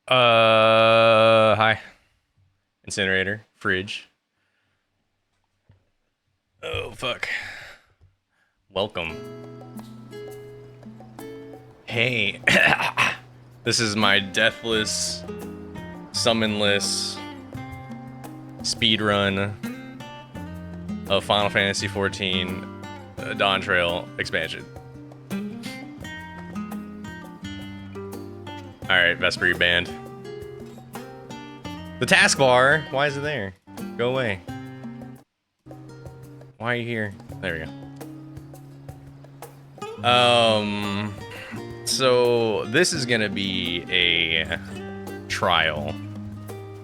Hi. Incinerator. Fridge. Oh, fuck. Welcome. Hey. This is my deathless, summonless speedrun of Final Fantasy XIV Dawntrail expansion. Alright, Vesper, banned. The taskbar! Why is it there? Go away. Why are you here? There we go. So this is gonna be a trial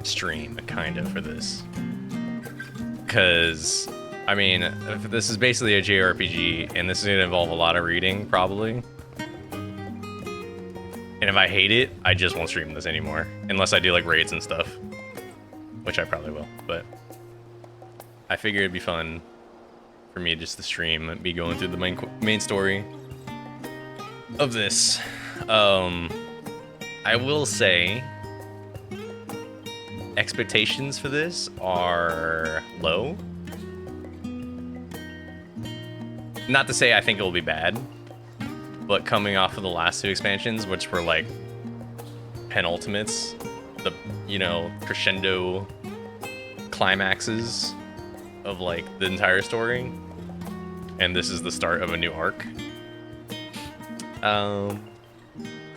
stream, kind of, for this. Cause, I mean, this is basically a JRPG, and this is gonna involve a lot of reading, probably. And if I hate it, I just won't stream this anymore. Unless I do like raids and stuff. Which I probably will, but I figured it'd be fun for me just to stream, be going through the main story of this. I will say expectations for this are low. Not to say I think it will be bad, but coming off of the last two expansions, which were like penultimates, the, you know, crescendo climaxes of like the entire story, and this is the start of a new arc. I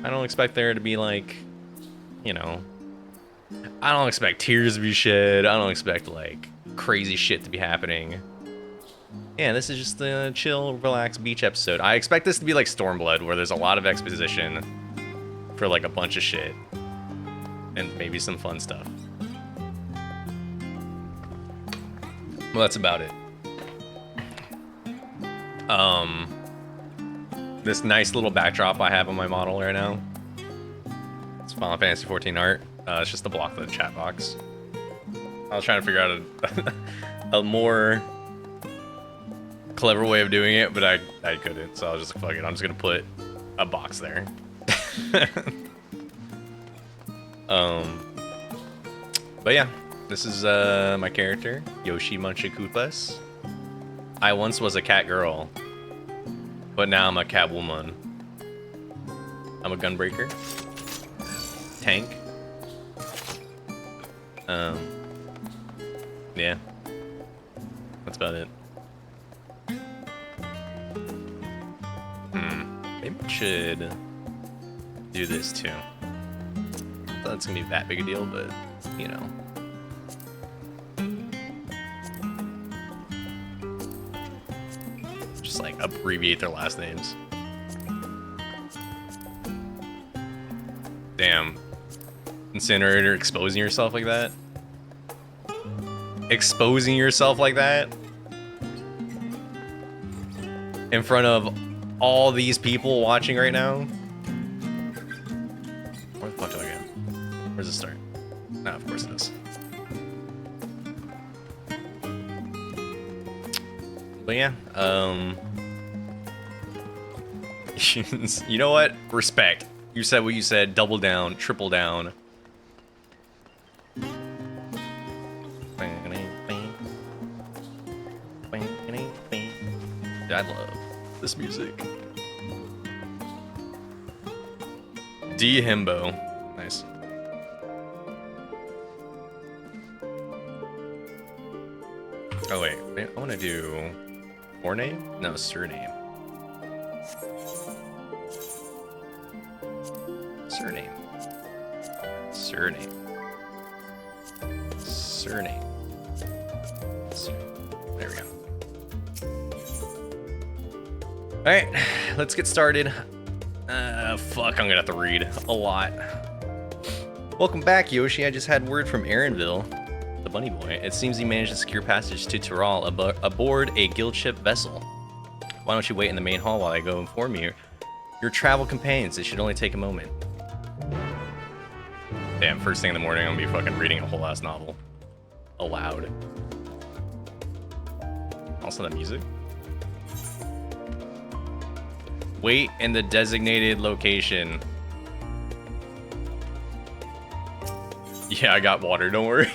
don't expect there to be like, you know, I don't expect tears to be shed. I don't expect like crazy shit to be happening. Yeah, this is just a chill, relaxed beach episode. I expect this to be like Stormblood, where there's a lot of exposition for like a bunch of shit. And maybe some fun stuff. Well, that's about it. This nice little backdrop I have on my model right now. It's Final Fantasy XIV art. It's just a block of the chat box. I was trying to figure out a more clever way of doing it, but I couldn't, so I was just like, fuck it, I'm just gonna put a box there. But yeah, this is my character, Yoshi Munchakoopas. I once was a cat girl, but now I'm a cat woman. I'm a gunbreaker. Tank. Yeah. That's about it. Maybe I should do this too. Not that it's gonna be that big a deal, but you know. Just like abbreviate their last names. Damn. Incinerator, exposing yourself like that? Exposing yourself like that? In front of all these people watching right now? Where the fuck do I go? Where's it start? No, of course it is. But yeah, you know what? Respect. You said what you said, double down, triple down. I love this music. D Himbo. Nice. Oh wait, I want to do forename? No, surname. Surname. Surname. Surname. There we go. Alright, let's get started. Fuck, I'm gonna have to read a lot. Welcome back, Yoshi. I just had word from Aaronville, the bunny boy. It seems he managed to secure passage to Tyrol aboard a guild ship vessel. Why don't you wait in the main hall while I go inform you? Your travel companions, it should only take a moment. Damn, first thing in the morning, I'm gonna be fucking reading a whole ass novel. Aloud. Also the music. Wait in the designated location. Yeah, I got water, don't worry.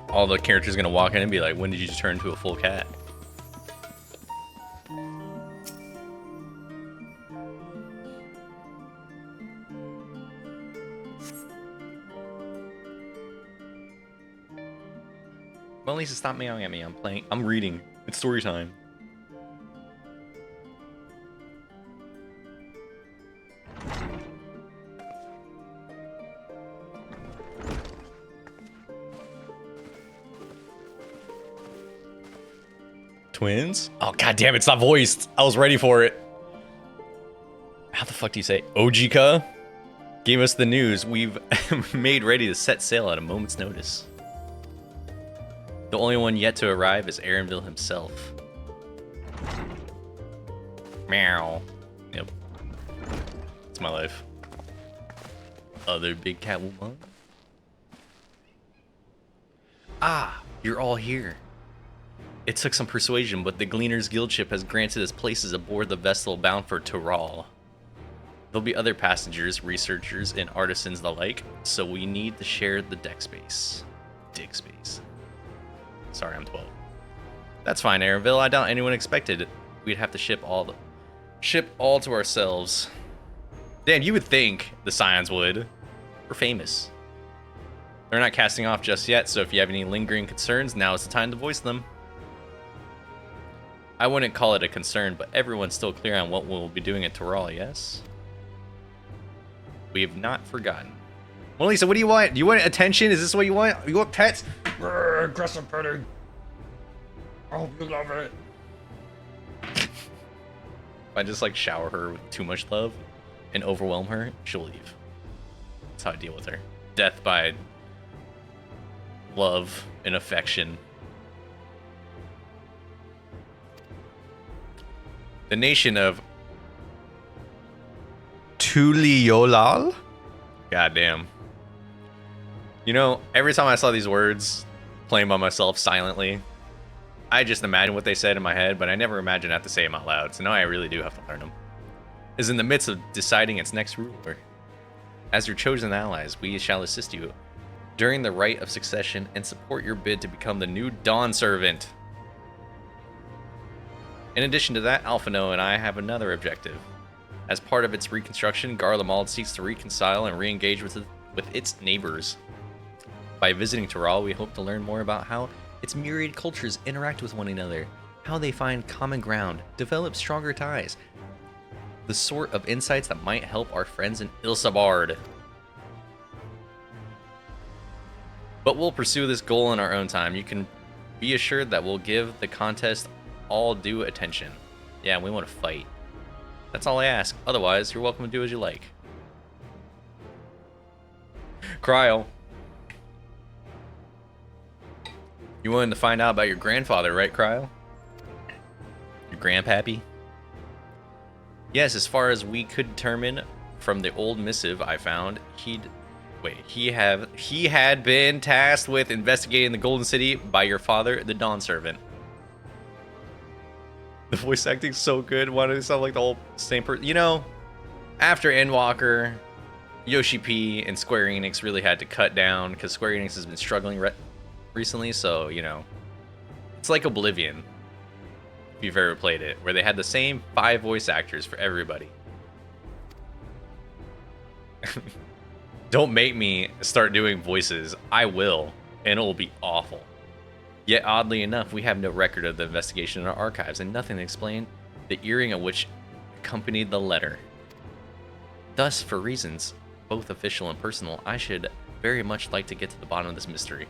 All the characters gonna walk in and be like, when did you turn into a full cat? Well, Lisa, stop meowing at me. I'm reading. It's story time. Twins? Oh, god damn, it's not voiced. I was ready for it. How the fuck do you say? Ojika gave us the news. We've made ready to set sail at a moment's notice. The only one yet to arrive is Aaronville himself. Meow. Yep. It's my life. Other big cat woman. Ah, you're all here. It took some persuasion, but the Gleaner's Guild ship has granted us places aboard the vessel bound for Tyrol. There'll be other passengers, researchers, and artisans the like, so we need to share the deck space. Dig space. Sorry, I'm 12. That's fine, Aaronville. I doubt anyone expected it. We'd have to ship all to ourselves. Damn, you would think the Scions would. We're famous. They're not casting off just yet, so if you have any lingering concerns, now is the time to voice them. I wouldn't call it a concern, but everyone's still clear on what we'll be doing at Tyrol, yes? We have not forgotten. Well, Lisa, what do you want? Do you want attention? Is this what you want? You want pets? Aggressive petting. I hope you love it. If I just like shower her with too much love and overwhelm her, she'll leave. That's how I deal with her. Death by love and affection. The nation of Tuliolal? Goddamn. You know, every time I saw these words playing by myself silently, I just imagined what they said in my head, but I never imagined I have to say them out loud, so now I really do have to learn them. Is in the midst of deciding its next ruler. As your chosen allies, we shall assist you during the rite of succession and support your bid to become the new Dawn Servant. In addition to that, Alphino and I have another objective. As part of its reconstruction, Garlemald seeks to reconcile and re-engage with its neighbors. By visiting Tyrol, we hope to learn more about how its myriad cultures interact with one another, how they find common ground, develop stronger ties, the sort of insights that might help our friends in Ilsabard. But we'll pursue this goal in our own time. You can be assured that we'll give the contest all due attention. Yeah, we want to fight. That's all I ask. Otherwise, you're welcome to do as you like. Cryo. You wanted to find out about your grandfather, right, Cryo? Your grandpappy? Yes, as far as we could determine from the old missive I found, he had been tasked with investigating the Golden City by your father, the Dawn Servant. The voice acting's so good. Why do they sound like the whole same person? You know, after Endwalker, Yoshi P and Square Enix really had to cut down because Square Enix has been struggling recently. So, you know, it's like Oblivion, if you've ever played it, where they had the same 5 voice actors for everybody. Don't make me start doing voices. I will, and it will be awful. Yet, oddly enough, we have no record of the investigation in our archives and nothing to explain the earring of which accompanied the letter. Thus, for reasons both official and personal, I should very much like to get to the bottom of this mystery.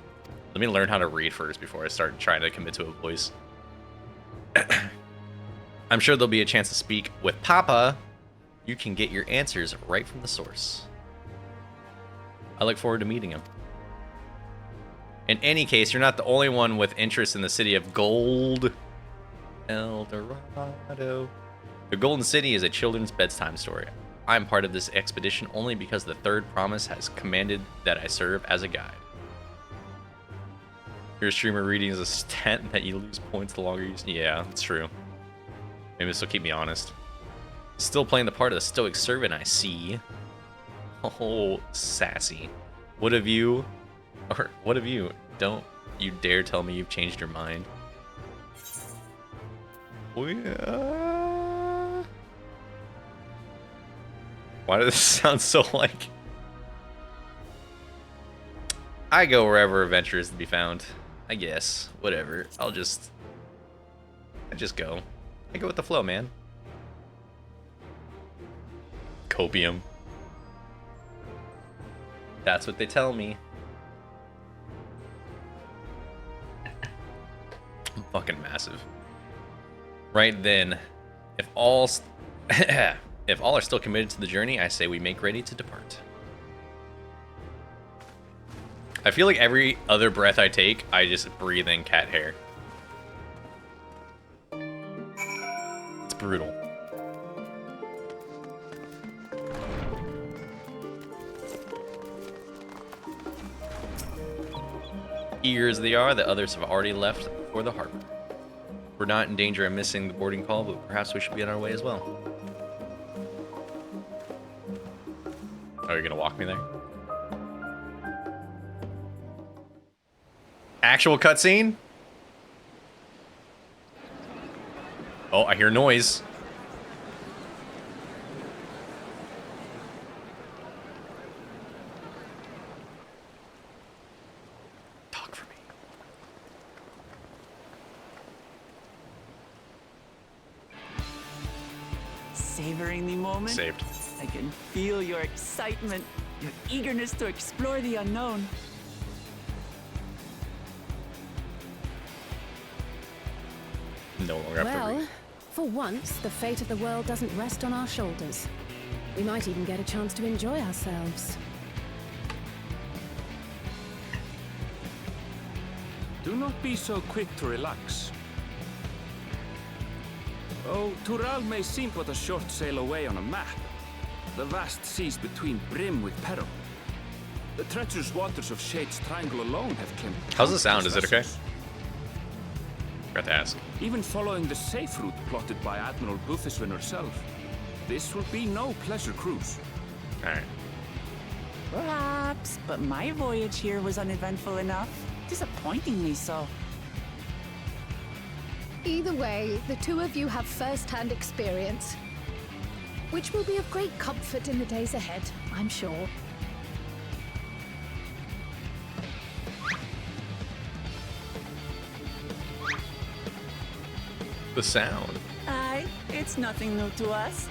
Let me learn how to read first before I start trying to commit to a voice. I'm sure there'll be a chance to speak with Papa. You can get your answers right from the source. I look forward to meeting him. In any case, you're not the only one with interest in the city of Gold. El Dorado. The Golden City is a children's bedtime story. I'm part of this expedition only because the Third Promise has commanded that I serve as a guide. Your streamer reading is a stent that you lose points the longer you... Yeah, that's true. Maybe this will keep me honest. Still playing the part of the stoic servant, I see. Oh, sassy. What have you... Or, what have you... Don't you dare tell me you've changed your mind. Oh, yeah. Why does this sound so like... I go wherever adventure is to be found. I guess. Whatever. I just go. I go with the flow, man. Copium. That's what they tell me. I'm fucking massive. Right then, if all if all are still committed to the journey, I say we make ready to depart. I feel like every other breath I take, I just breathe in cat hair. It's brutal. Eager as they are, the others have already left for the harbor. We're not in danger of missing the boarding call, but perhaps we should be on our way as well. Oh, you're gonna walk me there? Actual cutscene? Oh, I hear noise. Talk for me. Savoring the moment? Saved. I can feel your excitement, your eagerness to explore the unknown. No longer have to Well, read. for once, the fate of the world doesn't rest on our shoulders. We might even get a chance to enjoy ourselves. Do not be so quick to relax. Oh, Tural may seem but a short sail away on a map. The vast seas between brim with peril. The treacherous waters of Shade's Triangle alone have claimed. How's the sound? countless Is it okay? vessels. Forgot to ask. Even following the safe route plotted by Admiral Bufiswin herself, this will be no pleasure cruise. Alright. Perhaps, but my voyage here was uneventful enough. Disappointingly so. Either way, the two of you have first-hand experience, which will be of great comfort in the days ahead, I'm sure. The sound. Aye, it's nothing new to us.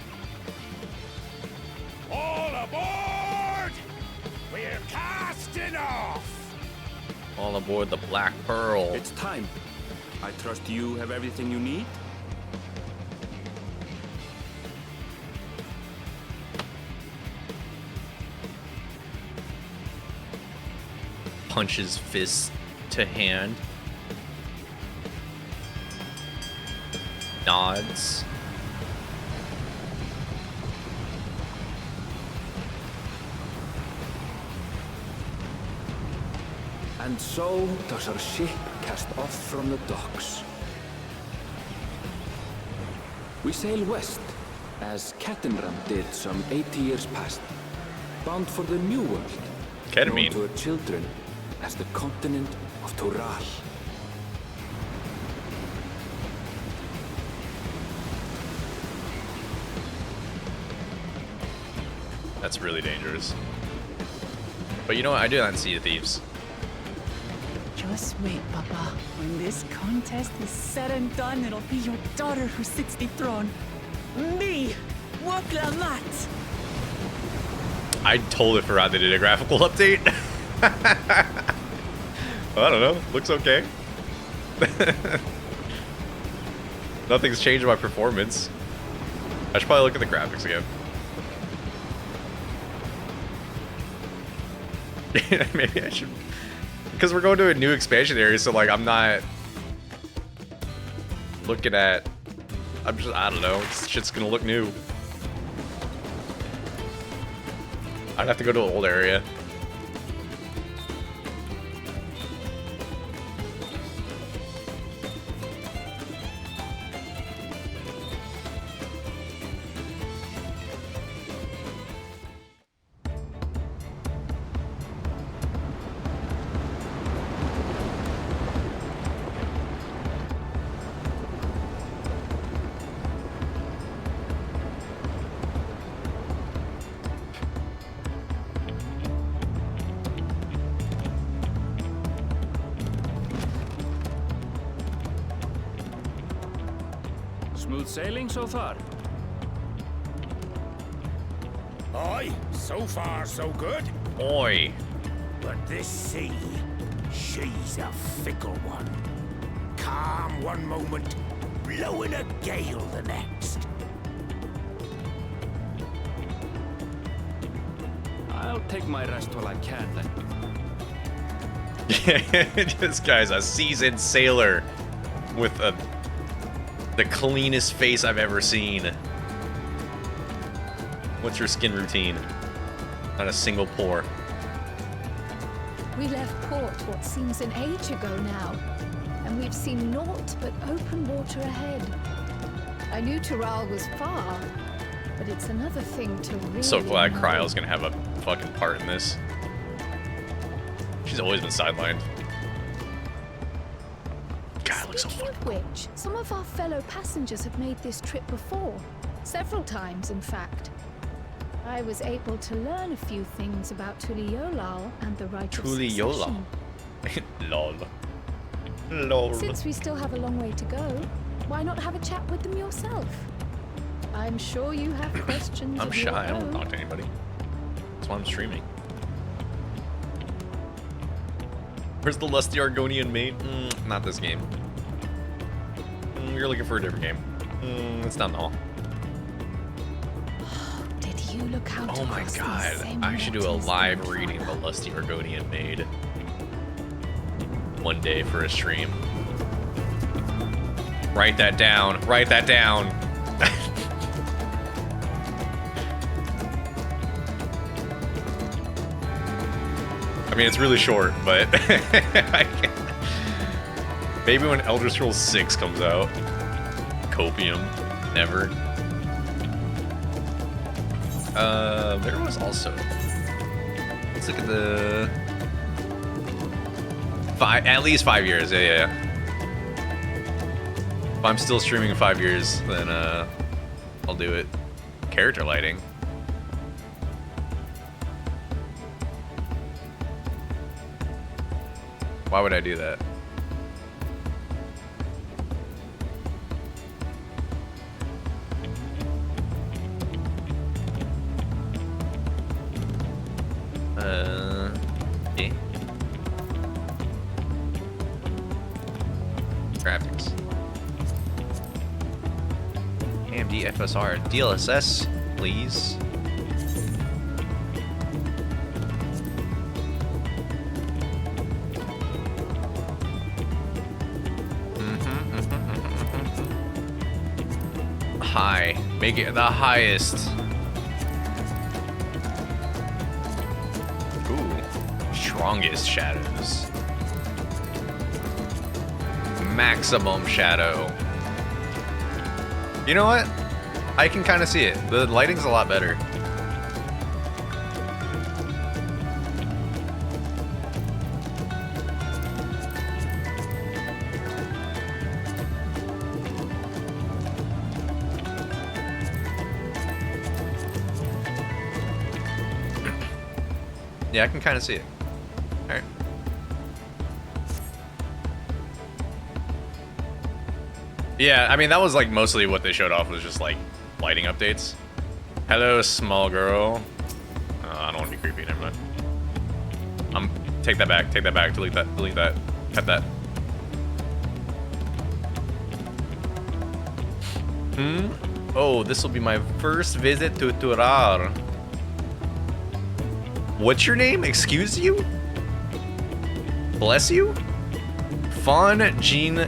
All aboard! We're casting off! All aboard the Black Pearl. It's time. I trust you have everything you need. Punches fist to hand. Nods. And so does our ship cast off from the docks. We sail west, as Ketenram did some 80 years past, bound for the New World, known Ketamine. to her children as the continent of Tural. That's really dangerous. But you know what? I do that in Sea of Thieves. Just wait, Papa. When this contest is said and done, it'll be your daughter who sits the throne. Me, Waklamat. I totally forgot they did a graphical update. I don't know. Looks okay. Nothing's changed in my performance. I should probably look at the graphics again. Maybe I should, because we're going to a new expansion area, so like I'm not looking at, I don't know, this shit's gonna look new. I'd have to go to an old area. Smooth sailing so far? Aye, so far so good. Oi. But this sea, she's a fickle one. Calm one moment, blowing a gale the next. I'll take my rest while I can then. This guy's a seasoned sailor with the cleanest face I've ever seen. What's your skin routine? Not a single pore. We left port what seems an age ago now, and we've seen naught but open water ahead. I knew Tural was far, but it's another thing to really So glad know. Cryle's gonna have a fucking part in this. She's always been sidelined. God, it looks so Speaking fucking of which, some of our fellow passengers have made this trip before. Several times, in fact. I was able to learn a few things about Tuliolal and the rite of Tuliolal. succession. Lol. Lol. Since we still have a long way to go, why not have a chat with them yourself? I'm sure you have questions I'm of shy, your I don't own. talk to anybody. That's why I'm streaming. Where's the lusty Argonian mate? Not this game. You're looking for a different game. It's not all. Did you look out Oh my across these god, same I should do a waters, live my reading of father? the lusty Argonian maid. One day for a stream. Write that down. Write that down. I mean, it's really short, but I can't. Maybe when Elder Scrolls 6 comes out. Copium. Never. There was also. Let's look at the. At least 5 years. Yeah. If I'm still streaming in 5 years, then I'll do it. Character lighting. Why would I do that? Yeah. Graphics. AMD FSR DLSS, please. High. Make it the highest. Ooh. Strongest shadows. Maximum shadow. You know what? I can kind of see it. The lighting's a lot better. Yeah, I can kind of see it. All right. Yeah, I mean, that was like mostly what they showed off was just like lighting updates. Hello, small girl. I don't want to be creepy, never mind. Take that back, delete that, cut that. Oh, this will be my first visit to Turar. What's your name? Excuse you? Bless you? Fontaine.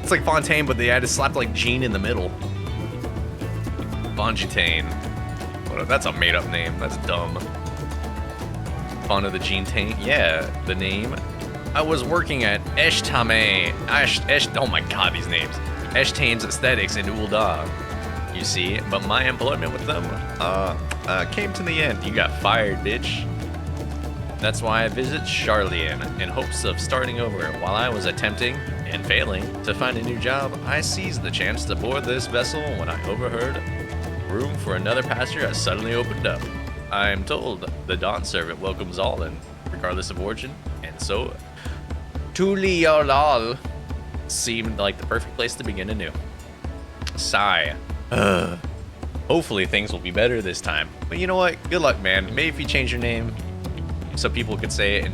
It's like Fontaine, but they had to slap like Jean in the middle. Fontaine. That's a made-up name. That's dumb. Font of the Jean Tain. Yeah, the name. I was working at Eshtame. Oh my god, these names. Eshtane's Aesthetics in Ul'dah, you see, but my employment with them came to the end. You got fired, bitch. That's why I visit Charlian in hopes of starting over. While I was attempting and failing to find a new job, I seized the chance to board this vessel when I overheard room for another passenger has suddenly opened up. I am told the Dawn servant welcomes all in, regardless of origin. And so, Tuliolal seemed like the perfect place to begin anew. Sigh. Hopefully things will be better this time. But you know what? Good luck, man. Maybe if you change your name so people could say it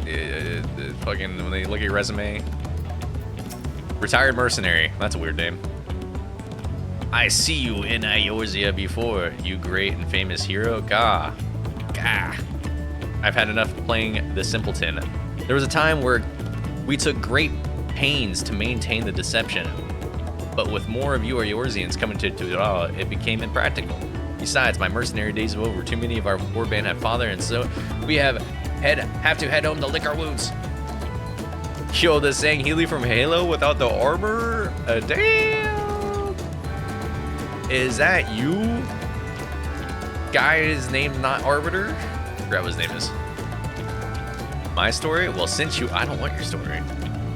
and fucking when they look at your resume. Retired mercenary. That's a weird name. I see you in Eorzea before, you great and famous hero. Gah. Gah. I've had enough playing the simpleton. There was a time where we took great pains to maintain the deception, but with more of you Eorzeans coming to Tural, it became impractical. Besides, my mercenary days are over. Too many of our warband have father, and so we have to head home to lick our wounds. Yo, the saying Healy from Halo without the armor? Damn! Is that you? Guy is named not Arbiter? I forgot what his name is. My story? Well, I don't want your story.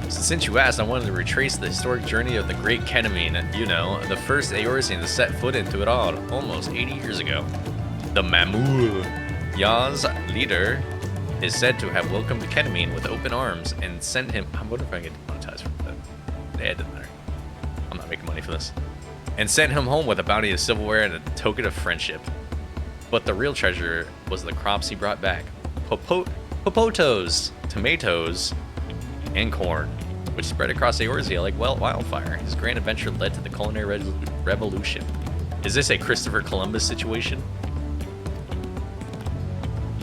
Since you asked, I wanted to retrace the historic journey of the great Ketamine, you know, the first Eorzean to set foot into it all, almost 80 years ago. The Mamul, Ya's leader, is said to have welcomed Ketamine with open arms and sent him. I wonder if I can get demonetized from that. Yeah, it doesn't matter. I'm not making money for this. And sent him home with a bounty of silverware and a token of friendship. But the real treasure was the crops he brought back. Popotos, tomatoes, and corn, which spread across Eorzea like wildfire. His grand adventure led to the culinary revolution. Is this a Christopher Columbus situation?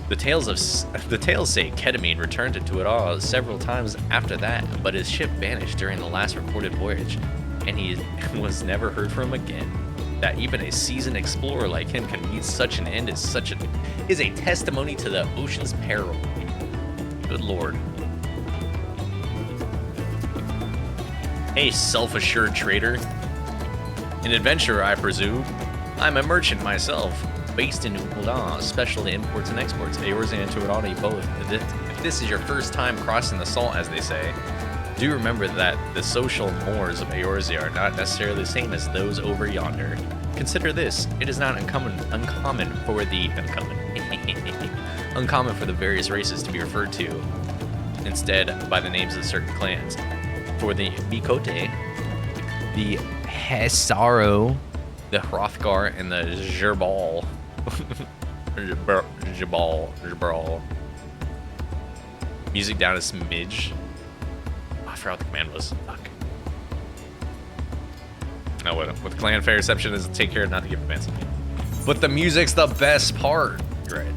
The tales say Ketamine returned to Tural several times after that, but his ship vanished during the last recorded voyage, and he was never heard from again. That even a seasoned explorer like him can meet such an end is a testimony to the ocean's peril. Good lord. Hey, self-assured trader. An adventurer, I presume. I'm a merchant myself, based in Ulan, specially imports and exports. Eorzea and Tural both. If this is your first time crossing the salt, as they say, do remember that the social mores of Eorzea are not necessarily the same as those over yonder. Consider this: it is not uncommon for the various races to be referred to instead by the names of certain clans. For the Mikote, the Hesaro, the Hrothgar, and the Jerbal. Jabal. Music down a smidge. Oh, I forgot what the command was. Fuck. No, with clan fair reception is take care not to give commands. But the music's the best part. Right.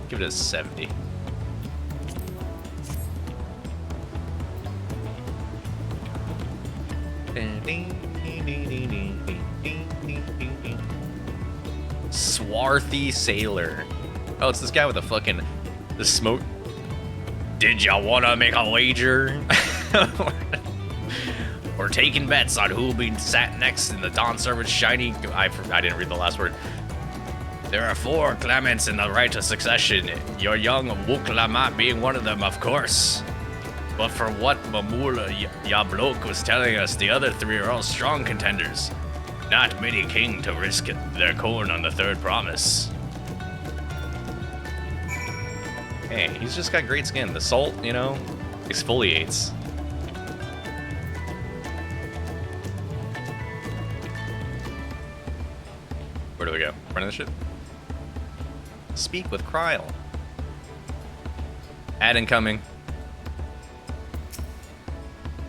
Give it a 70. Swarthy Sailor. Oh, it's this guy with the smoke. Did y'all wanna make a wager? We're taking bets on who'll be sat next in the Dawn Servant's shiny. I didn't read the last word. There are 4 claimants in the right of succession. Your young Wuklamat being one of them, of course. But for what Mamula Yablok was telling us, the other 3 are all strong contenders. Not many king to risk their corn on the 3rd promise. Hey, he's just got great skin. The salt, you know, exfoliates. Where do we go? Front of the ship? Speak with Kryl. Ad incoming.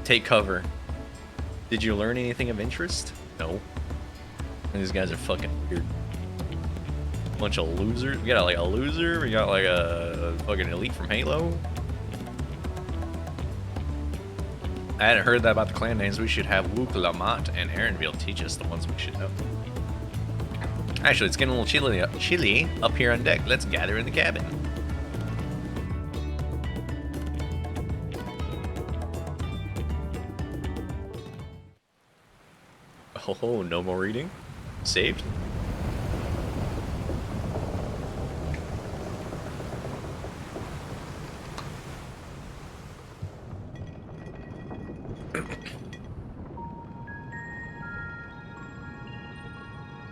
Take cover. Did you learn anything of interest? No. These guys are fucking weird. Bunch of losers. We got like a loser. We got like a fucking elite from Halo. I hadn't heard that about the clan names. We should have Wuklamat and Erenville teach us the ones we should know. Actually, it's getting a little chilly up here on deck. Let's gather in the cabin. Oh, no more reading? Saved?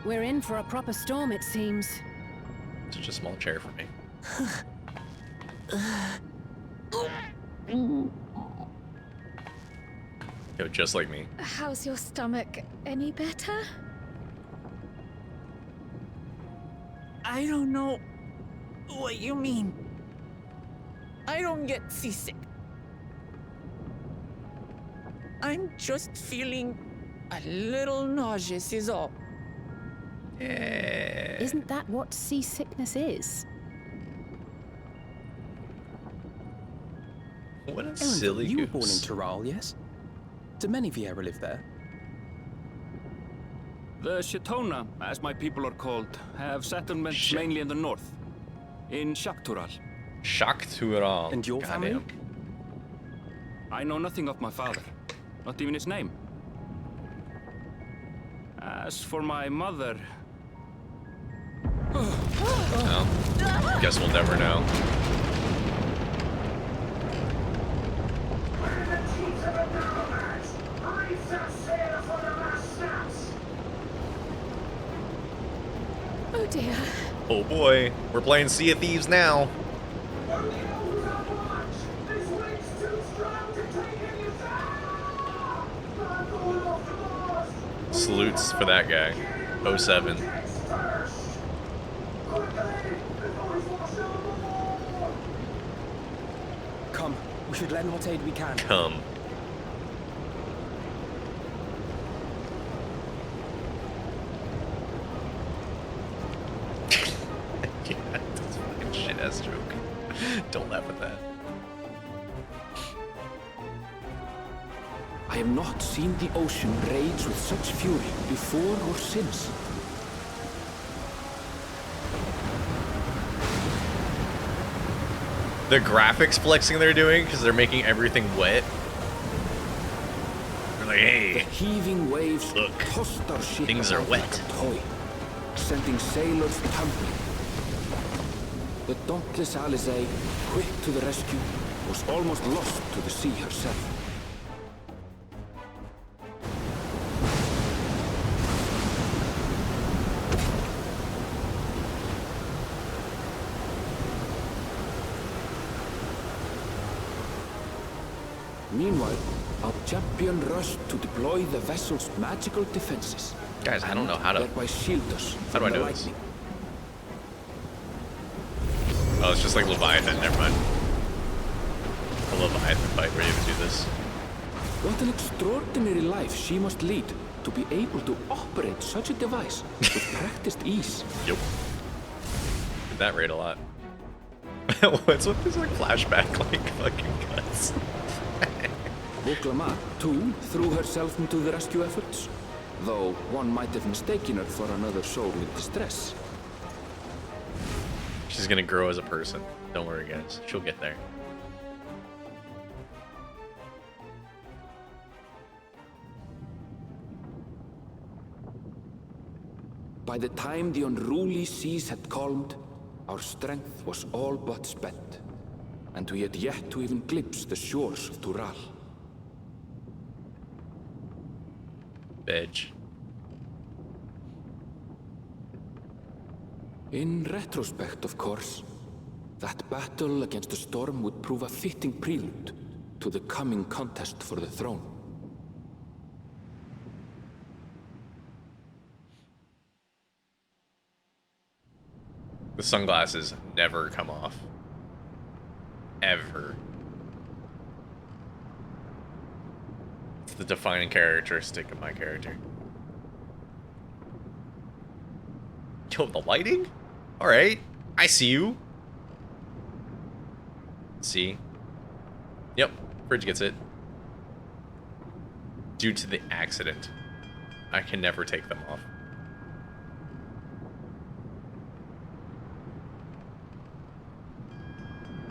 We're in for a proper storm, it seems. Such a small chair for me. Yo, just like me. How's your stomach? Any better? I don't know what you mean. I don't get seasick. I'm just feeling a little nauseous is all. Yeah. Isn't that what seasickness is? What a Aaron, silly you were born in goose. Tyrol, yes? Do many of you ever live there? The Shatona, as my people are called, have settlements Shit. mainly in the north, in Shaktural. Shock to it all. And your family? Goddamn. I know nothing of my father, not even his name. As for my mother, Well, guess we'll never know. Oh dear. Oh boy, we're playing Sea of Thieves now. Salutes for that guy. 07. Come, we should lend what aid we can. Come. Yeah, that's a fucking shit ass joke. Don't laugh at that. I have not seen the ocean rage with such fury before or since. The graphics flexing they're doing because they're making everything wet. They're like, The hey, heaving waves Look, tossed our ship things are about wet. like a toy, sending sailors tumbling. The dauntless Alizé, quick to the rescue, was almost lost to the sea herself. Meanwhile, our champion rushed to deploy the vessel's magical defenses. guys, I don't know how to. Thereby shield us How do I from the do this? lightning. Oh, it's just like Leviathan. Never mind. A Leviathan fight where you have to do this. What an extraordinary life she must lead to be able to operate such a device with practiced ease. Yep. Did that rate a lot. What's with this like flashback like fucking cuts? Voklama, too, threw herself into the rescue efforts, though one might have mistaken her for another soul in distress. She's gonna grow as a person. Don't worry, guys. She'll get there. By the time the unruly seas had calmed, our strength was all but spent, and we had yet to even glimpse the shores of Tural. Bitch. In retrospect, of course, that battle against the storm would prove a fitting prelude to the coming contest for the throne. The sunglasses never come off. Ever. It's the defining characteristic of my character. Yo, the lighting? Alright. I see you. See? Yep. Bridge gets it. Due to the accident. I can never take them off.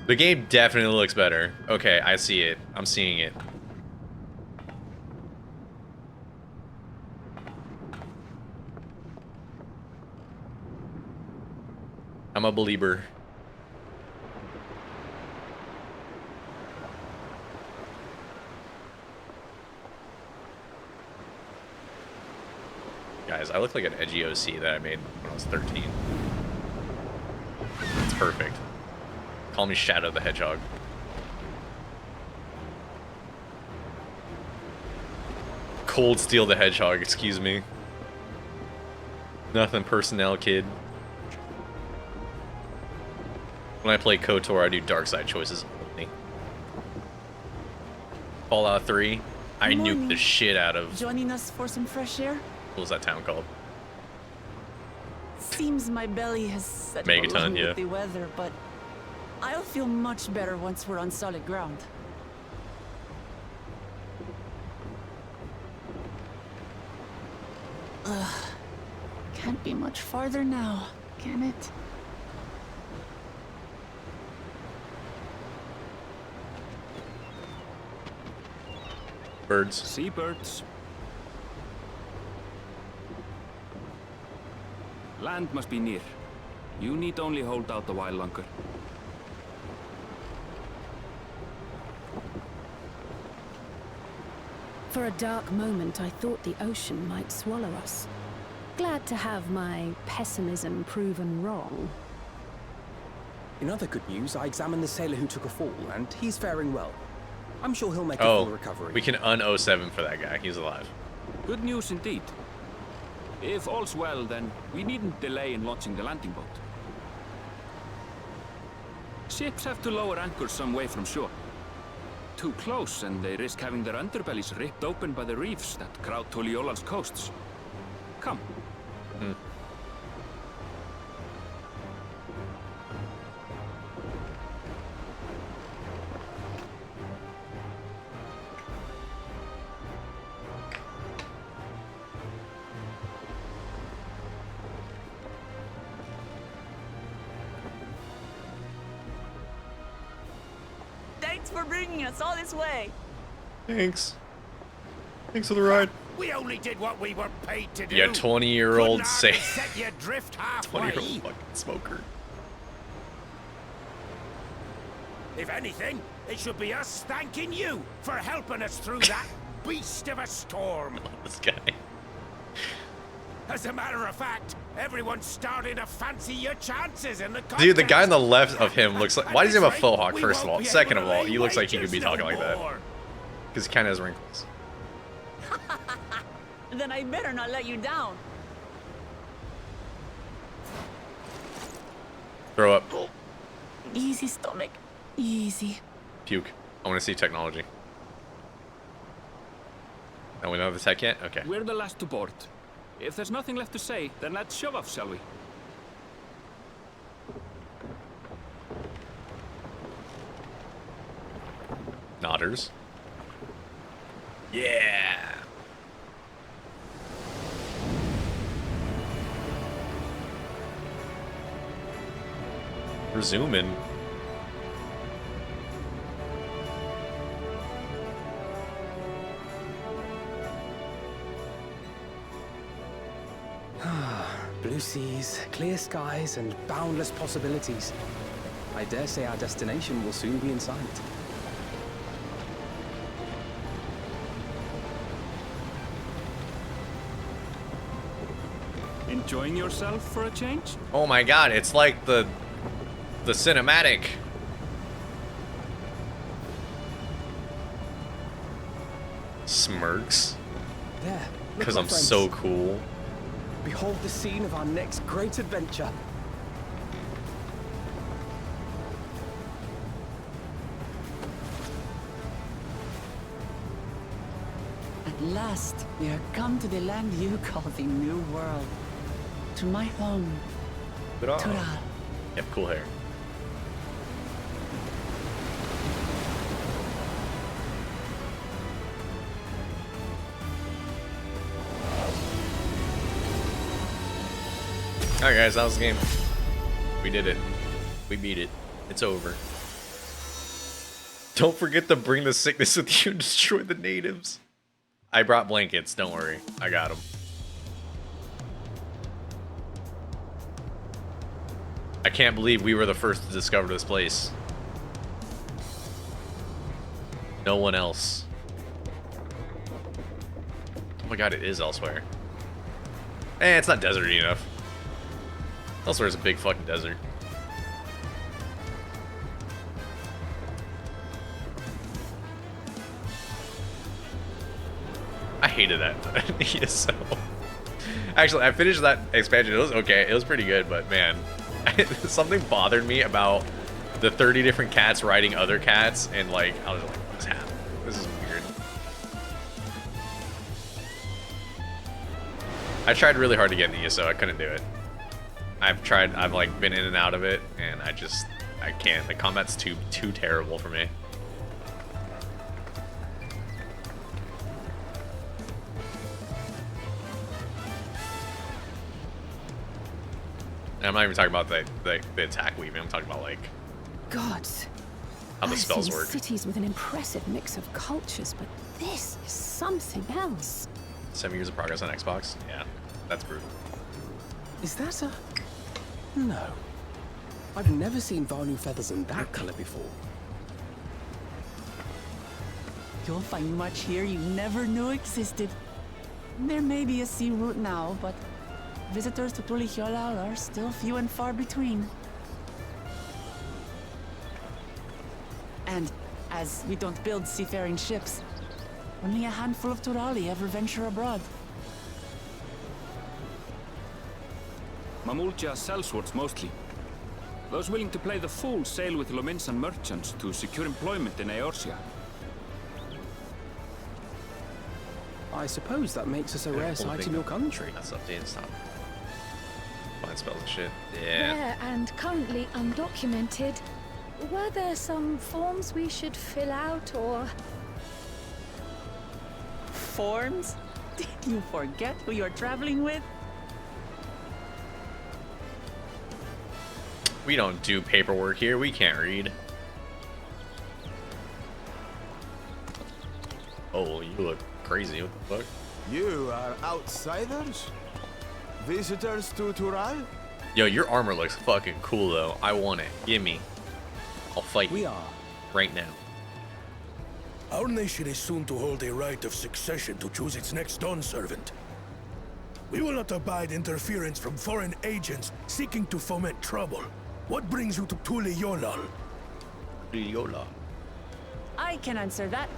The game definitely looks better. Okay, I see it. I'm seeing it. I'm a believer. Guys, I look like an edgy OC that I made when I was 13. Perfect. Call me Shadow the Hedgehog. Cold Steel the Hedgehog, excuse me. Nothing personnel, kid. When I play KOTOR, I do dark side choices only. Fallout 3, I nuked the shit out of... Joining us for some fresh air? What was that town called? Seems my belly has set Megaton, along yeah. with the weather, but I'll feel much better once we're on solid ground. Ugh. Can't be much farther now, can it? Birds. Seabirds. Land must be near. You need only hold out a while longer. For a dark moment, I thought the ocean might swallow us. Glad to have my pessimism proven wrong. In other good news, I examined the sailor who took a fall, and he's faring well. I'm sure he'll make a Oh, full recovery. we can un-07 for that guy. He's alive. Good news indeed. If all's well, then we needn't delay in launching the landing boat. Ships have to lower anchors some way from shore. Too close, and they risk having their underbellies ripped open by the reefs that crowd Tuliola's coasts. Come. Thanks for bringing us all this way. Thanks. Thanks for the ride. We only did what we were paid to do. Yeah, 20-year-old Couldn't say. hardly set you adrift halfway. 20-year-old fucking smoker. If anything, it should be us thanking you for helping us through that beast of a storm. This guy. As a matter of fact, everyone's starting to fancy your chances in the contest. Dude, the guy on the left of him looks like... Why does he have a faux hawk, first of all? Second of all, he looks like he could be talking like that. Because he kind of has wrinkles. Then I better not let you down. Throw up. Easy, stomach. Easy. Puke. I want to see technology. Oh, we don't have the tech yet? Okay. We're the last to board. If there's nothing left to say, then let's shove off, shall we? Nodders. Yeah. We're zooming. Blue seas, clear skies, and boundless possibilities. I dare say our destination will soon be in sight. Enjoying yourself for a change? Oh my god, it's like the cinematic. Smirks. There. look, Because my I'm friends. so cool. Behold the scene of our next great adventure. At last, we are come to the land you call the New World. To my home, Tural. You have cool hair. Alright guys, that was the game. We did it. We beat it. It's over. Don't forget to bring the sickness with you and destroy the natives. I brought blankets, don't worry. I got them. I can't believe we were the first to discover this place. No one else. Oh my god, it is elsewhere. Eh, it's not deserty enough. Elsewhere is a big fucking desert. hated that. So, actually, I finished that expansion. It was okay. It was pretty good, but man, something bothered me about the 30 different cats riding other cats, and like, I was like, what is happening? This is weird. I tried really hard to get in the ESO. I couldn't do it. I've like been in and out of it, and I can't. The combat's too terrible for me. And I'm not even talking about the attack weaving. I'm talking about like Gods. how the I've spells seen work. cities with an impressive mix of cultures, but this is something else. 7 years of progress on Xbox. Yeah, that's brutal. Is that a... No. I've never seen Vanu feathers in that color before. You'll find much here you never knew existed. There may be a sea route now, but visitors to Tulihyolal are still few and far between. And as we don't build seafaring ships, only a handful of Turali ever venture abroad. Mamulja sellswords mostly. Those willing to play the fool sail with Lominsan merchants to secure employment in Eorzea. I suppose that makes us a rare sight in your country. That's updated stuff. Find spells and shit. Yeah. Rare and currently undocumented. Were there some forms we should fill out or... Forms? Did you forget who you're traveling with? We don't do paperwork here. We can't read. Oh, you look crazy. What the fuck? You are outsiders? Visitors to Tural? Yo, your armor looks fucking cool though. I want it. Give me. I'll fight We you are. right now. Our nation is soon to hold a right of succession to choose its next Dawn servant. We will not abide interference from foreign agents seeking to foment trouble. What brings you to Tulihyolal? Yola. I can answer that.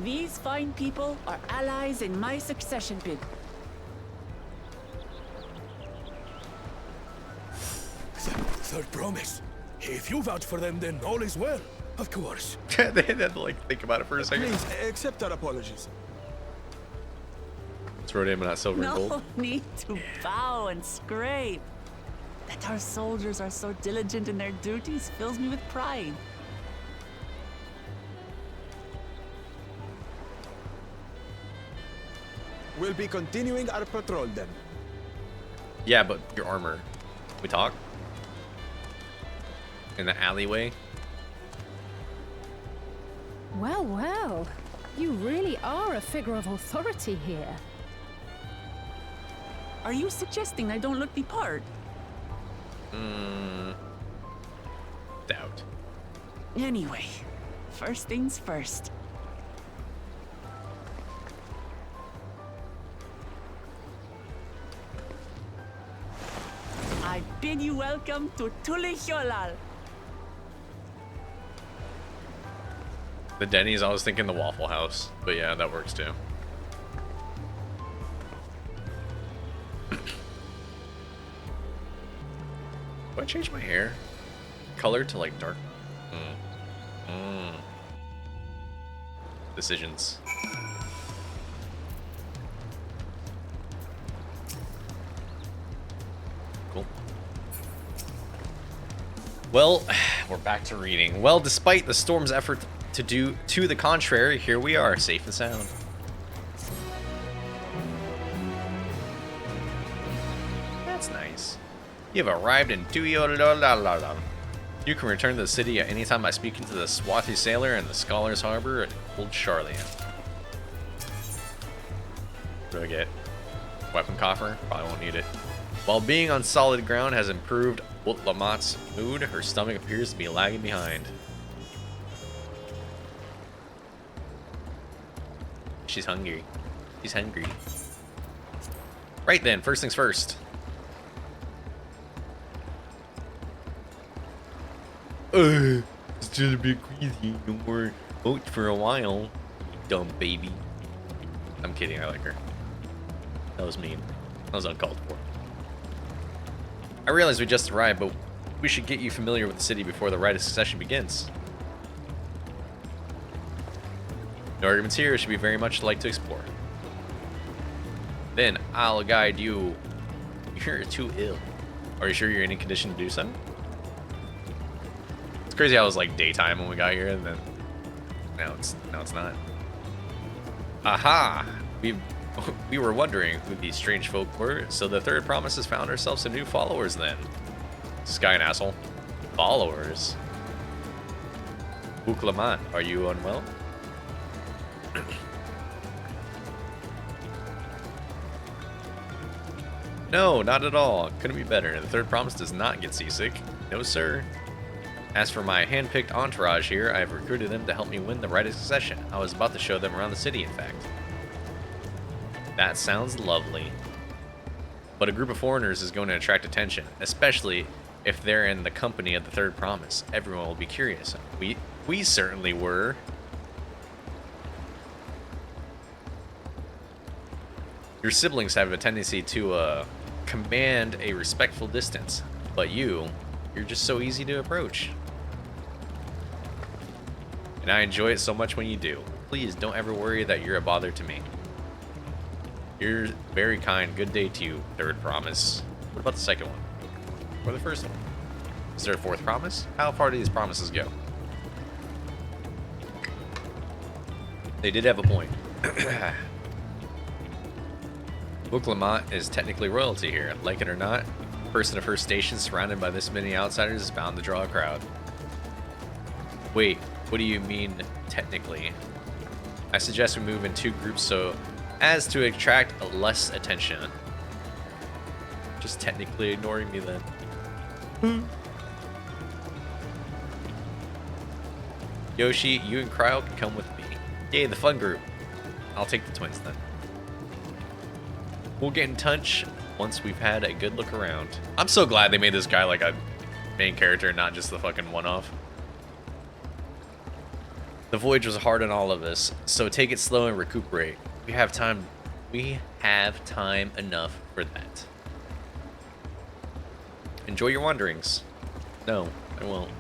These fine people are allies in my succession bid. Third promise. If you vouch for them, then all is well. Of course. They had to like think about it for a second. Please, accept our apologies. Throw him in that silver and No gold. need to bow and scrape. That our soldiers are so diligent in their duties fills me with pride. We'll be continuing our patrol then. Yeah, but your armor. We talk? In the alleyway? Well, well. You really are a figure of authority here. Are you suggesting I don't look the part? Doubt. Anyway, first things first. I bid you welcome to Tulihyolal. The Denny's, I was thinking the Waffle House. But yeah, that works too. Do I change my hair? Color to like dark. Decisions. Cool. Well, we're back to reading. Well, despite the storm's effort to do to the contrary, here we are, safe and sound. That's nice. You have arrived in Tulihyolal. You can return to the city at any time by speaking to the Swati sailor in the Scholar's Harbor at Old Charlian. What do I get? Weapon coffer? Probably won't need it. While being on solid ground has improved Lamat's mood, her stomach appears to be lagging behind. She's hungry. She's hungry. Right then, first things first. It's just a bit crazy. No more boats for a while. You dumb baby. I'm kidding, I like her. That was mean. That was uncalled for. I realize we just arrived, but we should get you familiar with the city before the rite of succession begins. No arguments here, it should be very much like to explore. Then I'll guide you. You're too ill. Are you sure you're in any condition to do so? It's crazy how it was like daytime when we got here, and then now it's not. Aha! We were wondering who these strange folk were, so the third promise has found ourselves some new followers then. This guy an asshole. Followers? Buklaman, are you unwell? No, not at all. Couldn't be better. The third promise does not get seasick. No, sir. As for my hand-picked entourage here, I have recruited them to help me win the rite of succession. I was about to show them around the city, in fact. That sounds lovely. But a group of foreigners is going to attract attention, especially if they're in the company of the third promise. Everyone will be curious. We certainly were. Your siblings have a tendency to command a respectful distance, but you're just so easy to approach. And I enjoy it so much when you do. Please don't ever worry that you're a bother to me. You're very kind. Good day to you, third promise. What about the second one? Or the first one? Is there a fourth promise? How far do these promises go? They did have a point. Buklamat is technically royalty here. Like it or not, a person of her station surrounded by this many outsiders is bound to draw a crowd. Wait, what do you mean, technically? I suggest we move in two groups so as to attract less attention. Just technically ignoring me then. Yoshi, you and Cryo can come with me. Yay, the fun group. I'll take the twins then. We'll get in touch once we've had a good look around. I'm so glad they made this guy like a main character, not just the fucking one-off. The voyage was hard on all of us, so take it slow and recuperate. We have time enough for that. Enjoy your wanderings. No, I won't.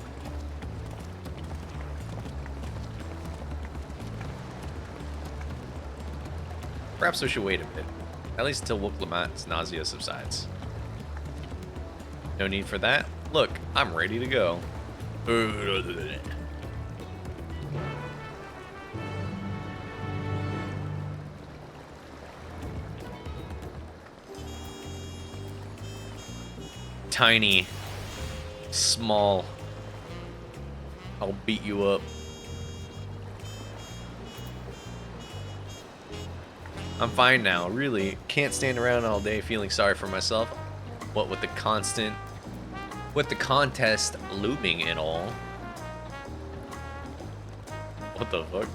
Perhaps we should wait a bit. At least until Wuklamat's nausea subsides. No need for that. Look, I'm ready to go. Tiny, small. I'll beat you up. I'm fine now, really. Can't stand around all day feeling sorry for myself. What with the contest looming and all. What the fuck?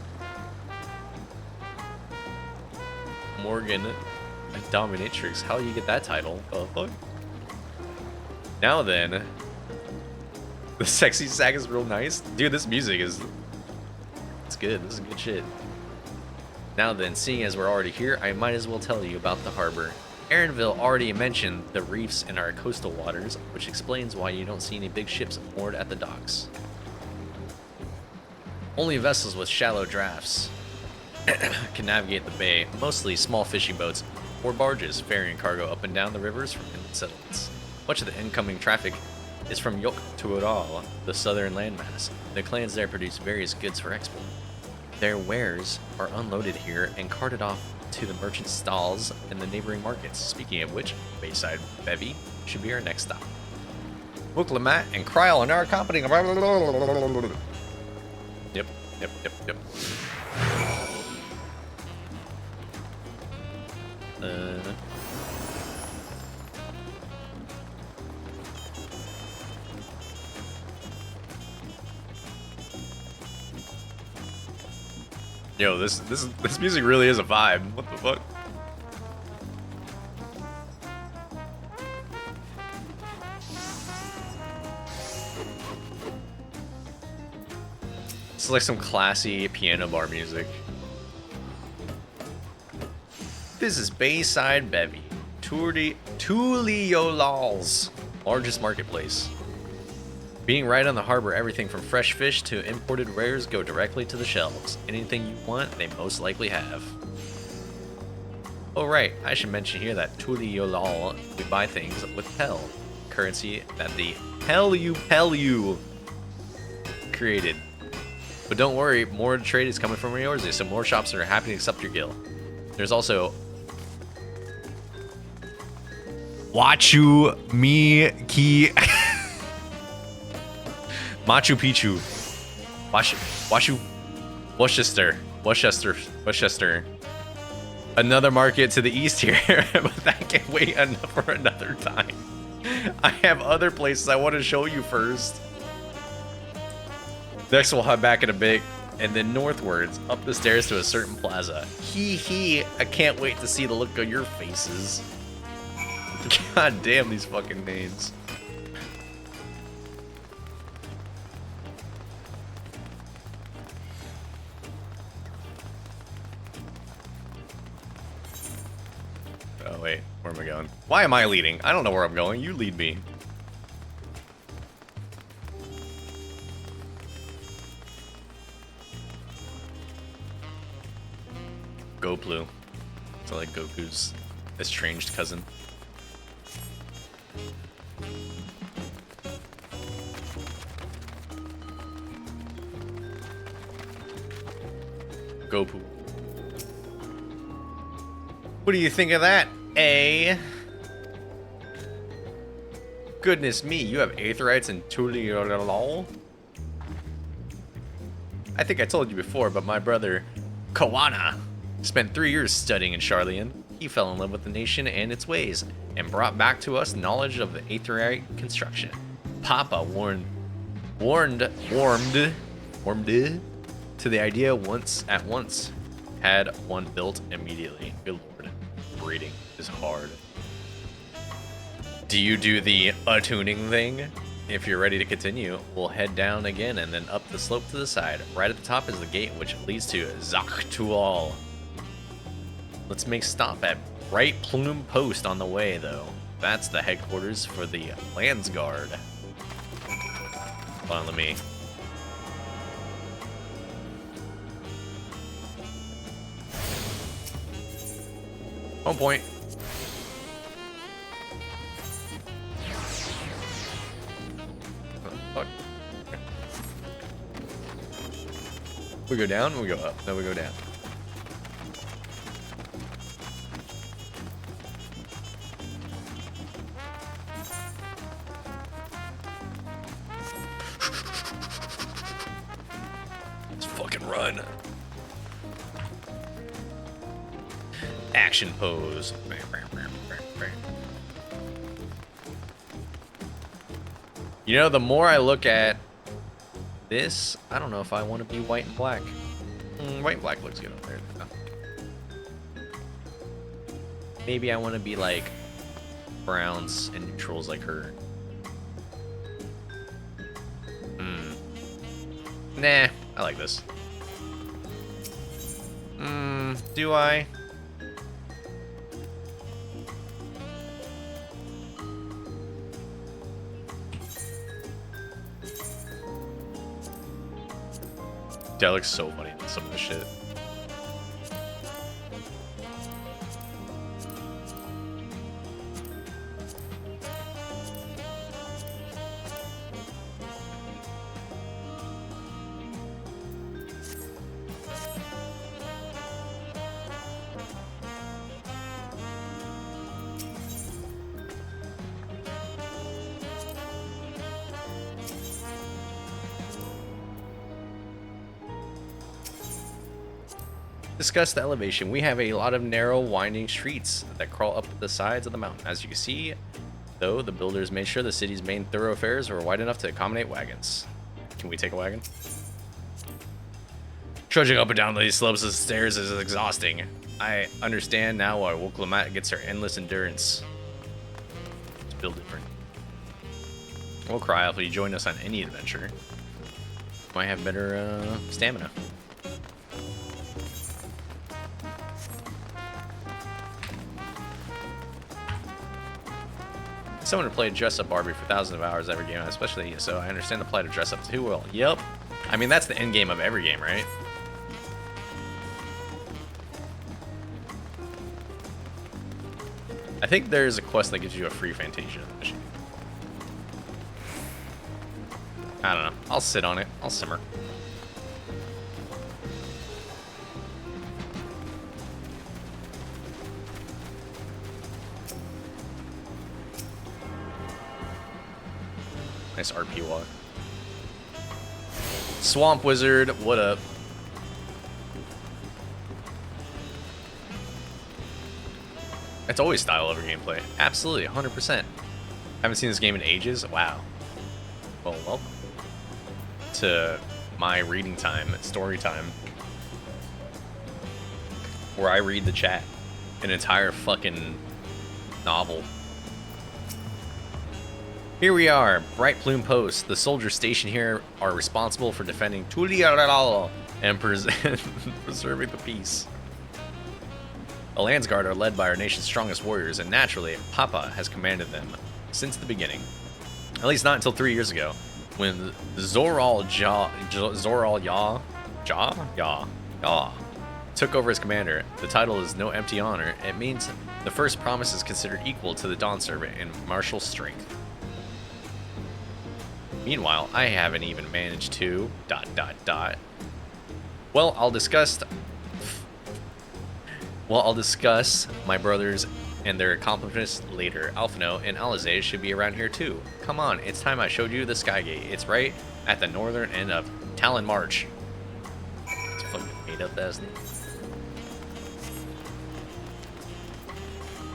Morgan, a dominatrix. How do you get that title? The fuck? Now then, the sexy sack is real nice. Dude, this music is, it's good. This is good shit. Now then, seeing as we're already here, I might as well tell you about the harbor. Aaronville already mentioned the reefs in our coastal waters, which explains why you don't see any big ships moored at the docks. Only vessels with shallow drafts can navigate the bay, mostly small fishing boats or barges ferrying cargo up and down the rivers from inland settlements. Much of the incoming traffic is from Yok to Ural, the southern landmass. The clans there produce various goods for export. Their wares are unloaded here and carted off to the merchant stalls in the neighboring markets. Speaking of which, Bayside Bevy should be our next stop. Wuklamat and Kryl are now accompanying. Yep. Yo, this music really is a vibe. What the fuck? This is like some classy piano bar music. This is Bayside Bevy, Tuliolol's largest marketplace. Being right on the harbor, everything from fresh fish to imported wares go directly to the shelves. Anything you want, they most likely have. Oh right, I should mention here that Tuliolol, we buy things with Pel, currency that the Pelu created. But don't worry, more trade is coming from Yoshi, so more shops are happy to accept your guild. There's also Wachu Mi Ki Machu Picchu. Worcester. Another market to the east here, but that can wait for another time. I have other places I want to show you first. Next we'll head back in a bit, and then northwards, up the stairs to a certain plaza. I can't wait to see the look on your faces. God damn these fucking names. Oh wait, where am I going? Why am I leading? I don't know where I'm going. You lead me. Goplu. So like Goku's estranged cousin. Goku. What do you think of that, eh? Goodness me, you have Aetherites and Tuliolol? I think I told you before, but my brother, Kawana, spent 3 years studying in Charlian. He fell in love with the nation and its ways, and brought back to us knowledge of the Aetherite construction. Papa warmed to the idea at once. Had one built immediately. Good lord, breeding is hard. Do you do the attuning thing? If you're ready to continue, we'll head down again and then up the slope to the side. Right at the top is the gate which leads to Zaktual. Let's make stop at Bright Plume Post on the way, though. That's the headquarters for the Lands Guard. Hold on, let me... Home point. Oh, fuck. We go down, we go up. No, we go down. Let's fucking run. Action pose. You know, the more I look at this, I don't know if I want to be white and black. White and black looks good on there. No. Maybe I want to be like browns and neutrals like her. Nah, I like this. Do I? That looks so funny in some of this shit. Discuss the elevation. We have a lot of narrow, winding streets that crawl up the sides of the mountain. As you can see, though, the builders made sure the city's main thoroughfares were wide enough to accommodate wagons. Can we take a wagon? Trudging up and down these slopes of stairs is exhausting. I understand now why Woklamat gets her endless endurance. Let's build different. We'll cry if you join us on any adventure. Might have better stamina. Someone who played dress up Barbie for thousands of hours every game, especially so I understand the plight of dress up too well. Yep. I mean, that's the end game of every game, right? I think there's a quest that gives you a free Fantasia mission. I don't know. I'll sit on it. I'll simmer. Nice RP walk. Swamp Wizard, what up? It's always style over gameplay. Absolutely, 100%. Haven't seen this game in ages. Wow. Well, welcome to my reading time, story time, where I read the chat. An entire fucking novel. Here we are, Bright Plume Post. The soldiers stationed here are responsible for defending Tuliaralo and preserving the peace. The Landsguard are led by our nation's strongest warriors, and naturally, Papa has commanded them since the beginning. At least not until 3 years ago, when Zoral Ya took over as commander. The title is no empty honor. It means the first promise is considered equal to the Dawn Servant in martial strength. Meanwhile, I haven't even managed to... ... Well, I'll discuss my brothers and their accomplishments later. Alphino and Alizé should be around here too. Come on, it's time I showed you the Skygate. It's right at the northern end of Talon March. It's fucking made up ass name.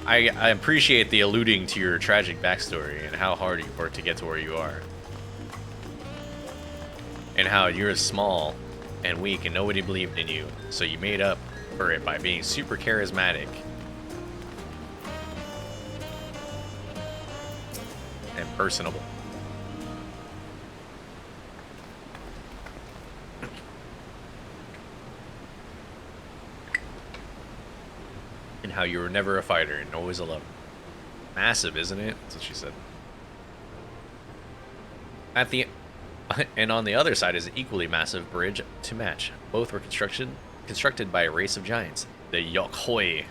I appreciate the alluding to your tragic backstory and how hard you worked to get to where you are. And how you're small and weak and nobody believed in you, so you made up for it by being super charismatic and personable. And how you were never a fighter and always a lover. Massive, isn't it? That's what she said. And on the other side is an equally massive bridge to match. Both were constructed by a race of giants, the Yokhoi.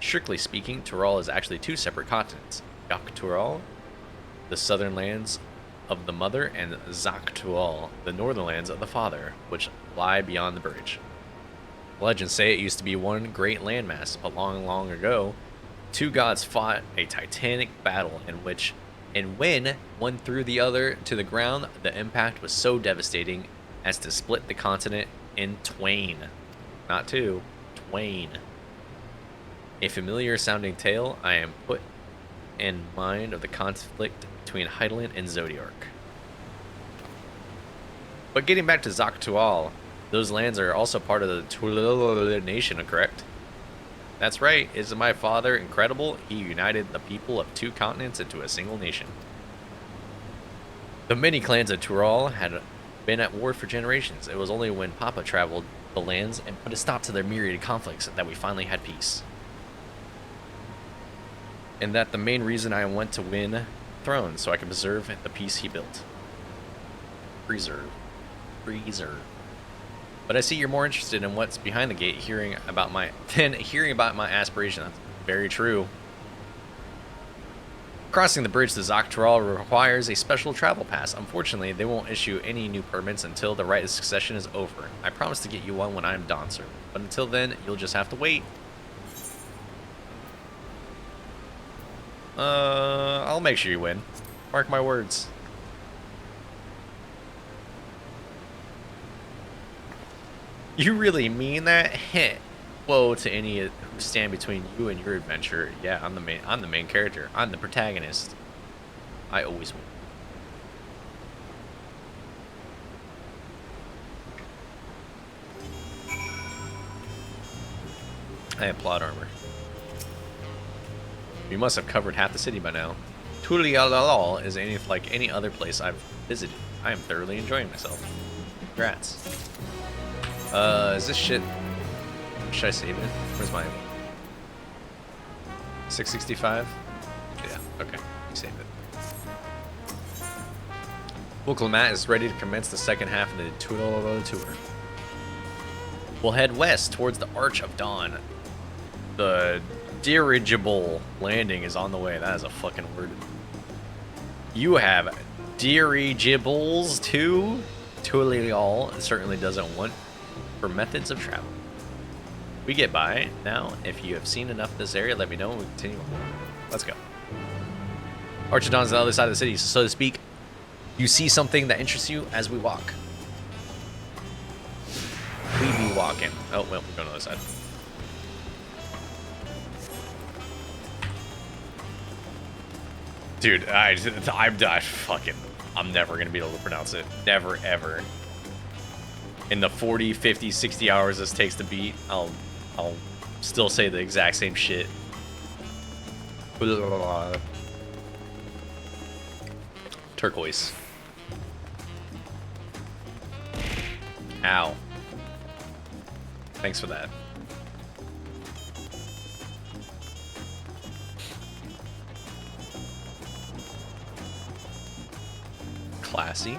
Strictly speaking, Tural is actually two separate continents. Yok-Tural, the southern lands of the mother, and Zak-Tural, the northern lands of the father, which lie beyond the bridge. Legends say it used to be one great landmass, but long, long ago, two gods fought a titanic battle and when one threw the other to the ground, the impact was so devastating as to split the continent in twain. Not two, twain. A familiar sounding tale, I am put in mind of the conflict between Heidelin and Zodiark. But getting back to Zak-Tual, those lands are also part of the Tulil nation, correct? That's right, isn't my father incredible? He united the people of two continents into a single nation. The many clans of Tural had been at war for generations. It was only when Papa traveled the lands and put a stop to their myriad conflicts that we finally had peace. And that the main reason I went to win thrones, so I can preserve the peace he built. Preserve. But I see you're more interested in what's behind the gate, hearing about my aspirations. That's very true. Crossing the bridge to Zak-Tural requires a special travel pass. Unfortunately, they won't issue any new permits until the rite of succession is over. I promise to get you one when I'm Dawn Servant, but until then, you'll just have to wait. I'll make sure you win. Mark my words. You really mean that? Heh. Woe to any who stand between you and your adventure. Yeah, I'm the main character. I'm the protagonist. I always win. I have plot armor. You must have covered half the city by now. Tulialal is like any other place I've visited. I am thoroughly enjoying myself. Congrats. Is this shit... Should I save it? Where's my... 665? Yeah, Okay, save it. Buklamat is ready to commence the second half of the tour. We'll head west towards the Arch of Dawn. The dirigible landing is on the way. That is a fucking word. You have dirigibles too? Tulial certainly doesn't want for methods of travel. We get by. Now, if you have seen enough of this area, let me know and we continue on. Let's go. Arch of Dawn is on the other side of the city, so to speak. You see something that interests you as we walk. We be walking. Oh, well, we're going to the other side. Dude, I'm never going to be able to pronounce it. Never, ever. In the 40, 50, 60 hours this takes to beat, I'll still say the exact same shit. Turquoise. Ow. Thanks for that. Classy.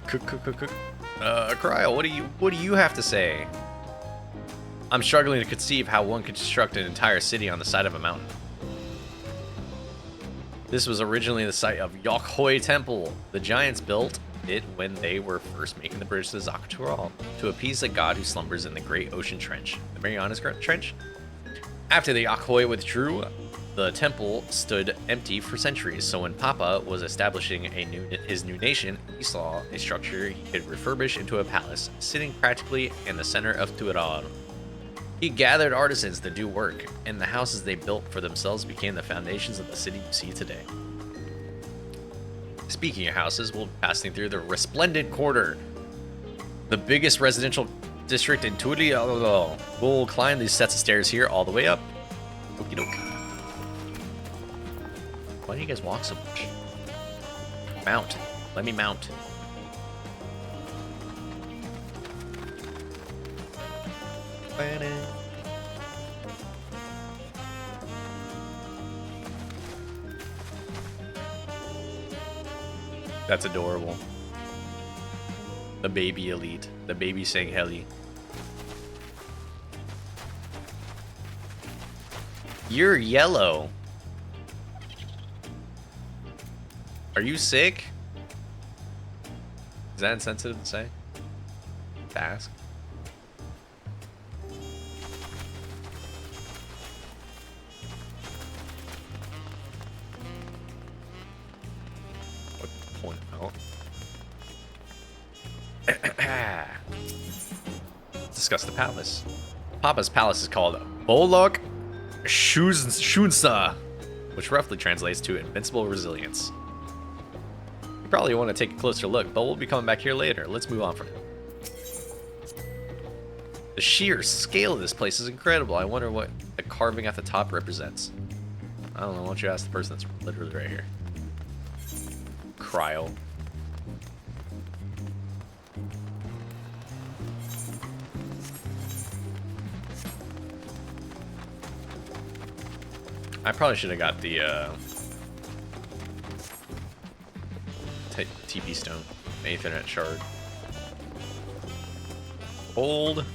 Cryo, what do you have to say? I'm struggling to conceive how one could construct an entire city on the side of a mountain. This was originally the site of Yasui Temple. The giants built it when they were first making the bridge to the Dawntrail to appease the god who slumbers in the Great Ocean Trench. The Marianas Trench? After the Yasui withdrew, the temple stood empty for centuries, so when Papa was establishing his new nation, he saw a structure he could refurbish into a palace, sitting practically in the center of Turan. He gathered artisans to do work, and the houses they built for themselves became the foundations of the city you see today. Speaking of houses, we'll be passing through the Resplendent Quarter, the biggest residential district in Tuli. We'll climb these sets of stairs here all the way up. Okie doke. Why do you guys walk so much? Mount. Let me mount. That's adorable. The baby elite. The baby saying heli. You're yellow. Are you sick? Is that insensitive to say? To ask? Point out. Let's discuss the palace. Papa's palace is called Bolok Shunsa, which roughly translates to invincible resilience. You probably want to take a closer look, but we'll be coming back here later. Let's move on from it. The sheer scale of this place is incredible. I wonder what the carving at the top represents. I don't know. Why don't you ask the person that's literally right here? Cryo. I probably should have got the TP stone, Aethernet shard. Hold.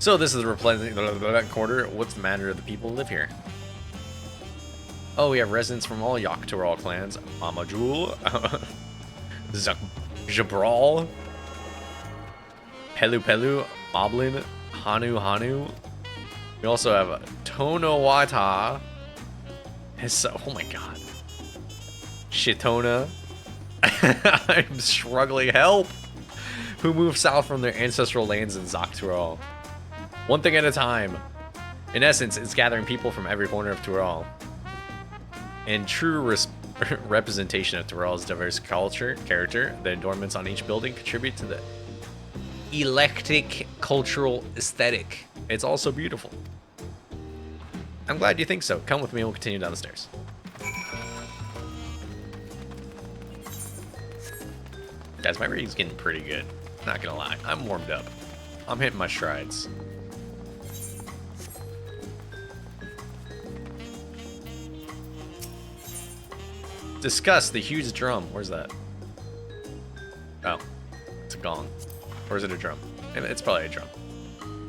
So this is the Resplendent Quarter. What's the matter of the people who live here? Oh, we have residents from all Yoctoral clans. Amajul, Jabral, Pelu Pelu, Moblin, Hanu Hanu. We also have Tonowata. Oh my god. Shitona. I'm struggling. Help! Who moved south from their ancestral lands in Zaktural. One thing at a time. In essence, it's gathering people from every corner of Tural. In true representation of Tural's diverse character, the adornments on each building contribute to the eclectic cultural aesthetic. It's also beautiful. I'm glad you think so. Come with me and we'll continue down the stairs. Guys, my rating's getting pretty good. Not gonna lie. I'm warmed up. I'm hitting my strides. Discuss the huge drum. Where's that? Oh. It's a gong. Or is it a drum? It's probably a drum.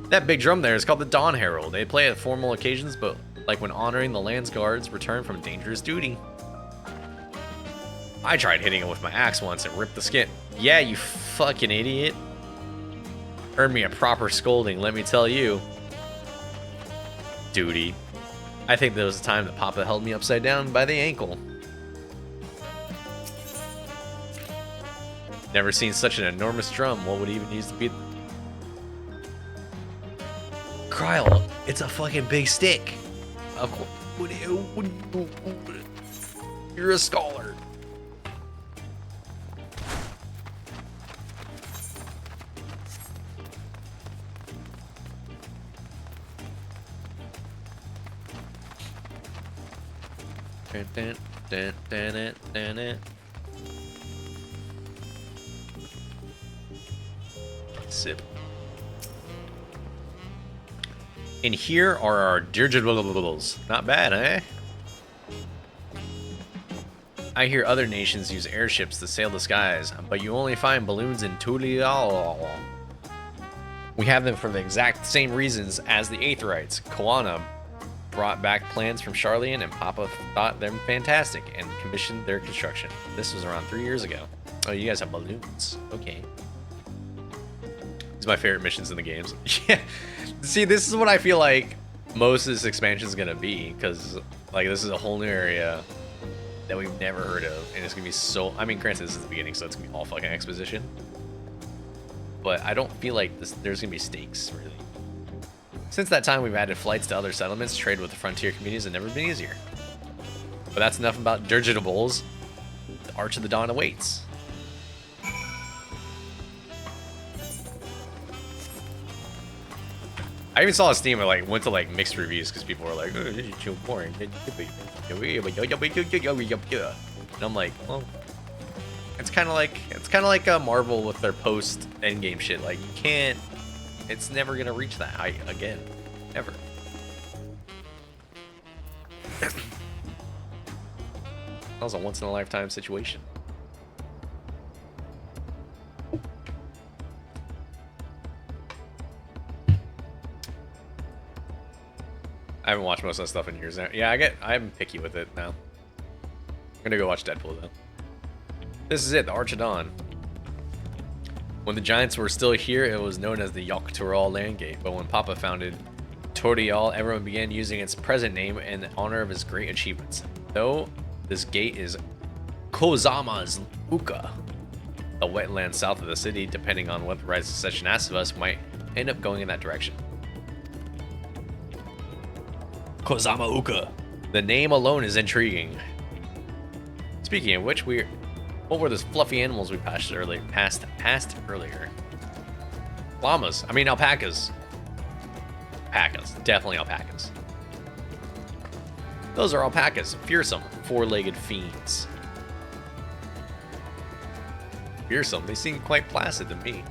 That big drum there is called the Dawn Herald. They play it at formal occasions, but like when honoring the land's guards return from dangerous duty. I tried hitting it with my axe once and ripped the skin. Yeah, you fucking idiot. Earned me a proper scolding, let me tell you. Duty. I think there was a time that Papa held me upside down by the ankle. Never seen such an enormous drum. What would even use to be? Kyle, it's a fucking big stick. Of course. You're a scholar. Sip. And here are our dirigibles. Not bad, eh? I hear other nations use airships to sail the skies, but you only find balloons in Tulial. We have them for the exact same reasons as the Aetherites. Koana brought back plans from Charlian, and Papa thought them fantastic and commissioned their construction. This was around 3 years ago. Oh, you guys have balloons. Okay. These are my favorite missions in the games. Yeah. See, this is what I feel like most of this expansion is going to be, because like this is a whole new area that we've never heard of, and it's going to be so... I mean, granted, this is the beginning, so it's going to be all fucking exposition. But I don't feel like there's going to be stakes, really. Since that time, we've added flights to other settlements, trade with the frontier communities, and never been easier. But that's enough about dirigitables. The Arch of the Dawn awaits. I even saw a Steam where like went to like mixed reviews because people were like, "Oh, this is too boring." And I'm like, well, it's kind of like a Marvel with their post endgame shit. Like you can't. It's never gonna reach that height again, ever. That was a once in a lifetime situation. I haven't watched most of that stuff in years now. Yeah, I'm picky with it now. I'm gonna go watch Deadpool though. This is it, the Arch of Dawn. When the Giants were still here, it was known as the Yogg-Turaal Land Gate, but when Papa founded Tordial, everyone began using its present name in honor of his great achievements. Though this gate is Kozama's Uka, a wetland south of the city, depending on what the Rise of Succession asks of us, might end up going in that direction. Kozama Uka. The name alone is intriguing. Speaking of which, what were those fluffy animals we passed earlier? Llamas. I mean alpacas. Alpacas. Definitely alpacas. Those are alpacas. Fearsome, four-legged fiends. Fearsome. They seem quite placid to me.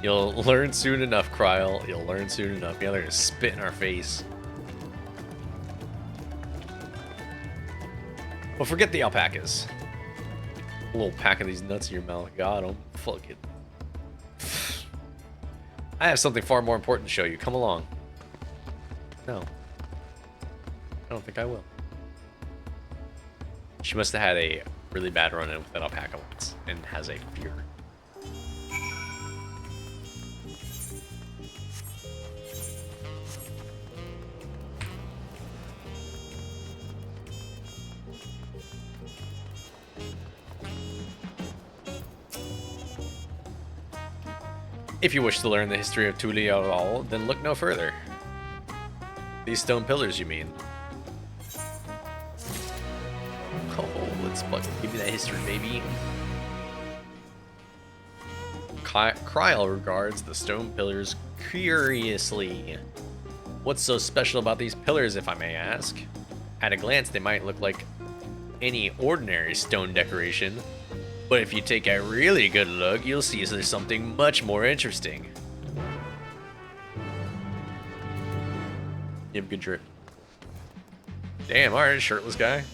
You'll learn soon enough, Kryl. You'll learn soon enough. Yeah, they're gonna spit in our face. Well, forget the alpacas. A little pack of these nuts in your mouth. Got them. Fuck it. I have something far more important to show you. Come along. No. I don't think I will. She must have had a really bad run-in with that alpaca once and has a fear. If you wish to learn the history of Tulial, then look no further. These stone pillars, you mean? Oh, let's fucking give me that history, baby. Kryl regards the stone pillars curiously. What's so special about these pillars, if I may ask? At a glance, they might look like any ordinary stone decoration, but if you take a really good look, you'll see there's something much more interesting. Yep, good trip. Damn, alright, shirtless guy.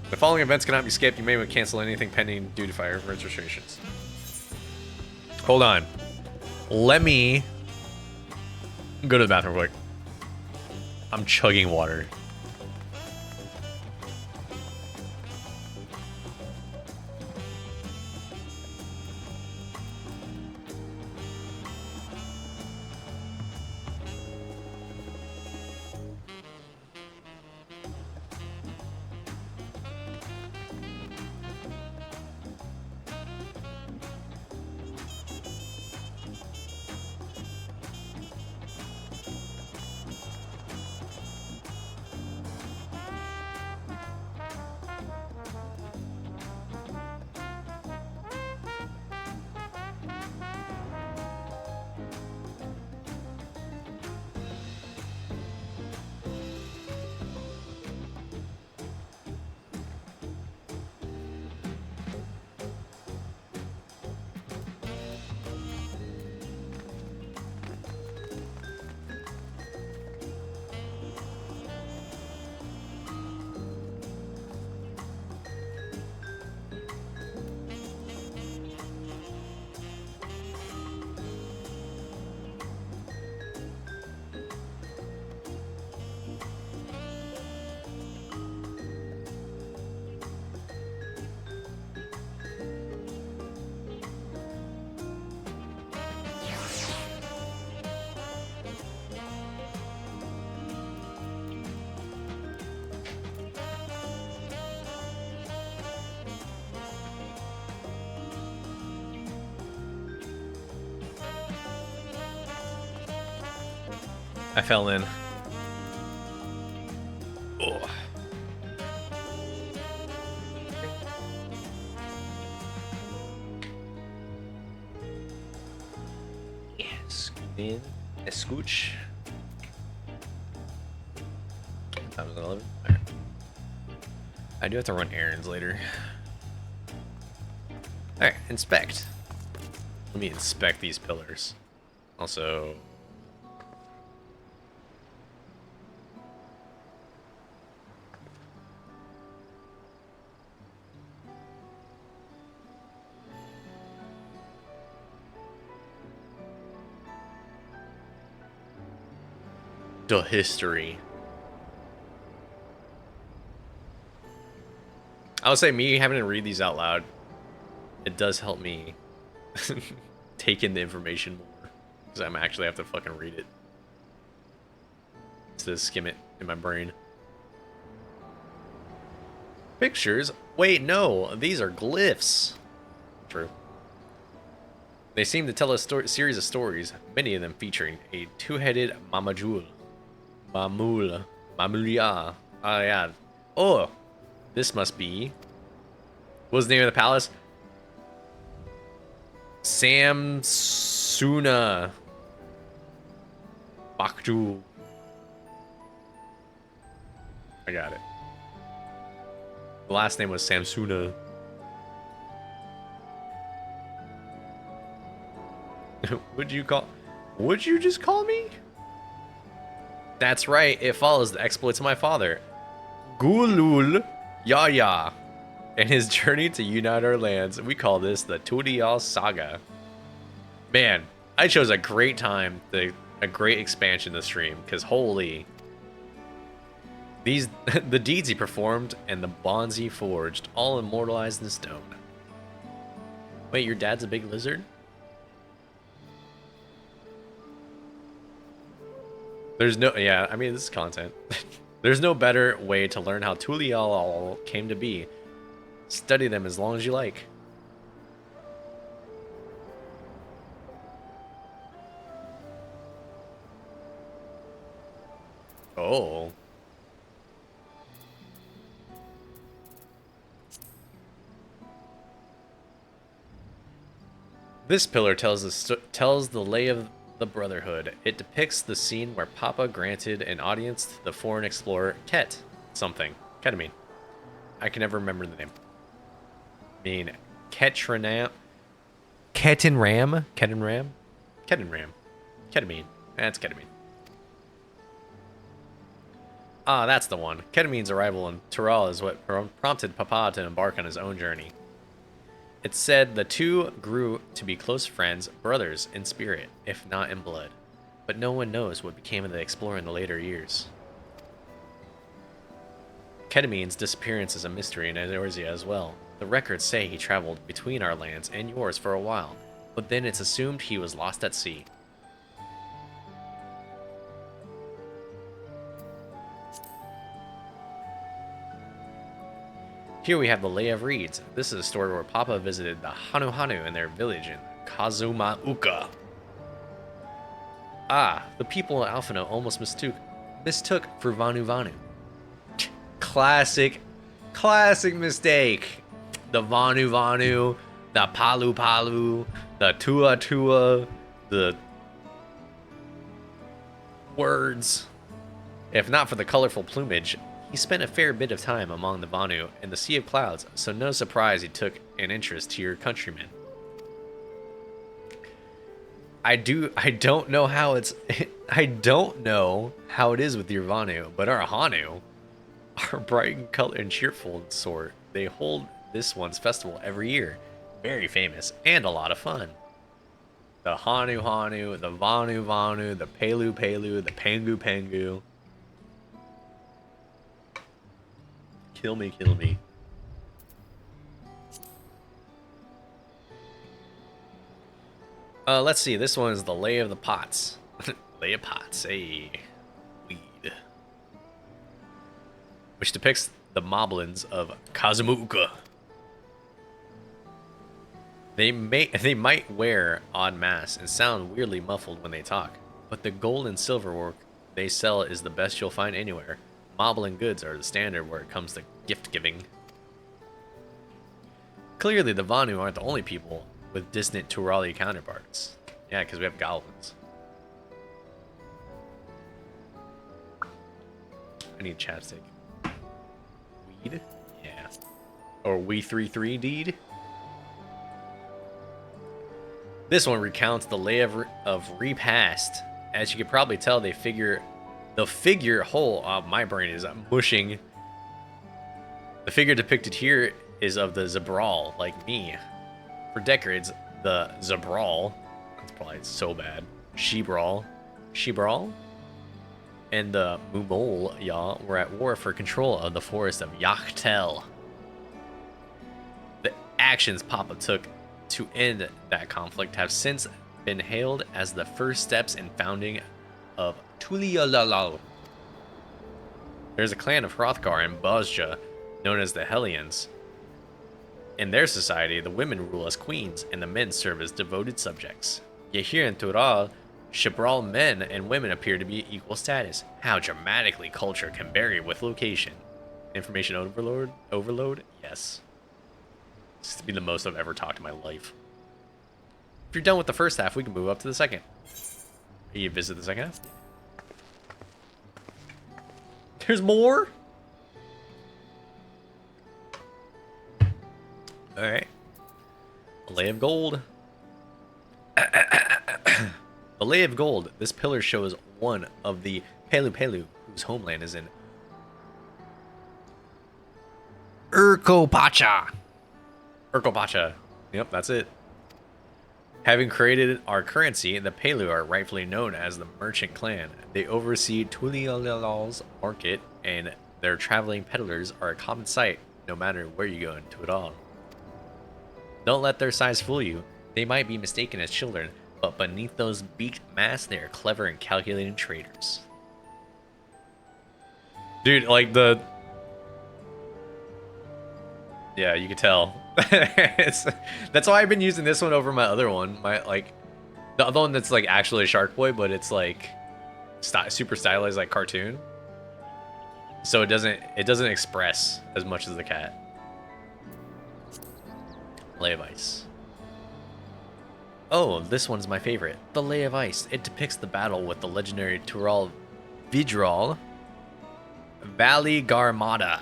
The following events cannot be skipped. You may cancel anything pending due to fire registrations. Hold on. Let me go to the bathroom quick. I'm chugging water. I fell in. Oh. Yeah, scoot in. A scooch. Time is 11. Right. I do have to run errands later. Alright, inspect. Let me inspect these pillars. Also, the history. I would say me having to read these out loud, it does help me take in the information more, because I'm actually have to fucking read it instead of skim it in my brain. Pictures? Wait, no, these are glyphs. True. They seem to tell a series of stories, many of them featuring a two-headed Mamajul. Mamulia. Oh, yeah. Oh, this must be... What was the name of the palace? Samsuna Bakju. I got it. The last name was Samsuna. Would you just call me? That's right, it follows the exploits of my father, Gulul Yaya, and his journey to unite our lands. We call this the Tudiyal Saga. Man, I chose a great time, a great expansion to stream, because holy, the deeds he performed and the bonds he forged, all immortalized in stone. Wait, your dad's a big lizard? There's no, yeah, I mean, this is content. There's no better way to learn how Tulial came to be. Study them as long as you like. Oh. This pillar tells the lay of the Brotherhood. It depicts the scene where Papa granted an audience to the foreign explorer Ket something. Ketamine. I can never remember the name. I mean, Ketranam. Ketinram? Ketinram? Ketinram. Ketamine. That's ketamine. Ah, that's the one. Ketamine's arrival in Tural is what prompted Papa to embark on his own journey. It's said the two grew to be close friends, brothers in spirit, if not in blood. But no one knows what became of the explorer in the later years. Ketamine's disappearance is a mystery in Eorzea as well. The records say he traveled between our lands and yours for a while, but then it's assumed he was lost at sea. Here we have the Lay of Reeds. This is a story where Papa visited the Hanu Hanu in their village in Kazumauka. Ah, the people of Alphino almost mistook for Vanu Vanu. Classic mistake. The Vanu Vanu, the Palu Palu, the Tua Tua, the words. If not for the colorful plumage, he spent a fair bit of time among the Vanu in the Sea of Clouds, so no surprise he took an interest to your countrymen. I don't know how it is with your Vanu, but our Hanu are bright and color and cheerful sort. They hold this one's festival every year. Very famous and a lot of fun. The Hanu Hanu, the Vanu Vanu, the Pelu Pelu, the Pangu Pangu. Kill me, kill me. Let's see. This one is the Lay of the Pots. Lay of Pots, hey. Weed. Which depicts the moblins of Kazumuuka. They might wear odd masks and sound weirdly muffled when they talk, but the gold and silver work they sell is the best you'll find anywhere. Moblin goods are the standard where it comes to gift giving. Clearly, the Vanu aren't the only people with distant Turali counterparts. Yeah, because we have goblins. I need chapstick. Weed? Yeah. Or We33 deed? This one recounts the Lay of Repast. As you can probably tell, the figure my brain is mushing. The figure depicted here is of the Zabral, like me. For decades, the Zabral, that's probably so bad, Shebral, and the Mumol were at war for control of the forest of Yachtel. The actions Papa took to end that conflict have since been hailed as the first steps in founding of Tulialalal. There's a clan of Hrothgar and Bozja known as the Hellions. In their society, the women rule as queens and the men serve as devoted subjects. Yet here in Tural, Shebral men and women appear to be equal status. How dramatically culture can vary with location. Information overload? Yes. This is to be the most I've ever talked in my life. If you're done with the first half, we can move up to the second. You visit the second half? There's more? Alright. Lay of Gold. The Lay of Gold. This pillar shows one of the Pelu Pelu, whose homeland is in Urkopacha. Yep, that's it. Having created our currency, the Pelu are rightfully known as the Merchant Clan. They oversee Tulialal's market, and their traveling peddlers are a common sight, no matter where you go into it all. Don't let their size fool you. They might be mistaken as children, but beneath those beaked masks, they are clever and calculating traders. Dude, like the... Yeah, you can tell. That's why I've been using this one over my other one. The other one that's like actually a Shark Boy, but it's like super stylized like cartoon. So it doesn't express as much as the cat. Lay of Ice. Oh, this one's my favorite. The Lay of Ice. It depicts the battle with the legendary Tural Vidral Valley Garmanda.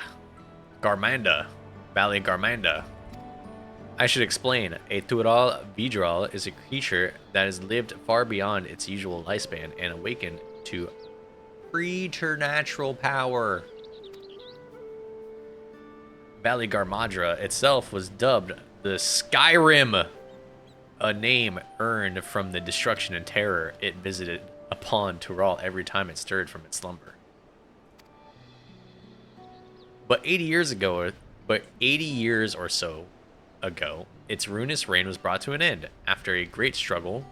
Valley Garmanda. I should explain. A Tural Vidral is a creature that has lived far beyond its usual lifespan and awakened to preternatural power. Valley Garmadra itself was dubbed the Skyrim, a name earned from the destruction and terror it visited upon Tural every time it stirred from its slumber. But 80 years or so ago, its ruinous reign was brought to an end. After a great struggle,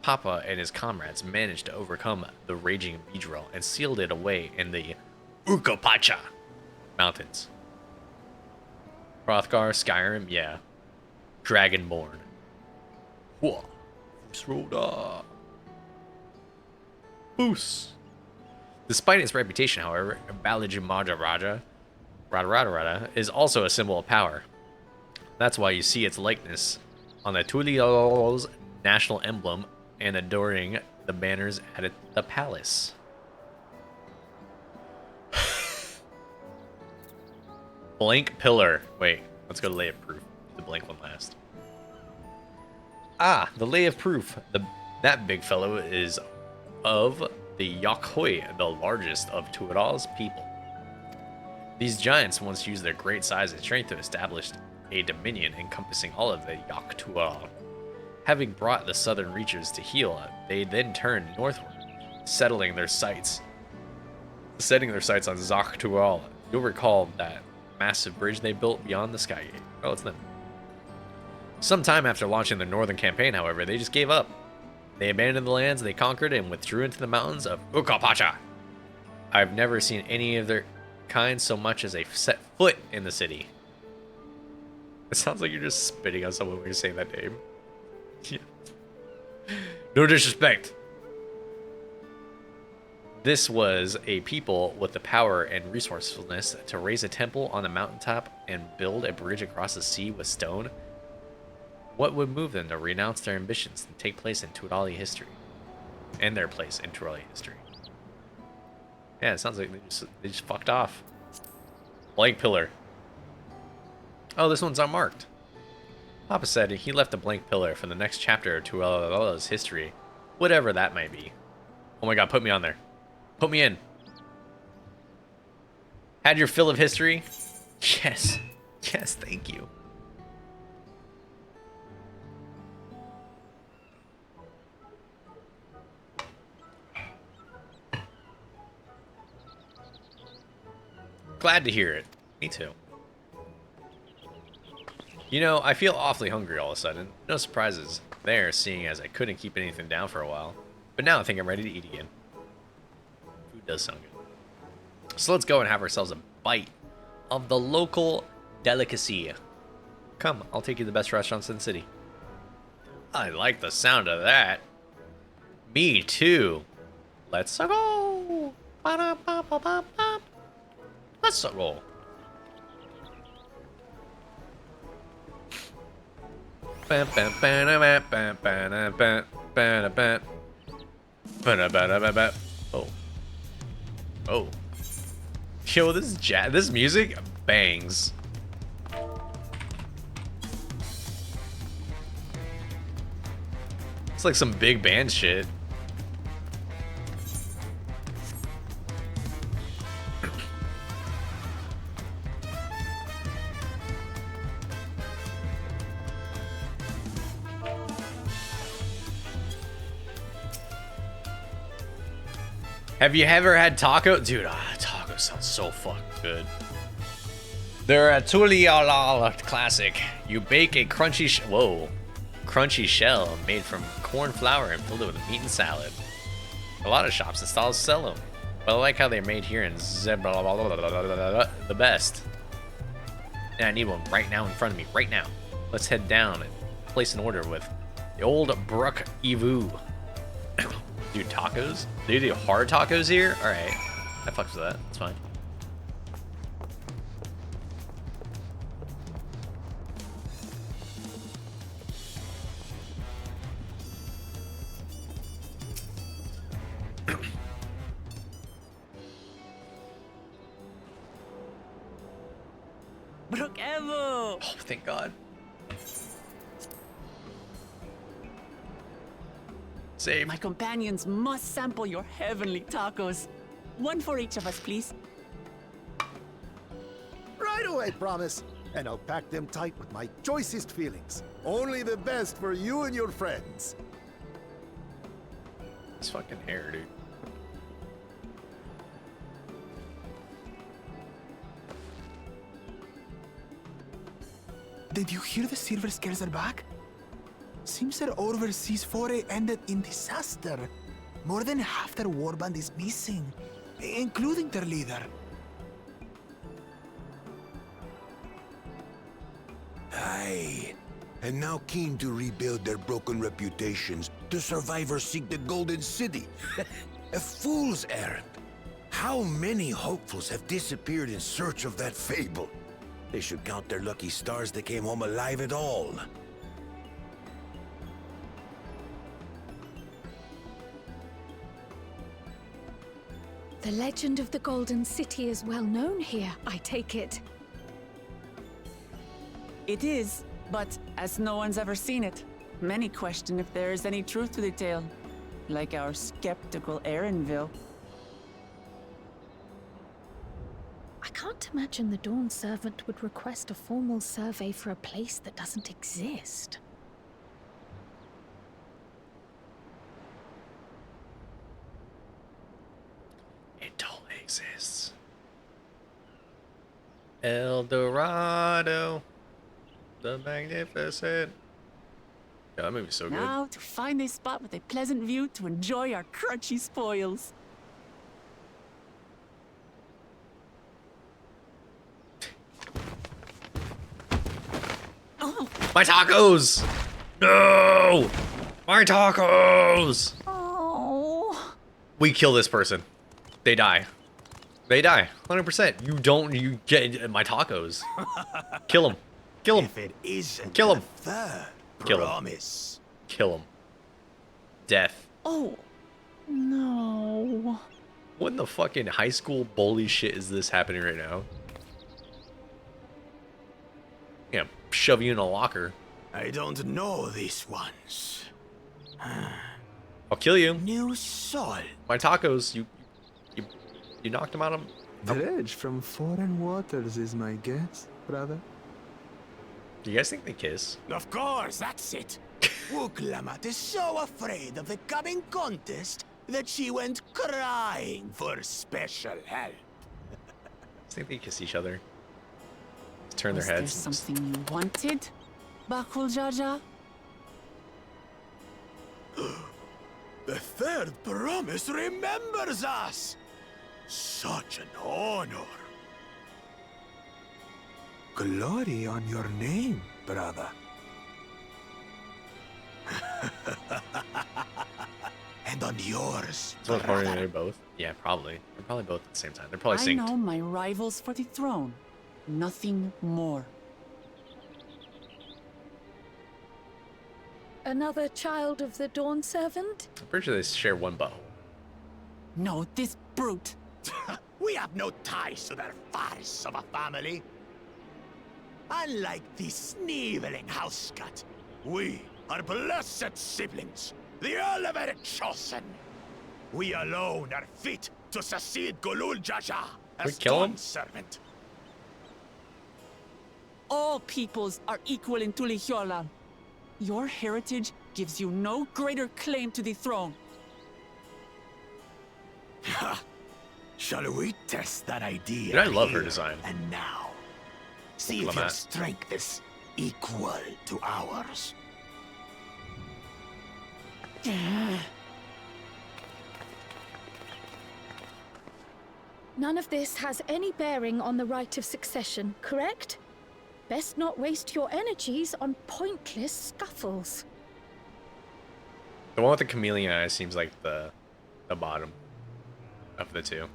Papa and his comrades managed to overcome the raging Vidral and sealed it away in the Ukopacha mountains. Hrothgar, Skyrim, yeah. Dragonborn. Whoa. Froda. Boos. Despite its reputation, however, Balajimada Raja is also a symbol of power. That's why you see its likeness on the Tuliol's national emblem and adorning the banners at the palace. Blank pillar. Wait, let's go to lay of proof. The blank one last. Ah, the lay of proof. That big fellow is of the Yakhoi, the largest of Tuaral's people. These giants once used their great size and strength to establish a dominion encompassing all of the Yaktual. Having brought the southern reaches to heel, they then turned northward, setting their sights on Zaktual. You'll recall that massive bridge they built beyond the Sky Gate. Oh, it's them. Sometime after launching their northern campaign, however, they just gave up. They abandoned the lands they conquered and withdrew into the mountains of Ukopacha. I've never seen any of their kind so much as a set foot in the city. It sounds like you're just spitting on someone when you say that name. Yeah. No disrespect. This was a people with the power and resourcefulness to raise a temple on the mountaintop and build a bridge across the sea with stone. What would move them to renounce their ambitions and take place in Turali history? And their place in Turali history. Yeah, it sounds like they just fucked off. Blank pillar. Oh, this one's unmarked. Papa said he left a blank pillar for the next chapter of Turali's history, whatever that might be. Oh my god, put me on there. Put me in. Had your fill of history? Yes. Yes, thank you. Glad to hear it. Me too. You know, I feel awfully hungry all of a sudden. No surprises there, seeing as I couldn't keep anything down for a while. But now I think I'm ready to eat again. Food does sound good. So let's go and have ourselves a bite of the local delicacy. Come, I'll take you to the best restaurants in the city. I like the sound of that. Me too. Let's go. Let's go. Oh. Oh. Yo, this music bangs. It's like some big band shit. Have you ever had taco? Dude, taco sounds so fucking good. They're a Tuliala classic. You bake a crunchy shell made from corn flour and filled it with meat and salad. A lot of shops and stalls sell them, but I like how they're made here in the best. And I need one right now in front of me, right now. Let's head down and place an order with the old Brook Evu. Dude, tacos? They do hard tacos here? Alright. I fucks with that. It's fine. Brook Evo! Oh, thank God. Save. My companions must sample your heavenly tacos. One for each of us, please. Right away, promise. And I'll pack them tight with my choicest feelings. Only the best for you and your friends. This fucking hair, dude. Did you hear the Silver Scares are back? Seems their overseas foray ended in disaster. More than half their warband is missing, including their leader. Aye. And now keen to rebuild their broken reputations, the survivors seek the Golden City. A fool's errand. How many hopefuls have disappeared in search of that fable? They should count their lucky stars they came home alive at all. The legend of the Golden City is well known here, I take it. It is, but as no one's ever seen it, many question if there is any truth to the tale. Like our skeptical Erinville. I can't imagine the Dawn Servant would request a formal survey for a place that doesn't exist. It totally exists. El Dorado. The Magnificent. Yeah, that movie's so good. Now to find a spot with a pleasant view to enjoy our crunchy spoils. Oh, My tacos! No! My tacos! oh. We kill this person. They die. They die. 100%. You get my tacos. Kill him. Kill him. If it isn't Kill him. the third Kill him. promise. Kill him. Death. Oh, no. What in the fucking high school bully shit is this happening right now? Yeah, shove you in a locker. I don't know these ones. I'll kill you. New soul. My tacos. You knocked him out of. Dredge from foreign waters is my guess, brother. Do you guys think they kiss? Of course, that's it. Wuklamat is so afraid of the coming contest that she went crying for special help. I think they kiss each other. Turn their Was there heads. something you wanted, Bakul Jaja? The third promise remembers us. Such an honor. Glory on your name, brother. And on yours, So brother. they're both. Yeah, probably. They're probably both at the same time. They're probably I synced. know my rivals for the throne. Nothing more. Another child of the Dawn Servant? I'm pretty sure they share one butthole. No, this brute. We have no ties to their farce of a family. Unlike the sneevling housecut, we are blessed siblings, the elevated chosen. We alone are fit to succeed Golul Jaja as kill him? Dawn Servant. All peoples are equal in Tulihiola. Your heritage gives you no greater claim to the throne. Ha! Shall we test that idea? Dude, I love her here design. And now, see if Lamat. your strength is equal to ours. None of this has any bearing on the right of succession, correct? Best not waste your energies on pointless scuffles. The one with the chameleon eyes seems like the bottom of the two.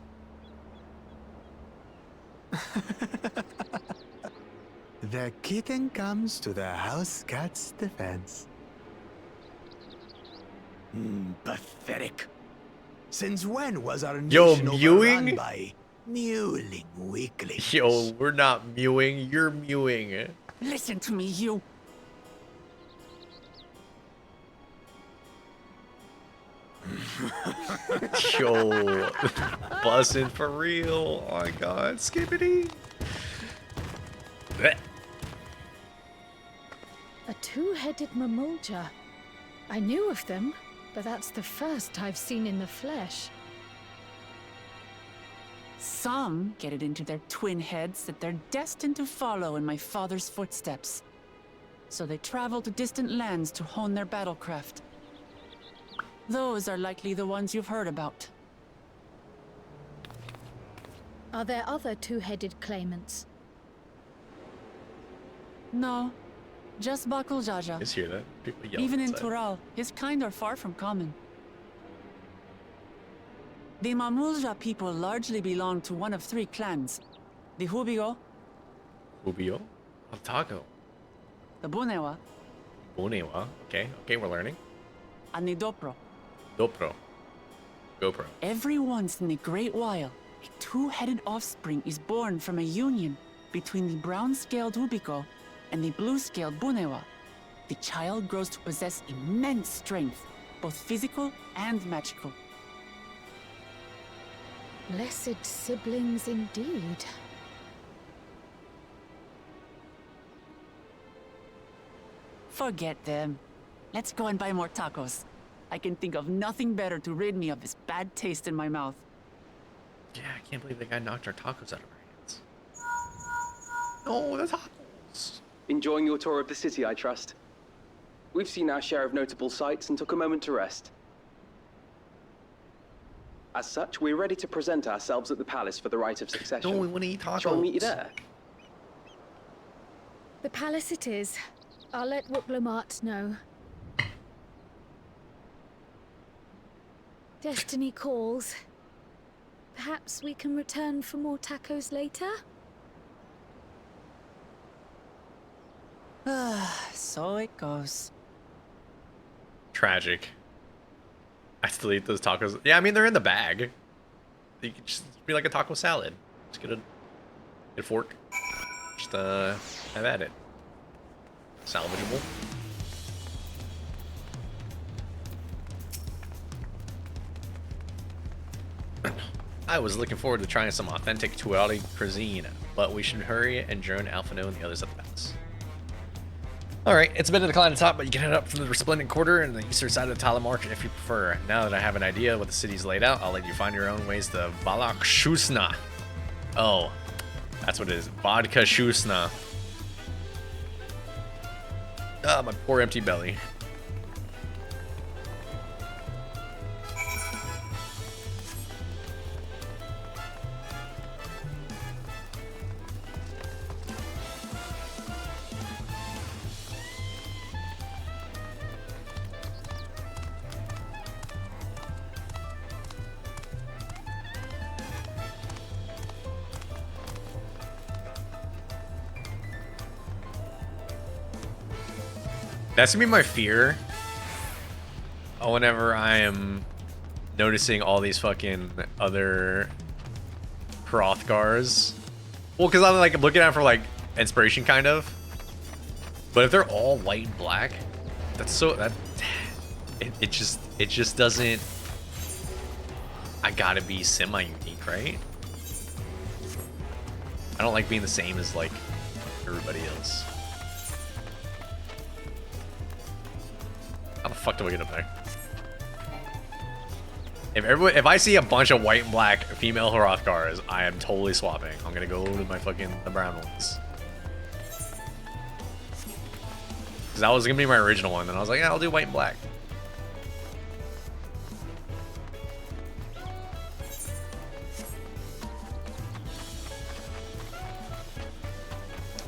The kitten comes to the house cat's defense. Pathetic. Since when was our Yo, nation mewing? overrun by Mewling weaklings. Yo, we're not mewing, you're mewing. Listen to me, you. Yo, bussin' for real. Oh my god, skippity. Blech. A two-headed mamulja. I knew of them, but that's the first I've seen in the flesh. Some get it into their twin heads that they're destined to follow in my father's footsteps. So they travel to distant lands to hone their battlecraft. Those are likely the ones you've heard about. Are there other two-headed claimants? No, just Bakul Jaja. Just hear that? People yelling Even in inside. Tural, his kind are far from common. The Mamulja people largely belong to one of three clans. The Hubio, Ubio? Otago. the Bunewa, Bonewa. Okay, we're learning. and the Dopro. Dopro. GoPro. Every once in a great while, a two-headed offspring is born from a union between the brown-scaled Hubiko and the blue-scaled Bunewa. The child grows to possess immense strength, both physical and magical. Blessed siblings indeed. Forget them. Let's go and buy more tacos. I can think of nothing better to rid me of this bad taste in my mouth. Yeah, I can't believe the guy knocked our tacos out of our hands. No, the tacos. Enjoying your tour of the city, I trust. We've seen our share of notable sights and took a moment to rest. As such, we're ready to present ourselves at the palace for the rite of succession. No, we want to eat tacos. Shall we meet you there? The palace it is. I'll let Wuklamart know. Destiny calls. Perhaps we can return for more tacos later? So it goes. Tragic. I still eat those tacos. Yeah, I mean, they're in the bag. You could just be like a taco salad. Just get a fork. Just have at it. Salvageable. I was looking forward to trying some authentic Tuareg cuisine, but we should hurry and join Alphino and the others at the palace. Alright, it's a bit of a decline to top, but you can head up from the Resplendent Quarter and the eastern side of the Talamarch if you prefer. Now that I have an idea what the city's laid out, I'll let you find your own ways to Balak Shusna. Oh, that's what it is. Vodka Shusna. Ah, my poor empty belly. That's gonna be my fear. Whenever I am noticing all these fucking other Hrothgars. Well, because I'm like looking at it for like inspiration, kind of. But if they're all white and black, that's so it just doesn't. I gotta be semi-unique, right? I don't like being the same as like everybody else. How the fuck do I get up there? If I see a bunch of white and black female Hrothgars, I am totally swapping. I'm gonna go to my fucking the brown ones. Cause that was gonna be my original one, and I was like, yeah, I'll do white and black.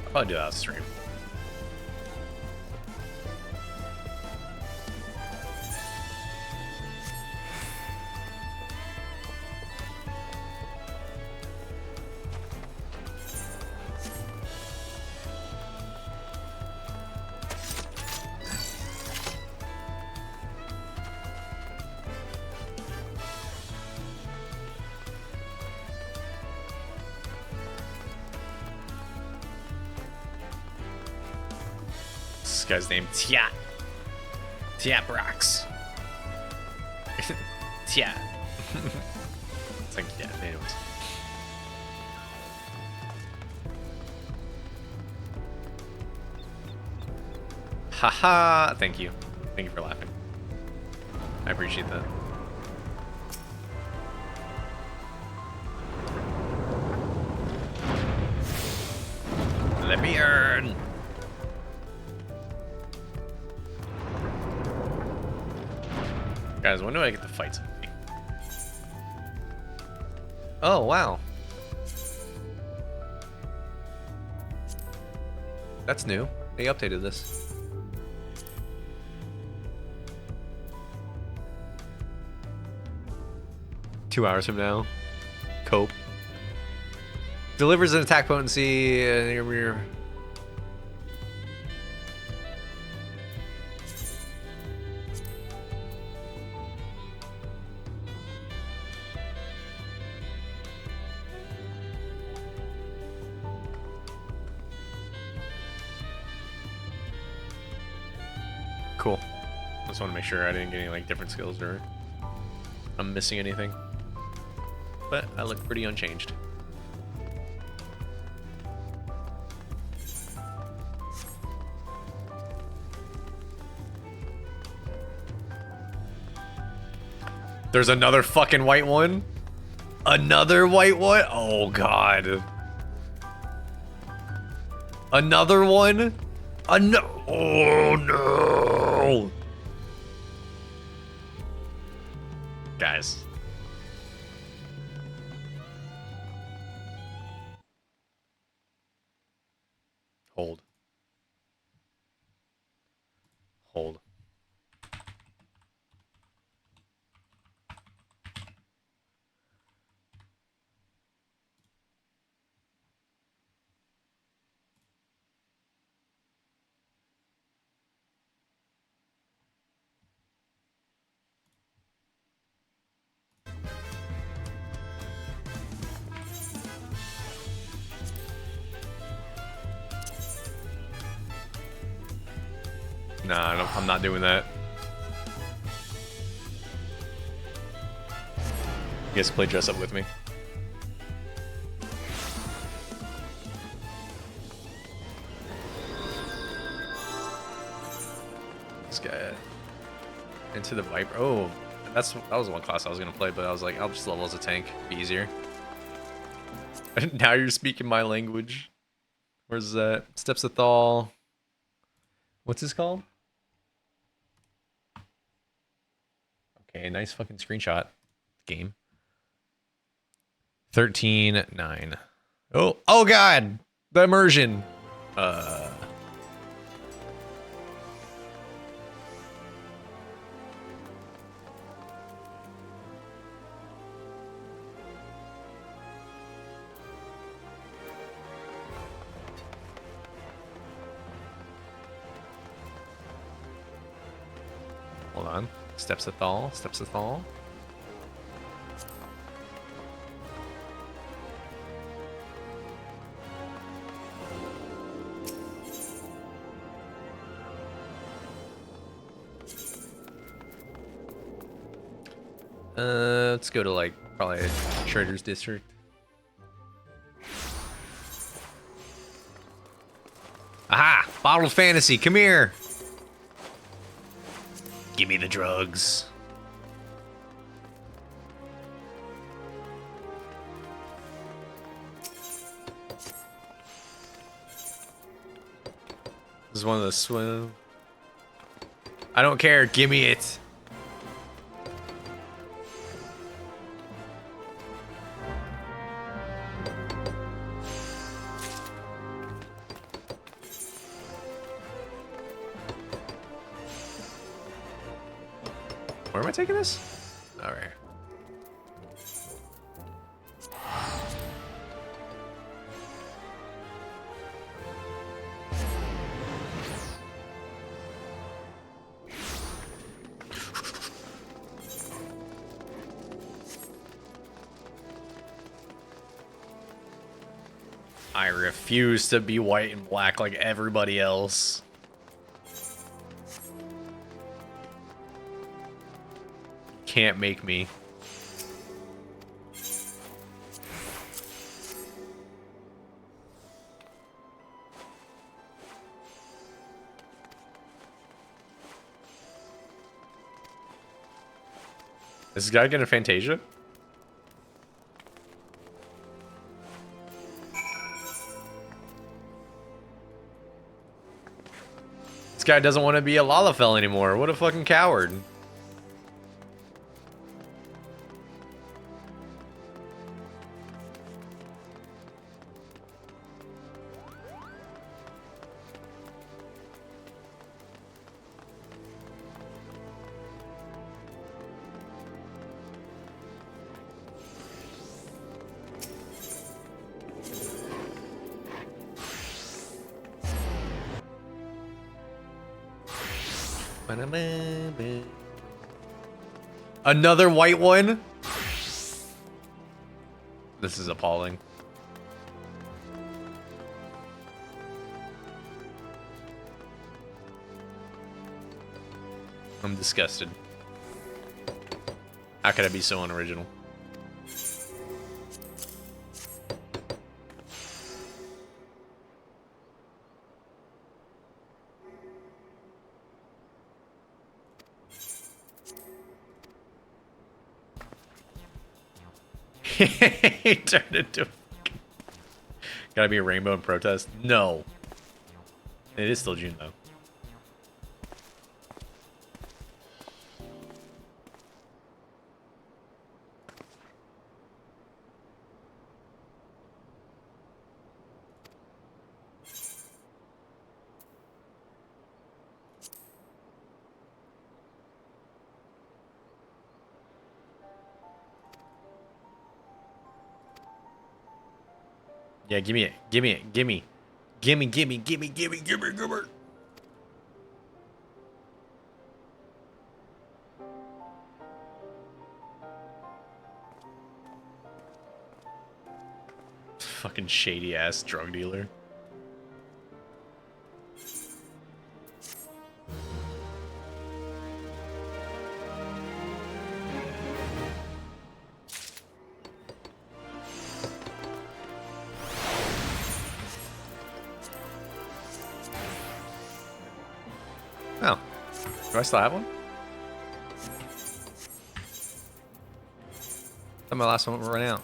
I'll probably do that on stream. this guy's name? Tia. Tia Brox. Tia. It's like, yeah, anyways. Haha, thank you. Thank you for laughing. I appreciate that. Let me earn. Guys, when do I get to fight somebody? Oh, wow. That's new. They updated this. Two hours from now. Cope. Delivers an attack potency. Cool. Just want to make sure I didn't get any like different skills or I'm missing anything. But I look pretty unchanged. There's another fucking white one? Another white one? Oh god. Another one? Oh no! Guys. Hold. Hold. Nah, I'm not doing that. You guys play dress up with me. This guy into the Viper. Oh, that was one class I was gonna play, but I was like, I'll just level as a tank. Be easier. Now you're speaking my language. Where's that? Steps of Thal. What's this called? Okay, nice fucking screenshot. Game. 13-9. Oh god! The immersion. Hold on. Steps of Thal. Steps of Thal. Let's go to like probably a Trader's District. Aha! Bottled Fantasy, come here! Give me the drugs. This is one of the swim. I don't care, give me it. Where am I taking this? All right. I refuse to be white and black like everybody else. can't make me. Is this guy getting a Fantasia? This guy doesn't want to be a Lalafell anymore. What a fucking coward. Another white one? This is appalling. I'm disgusted. How could I be so unoriginal? He turned into... Gotta be a rainbow in protest? No. It is still June, though. Yeah, give me it. Give me it. Give me. Gimme, gimme, gimme, gimme, gimme, gimme. Fucking shady ass drug dealer. Oh. Do I still have one? I thought my last one ran out.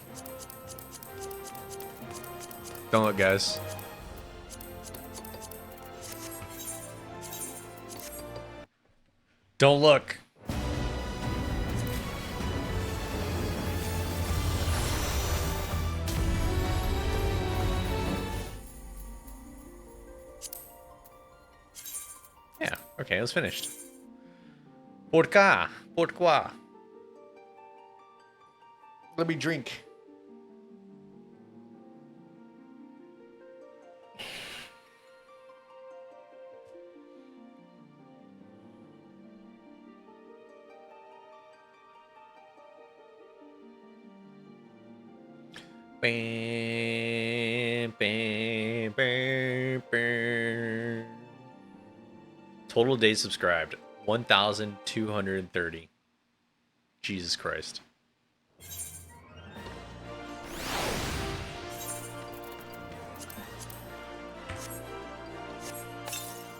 Don't look, guys. Don't look. Yeah, okay, it was finished. Pourquoi? Pourquoi? Let me drink. Bam, bam, bam, bam. Total days subscribed 1,230. Jesus Christ.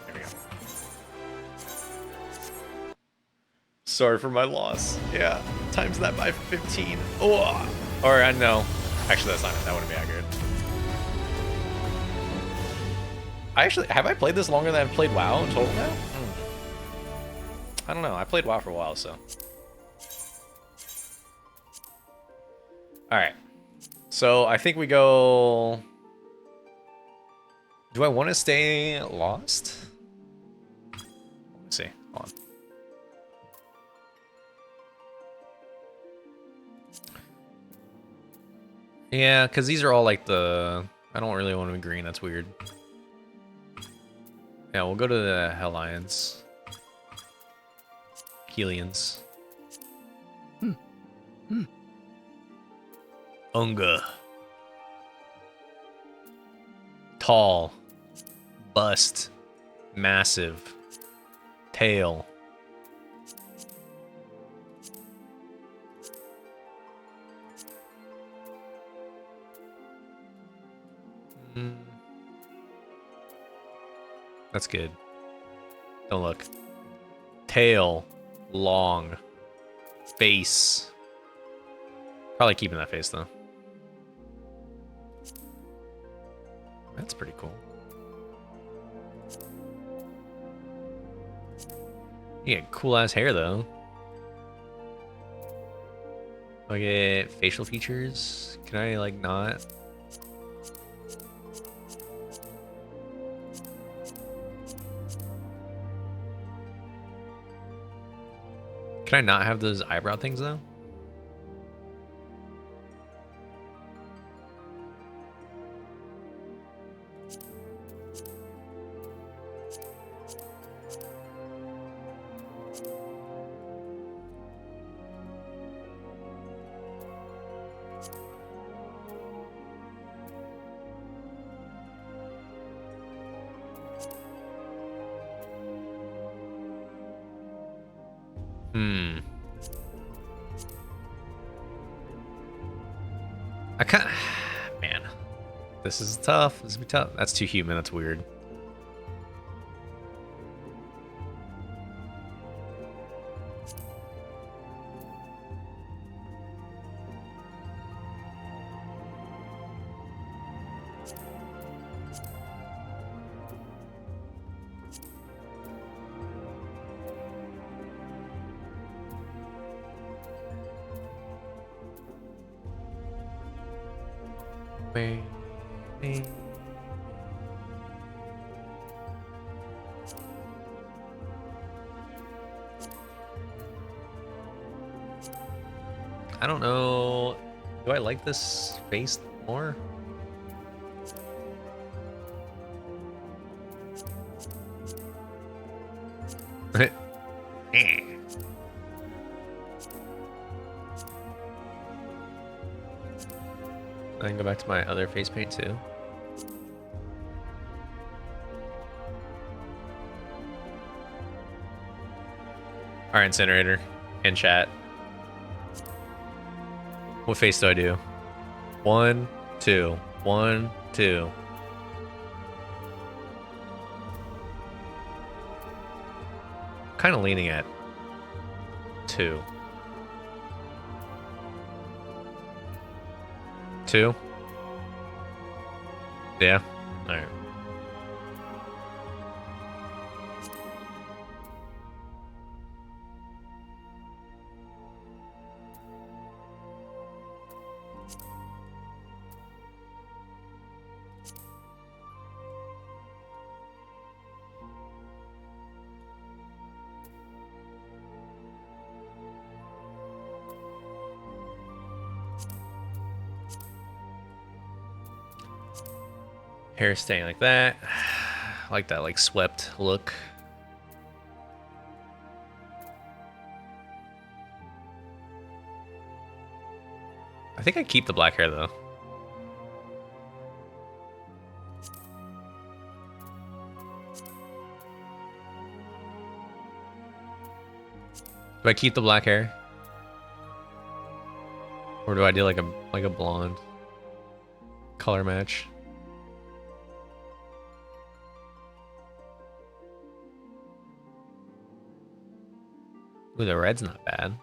There we go. Sorry for my loss. Yeah, times that by 15. Oh, or I know. Actually, that's not it. That wouldn't be accurate. Have I played this longer than I've played WoW in total now? I don't know. I played WoW for a while, so. Alright. So, I think we go... Do I want to stay lost? Let me see. Hold on. Yeah, because these are all like the... I don't really want to be green. That's weird. Yeah, we'll go to the Hellions. Helians. Unga. Tall. Bust. Massive. Tail. Mm. That's good. Don't look. Tail. Long. Face. Probably keeping that face, though. That's pretty cool. You get cool-ass hair, though. Do I get facial features? Can I, like, not? Can I not have those eyebrow things, though? I can't. Man, this is tough. This is be tough. That's too human. That's weird. I don't know. Do I like this face more? I can go back to my other face paint too. Alright, Incinerator. In chat. What face do I do? 1, 2. 1, 2. Kind of leaning at 2. 2? Yeah? Alright. Hair staying like that. I like that, like, swept look. I think I keep the black hair, though. Do I keep the black hair? Or do I do like a blonde color match? Ooh, the red's not bad.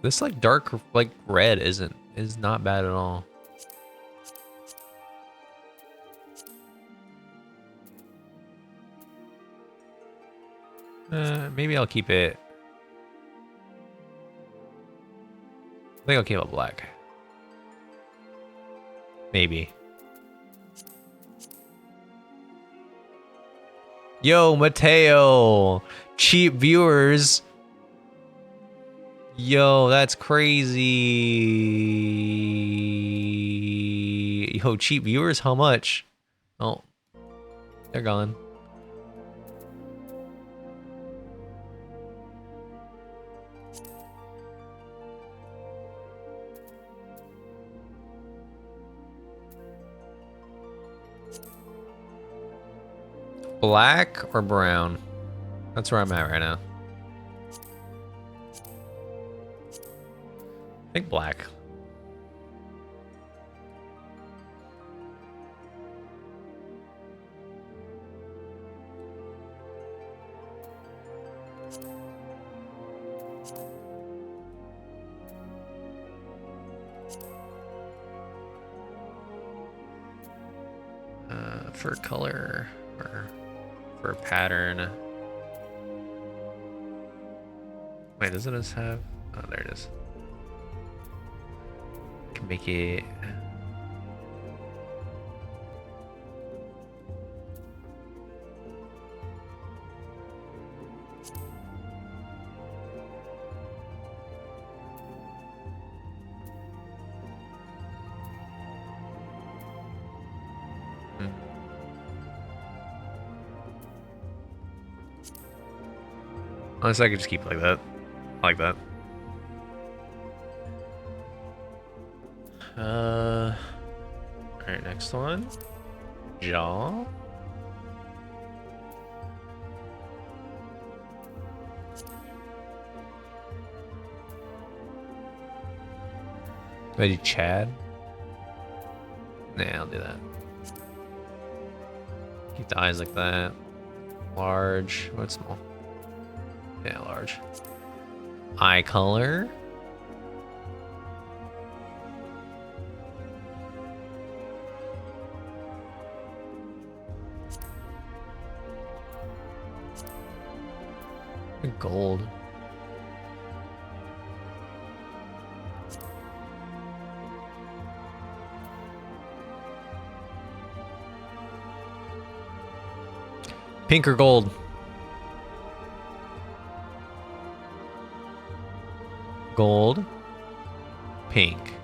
This like dark like red is not bad at all. Maybe I'll keep it. I think I'll keep it black. Maybe. Yo, Mateo! Cheap viewers! Yo, that's crazy! Yo, cheap viewers, how much? Oh, they're gone. Black or brown? That's where I'm at right now. I think black. For color or for pattern. Wait, doesn't this have? Oh, there it is. Can make it. Honestly, I could just keep like that. I like that. Alright, next one. Jaw. Maybe Chad? Nah, I'll do that. Keep the eyes like that. Large. What's small? Yeah, large. Eye color. Gold. Pink or gold? Gold. Pink.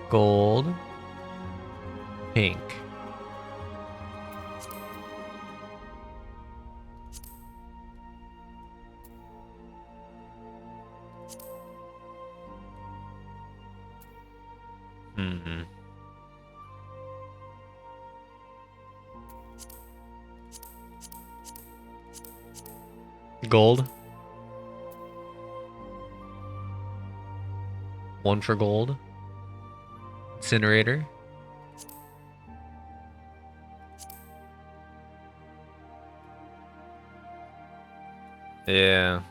Gold. Pink. Mm-hmm. Gold. One for gold. Incinerator. Yeah.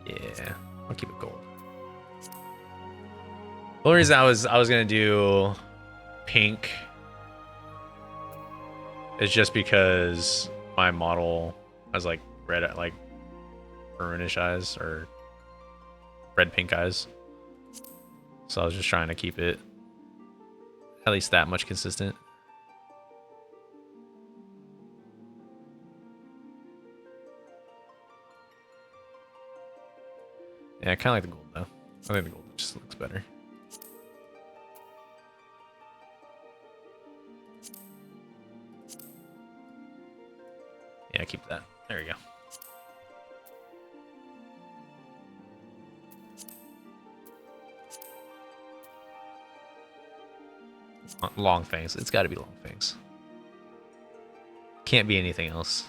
Yeah. I'll keep it gold. The only reason I was gonna do pink is just because my model has like red, like maroonish eyes or red pink eyes. So I was just trying to keep it at least that much consistent. Yeah, I kind of like the gold though. I think the gold just looks better. Yeah, keep that. There we go. Long fangs. It's got to be long fangs. Can't be anything else.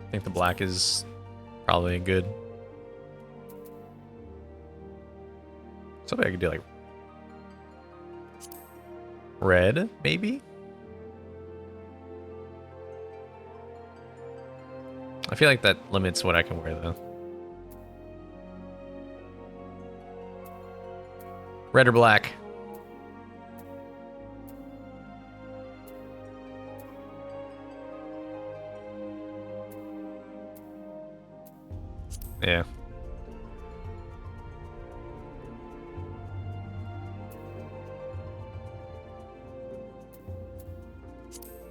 I think the black is probably good. Something I could do like red, maybe? I feel like that limits what I can wear though. Red or black? Yeah.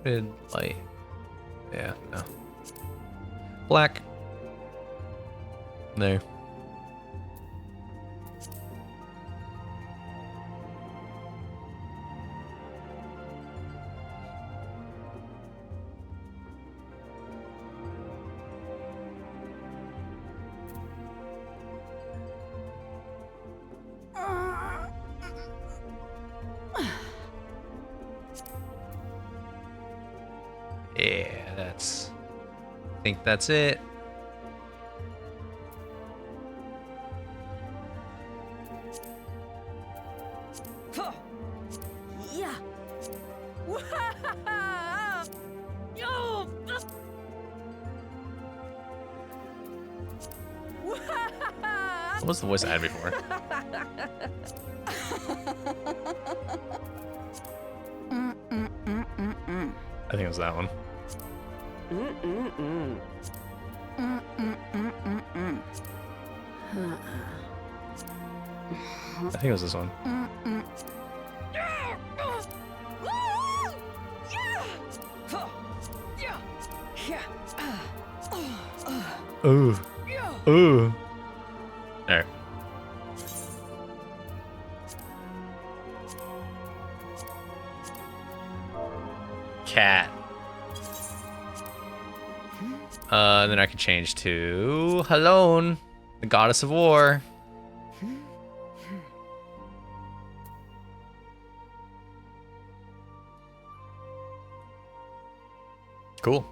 Red light. Yeah, no. Black. No. Yeah, that's... I think that's it. Yeah. What was the voice I had before? I think it was that one. I think it was this one. Ooh. Ooh. There. Cat. Then I can change to Helone, the goddess of war. Cool.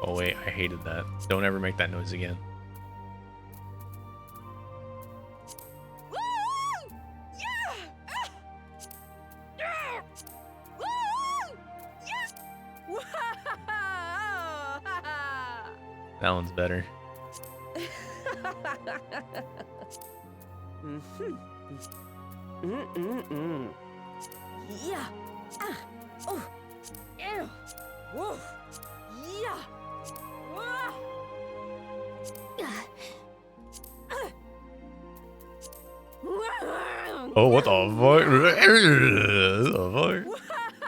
Oh wait, I hated that. Don't ever make that noise again. That one's better. Yeah. Oh. Ew. Woof. Yeah. Oh, what the fuck?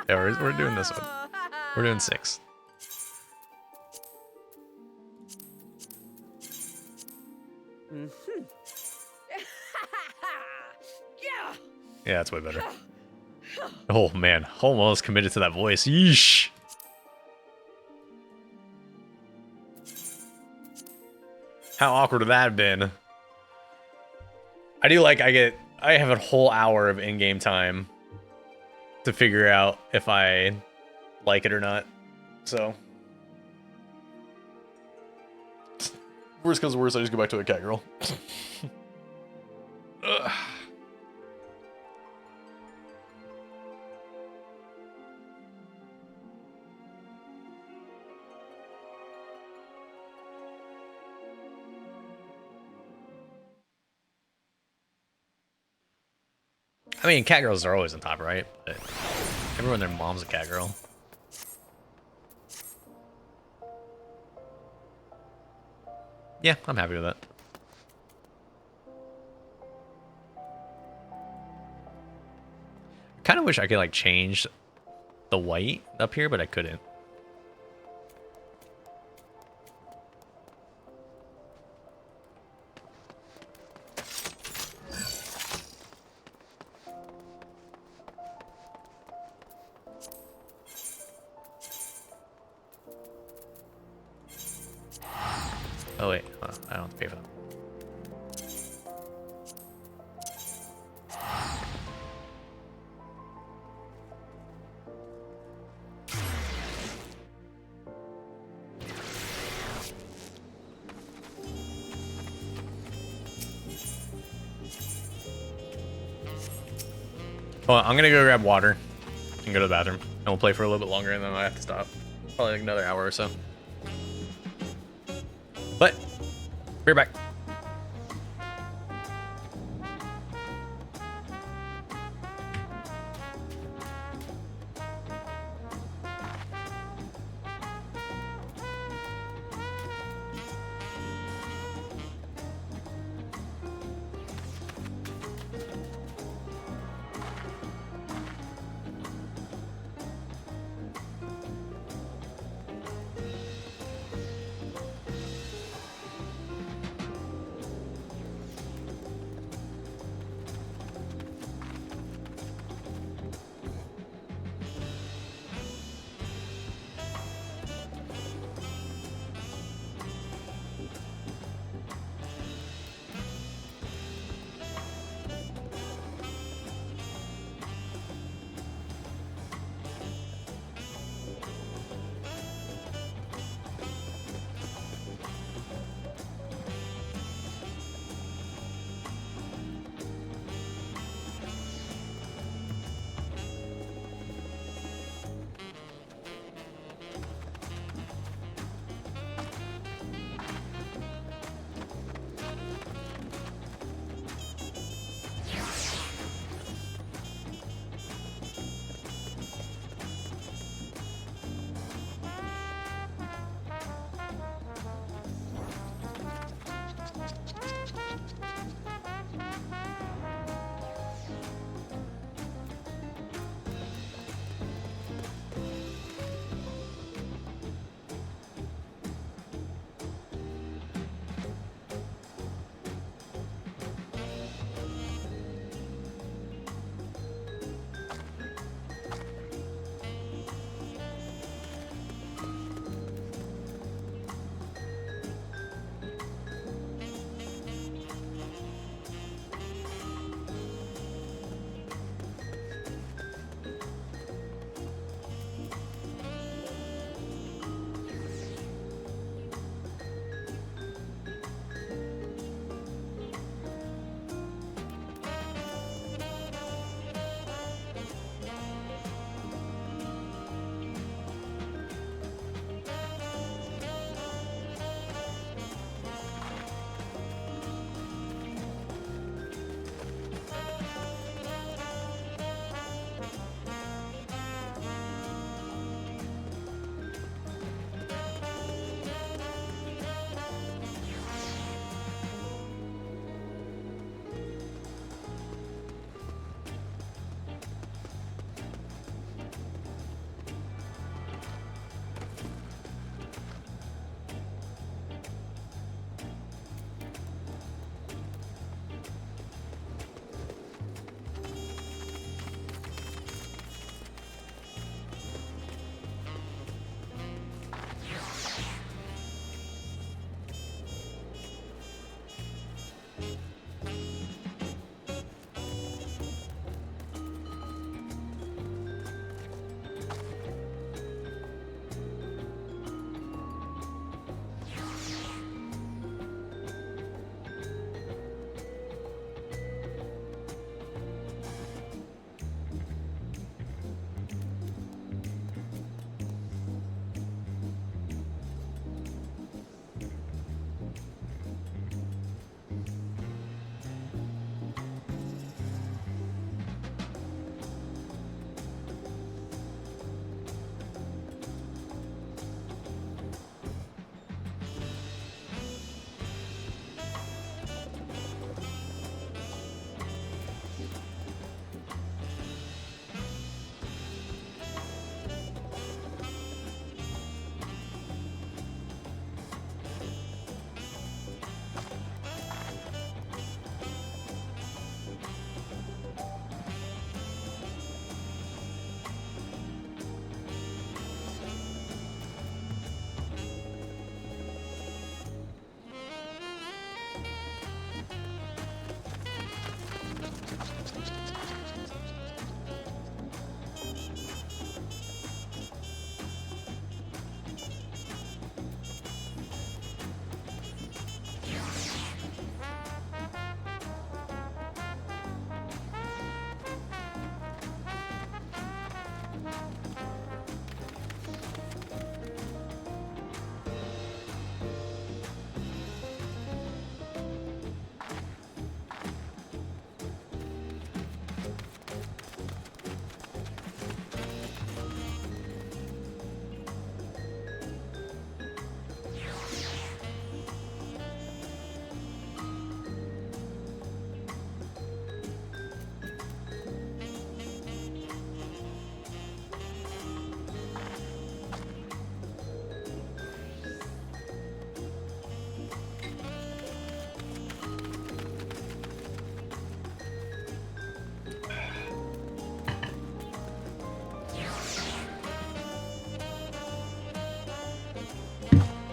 Yeah, we're doing this one. We're doing 6. Yeah, that's way better. Oh man, almost committed to that voice. Yeesh. How awkward would that have been? I do like I have a whole hour of in-game time to figure out if I like it or not. So worst comes to worst, I just go back to a cat girl. Ugh. I mean, cat girls are always on top, right? But everyone, their mom's a cat girl. Yeah, I'm happy with that. Kind of wish I could like change the white up here, but I couldn't. Oh wait, I don't have to pay for them. Well, I'm gonna go grab water and go to the bathroom, and we'll play for a little bit longer, and then I have to stop. Probably like another hour or so. But Be right back.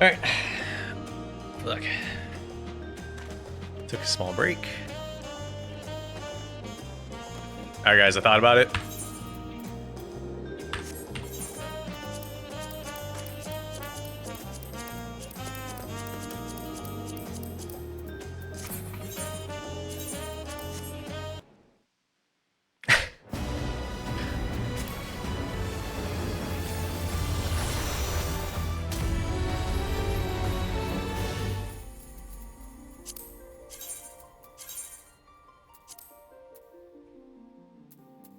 Alright. Look. Took a small break. Alright guys, I thought about it.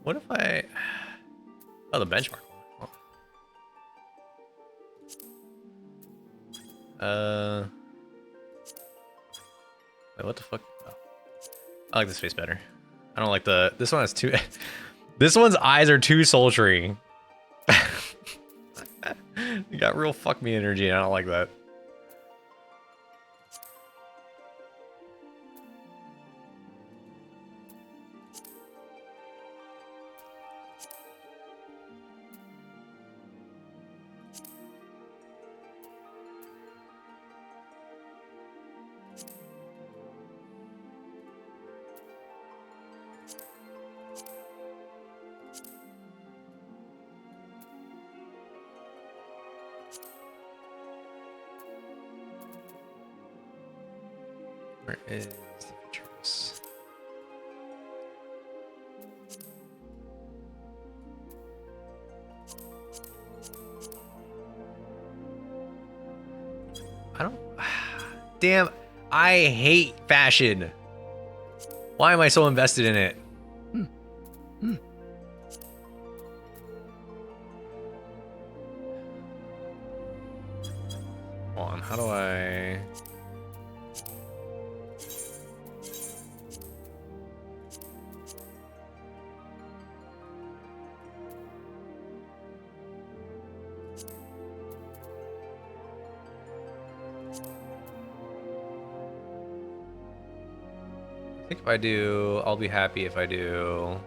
What if I... Oh, the benchmark. Wait, what the fuck? Oh. I like this face better. I don't like the... This one has too... This one's eyes are too sultry. You got real fuck me energy, and I don't like that. Where is the features? I don't... Damn, I hate fashion. Why am I so invested in it? Hold on, how do I... I think if I do, I'll be happy if I do.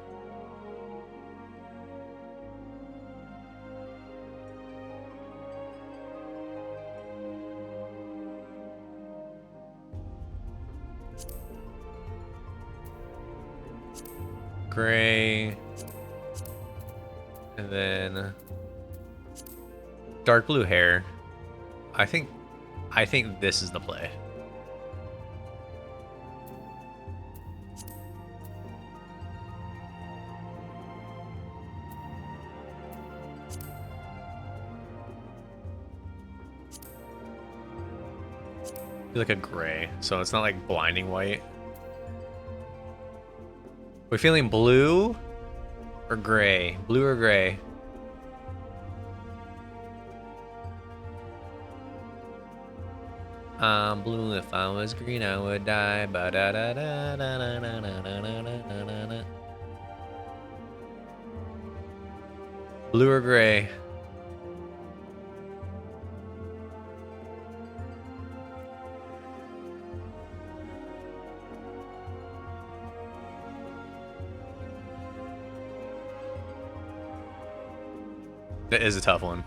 Gray. And then dark blue hair. I think this is the play. Like a gray, so it's not like blinding white. We're feeling blue or gray? Blue or gray? I'm blue. If I was green, I would die. Ba da da da da da da da da da da. Blue or gray? That is a tough one.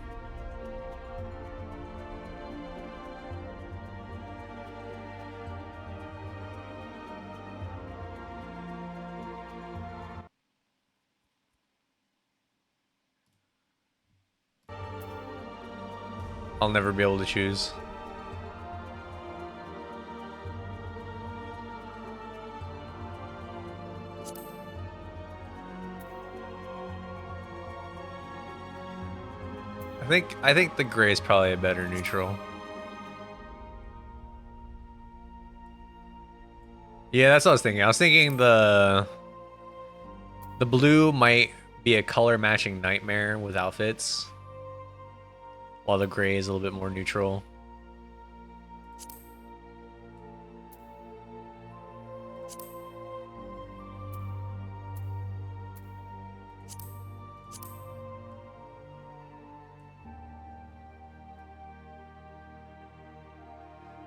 I'll never be able to choose. I think the gray is probably a better neutral. Yeah, that's what I was thinking. I was thinking the blue might be a color matching nightmare with outfits, while the gray is a little bit more neutral.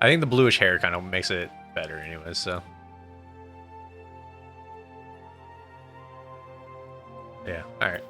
I think the bluish hair kind of makes it better anyways, so. Yeah, alright.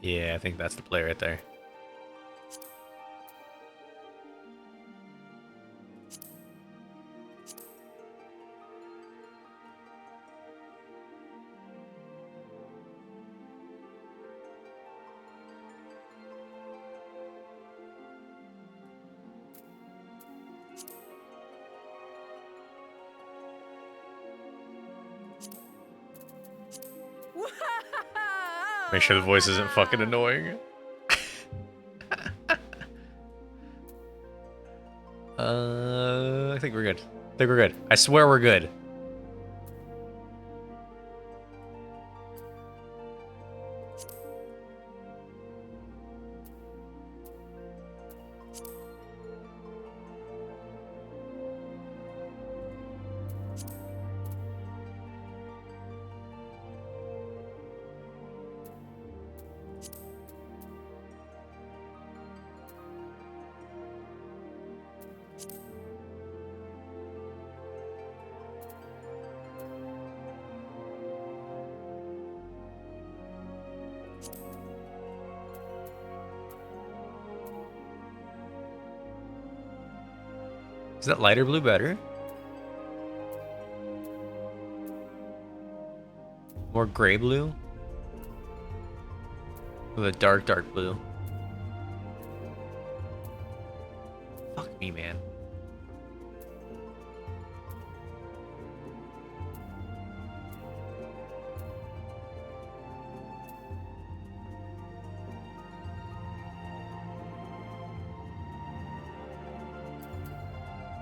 Yeah, I think that's the play right there. Make sure the voice isn't fucking annoying. I think we're good. I think we're good. I swear we're good. Is that lighter blue better? More gray blue? With a dark, dark blue. Fuck me, man.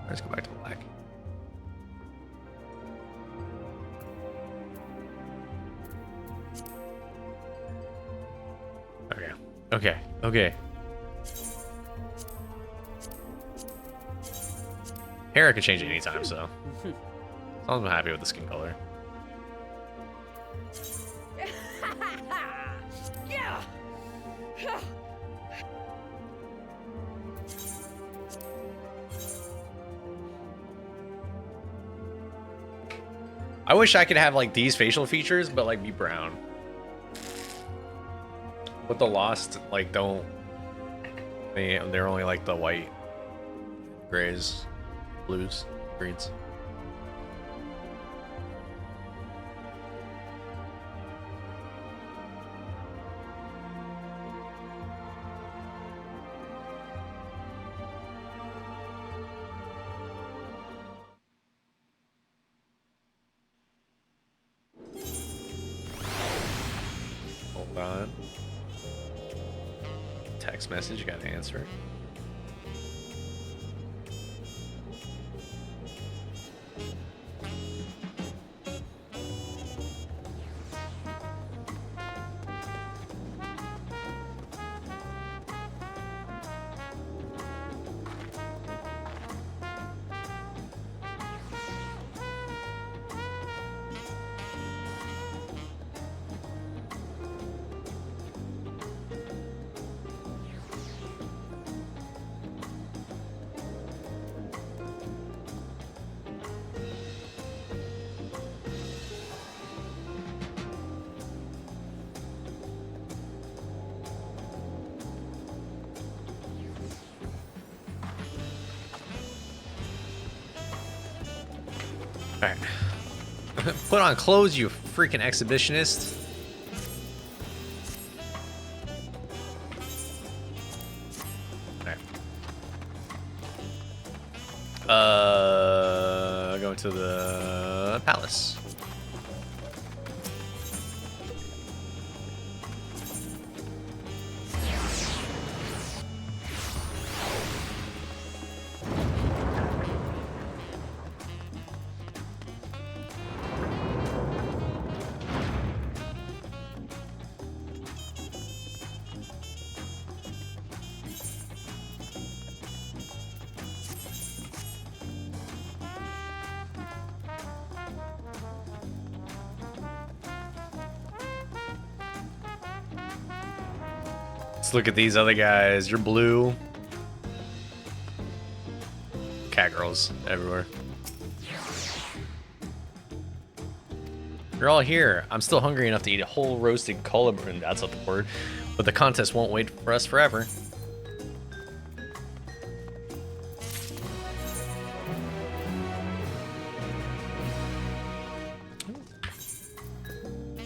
Let's go back to black. Okay. Okay. Okay. Hair I could change anytime, so. As long as I'm happy with the skin color. I wish I could have like these facial features, but like be brown. But the Lost like don't. They're only like the white, grays, blues, greens. Hold on. Text message, got to answer. Alright. Put on clothes, you freaking exhibitionist. Alright. Go to the palace. Let's look at these other guys. You're blue. Cat girls everywhere. You're all here. I'm still hungry enough to eat a whole roasted colobran. That's not the word. But the contest won't wait for us forever.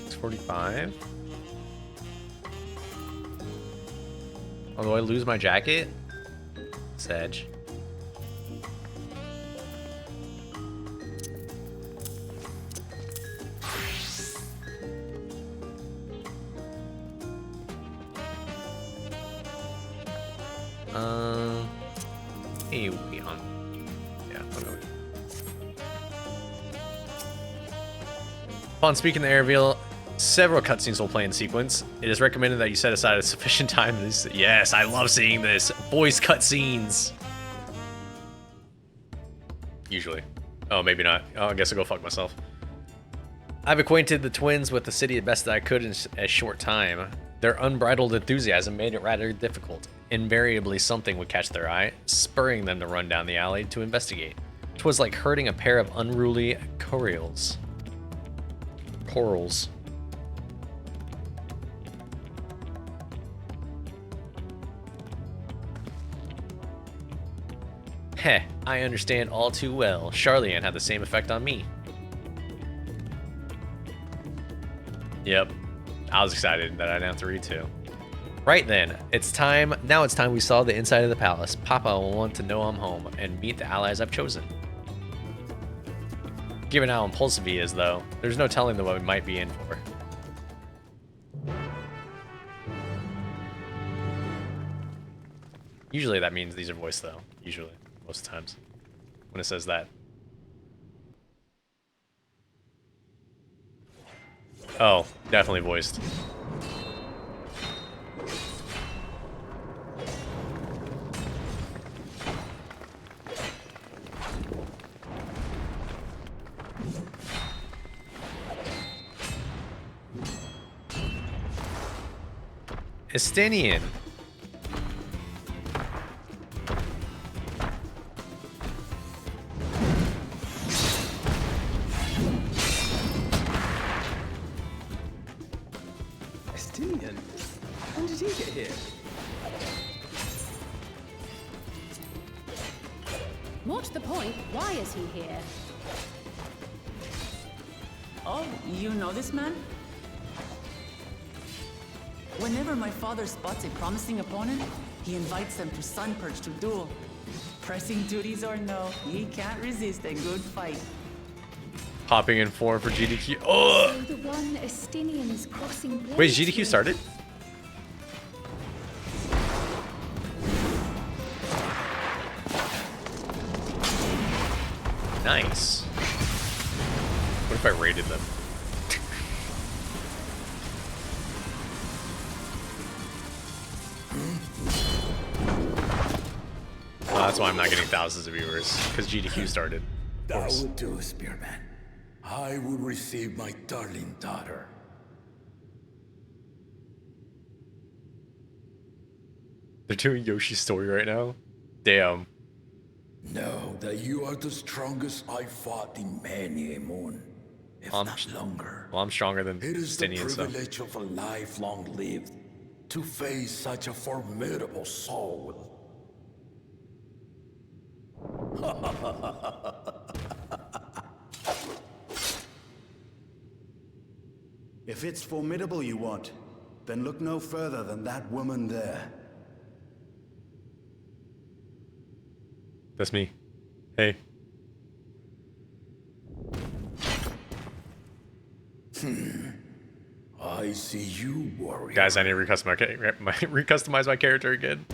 It's 45. Oh, do I lose my jacket? Sedge. Hey, we on. Yeah, okay. Upon speaking the air reveal, several cutscenes will play in sequence. It is recommended that you set aside a sufficient time. Yes, I love seeing this. Voice cutscenes. Usually. Oh, maybe not. Oh, I guess I'll go fuck myself. I've acquainted the twins with the city the best that I could in a short time. Their unbridled enthusiasm made it rather difficult. Invariably, something would catch their eye, spurring them to run down the alley to investigate. 'Twas like herding a pair of unruly corals. Heh, I understand all too well. Charlian had the same effect on me. Yep, I was excited that I didn't have to read too. Right then, it's time. Now it's time we saw the inside of the palace. Papa will want to know I'm home and meet the allies I've chosen. Given how impulsive he is, though, there's no telling what we might be in for. Usually that means these are voiced, though. Usually, most times, when it says that. Oh, definitely voiced. Estinian. Estinian? When did he get here? What's the point? Why is he here? Oh, you know this man? Whenever my father spots a promising opponent, he invites them to Sunperch to duel. Pressing duties or no, he can't resist a good fight. Popping in form for GDQ. Oh! So the one Estinians crossing blades. Wait, GDQ started? Nice. What if I raided them? That's why I'm not getting thousands of viewers, because GDQ started. That would do, Spearman. I will receive my darling daughter. They're doing Yoshi's story right now? Damn. Know that you are the strongest I fought in many a moon, if not longer. Well, I'm stronger than It is the Stinian, so. privilege of a life long lived to face such a formidable soul. If it's formidable you want, then look no further than that woman there. That's me. Hey. I see you, warrior. Guys, I need to recustomize my character again.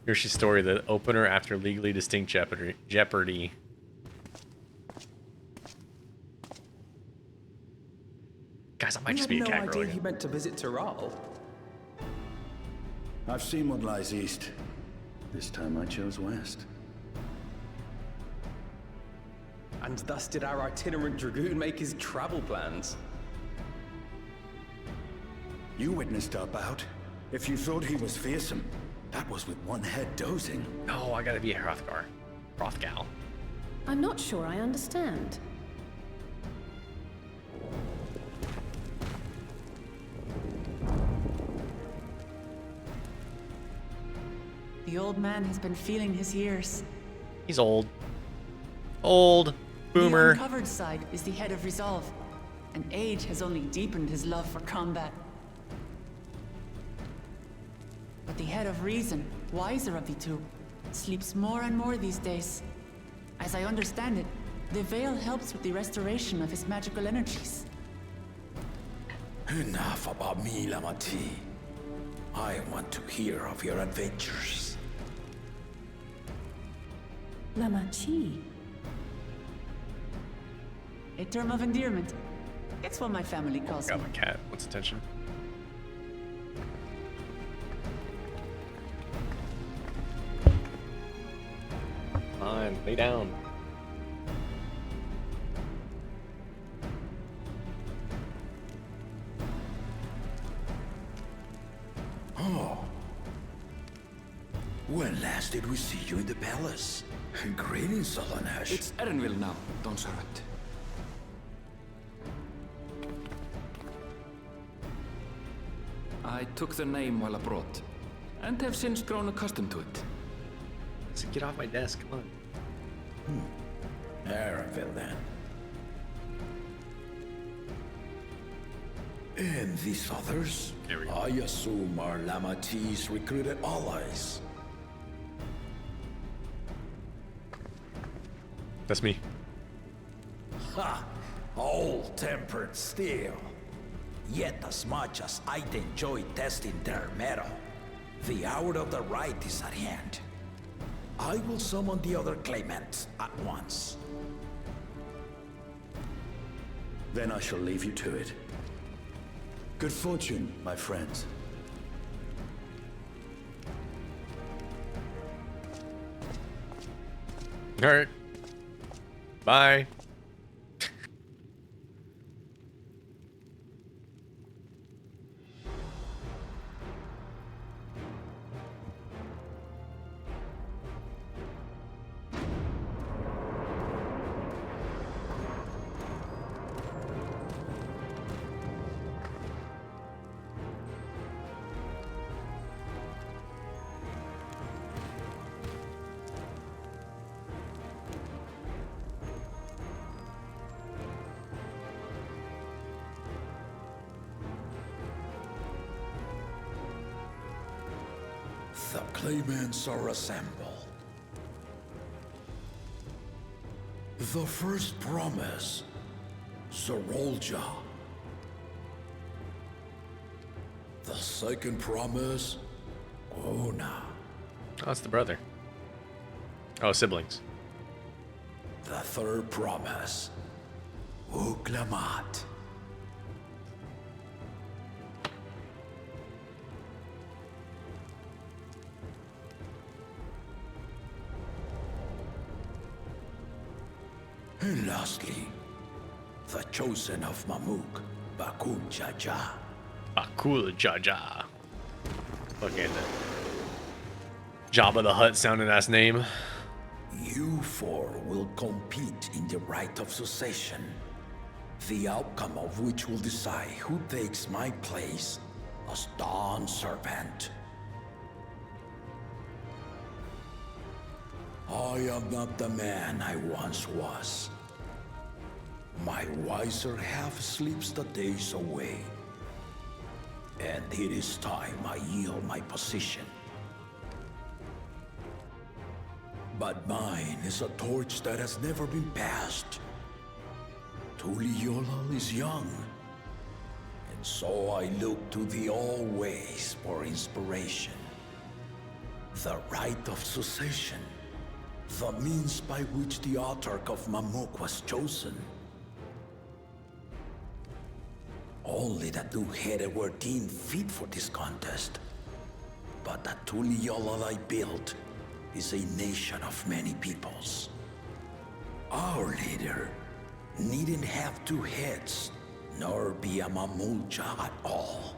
Yoshi's story, the opener after legally distinct Jeopardy. Guys, I might just be a cat girl I had no idea again. he meant to visit Taral. I've seen what lies east. This time I chose west. And thus did our itinerant dragoon make his travel plans. You witnessed our bout. If you thought he was fearsome, that was with one head dozing. No, I gotta be a Hrothgar. I'm not sure I understand. The old man has been feeling his years. He's old. Old. Boomer. The uncovered side is the head of resolve, and age has only deepened his love for combat. But the head of reason, wiser of the two, sleeps more and more these days. As I understand it, the veil helps with the restoration of his magical energies. Enough about me, Lamati. I want to hear of your adventures. Lamachi. A term of endearment. It's what my family calls Got me. my cat. Wants attention. Fine, lay down. Oh. When last did we see you in the palace? Greetings, Solonesh. It's Erenville now, Dawnservant. I took the name while abroad, and have since grown accustomed to it. So get off my desk, come on. Erenville, then. And these others? There we go. I assume are Lamati's recruited allies. That's me. Ha! Old-tempered still. Yet as much as I'd enjoy testing their metal, the hour of the right is at hand. I will summon the other claimants at once. Then I shall leave you to it. Good fortune, my friends. Alright. Bye. The claimants are assembled. The first promise, Zorolja. The second promise, Ona. Oh, that's the brother. Oh, siblings. The third promise, Uklamat. And lastly, the chosen of Mamuk, Bakul Jaja. Bakul Jaja. Look at that. Jabba the Hutt sounding ass name. You four will compete in the right of succession, the outcome of which will decide who takes my place as Dawn Servant. I am not the man I once was. My wiser half sleeps the days away, and it is time I yield my position. But mine is a torch that has never been passed. Tuliyola is young, and so I look to the always for inspiration. The right of succession, the means by which the autarch of Mamuk was chosen. Only the two-headed were deemed fit for this contest. But the Tuliyola I built is a nation of many peoples. Our leader needn't have two heads, nor be a Mamulja at all.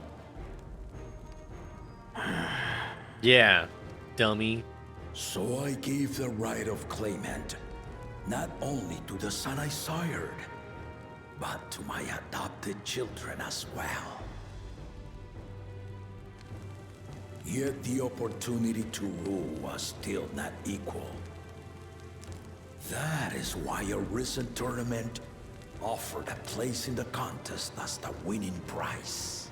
Yeah, dummy. So I gave the right of claimant, not only to the son I sired, but to my adopted children as well. Yet the opportunity to rule was still not equal. That is why a recent tournament offered a place in the contest as the winning prize.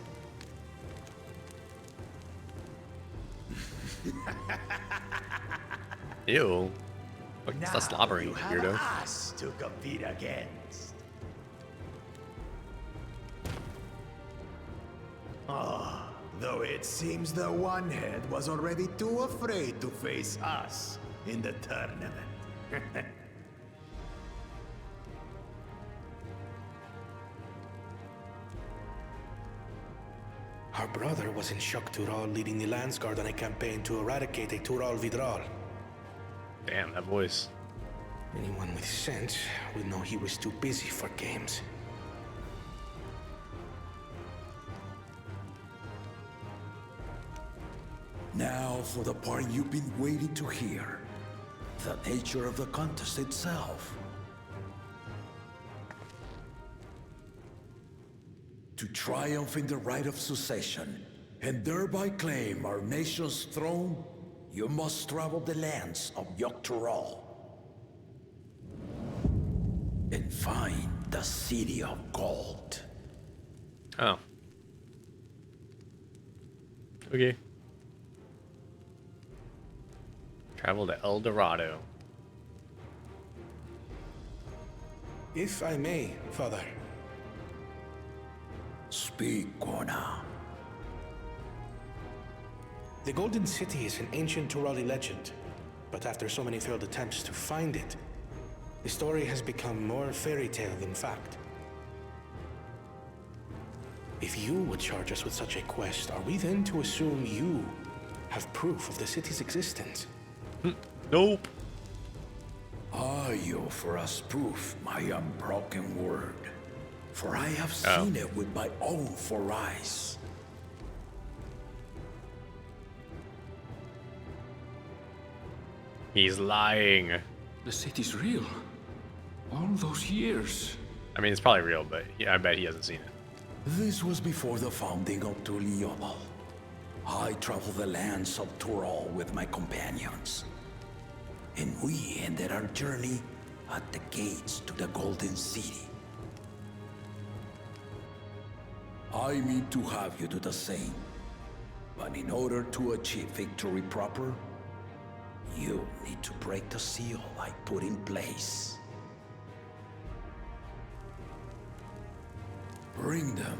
Ew. What's that slobbering, you have weirdo? us to compete against. Ah, though it seems the one head was already too afraid to face us in the tournament. Our brother was in Shock Tural leading the Landsguard on a campaign to eradicate a Tural Vidral. Damn, that voice. Anyone with sense would know he was too busy for games. Now for the part you've been waiting to hear. The nature of the contest itself. To triumph in the right of succession, and thereby claim our nation's throne, you must travel the lands of Yoctural and find the City of Gold. Oh. Okay. Travel to El Dorado. If I may, Father. Speak, Gona. The Golden City is an ancient Turali legend, but after so many failed attempts to find it, the story has become more fairy tale than fact. If you would charge us with such a quest, are we then to assume you have proof of the city's existence? Nope. Are you for us proof my unbroken word? For I have seen it with my own 4 eyes. He's lying. The city's real. All those years. I mean, it's probably real, but yeah, I bet he hasn't seen it. This was before the founding of Tuliobal. I traveled the lands of Tural with my companions. And we ended our journey at the gates to the Golden City. I mean to have you do the same. But in order to achieve victory proper, you need to break the seal I put in place. Bring them.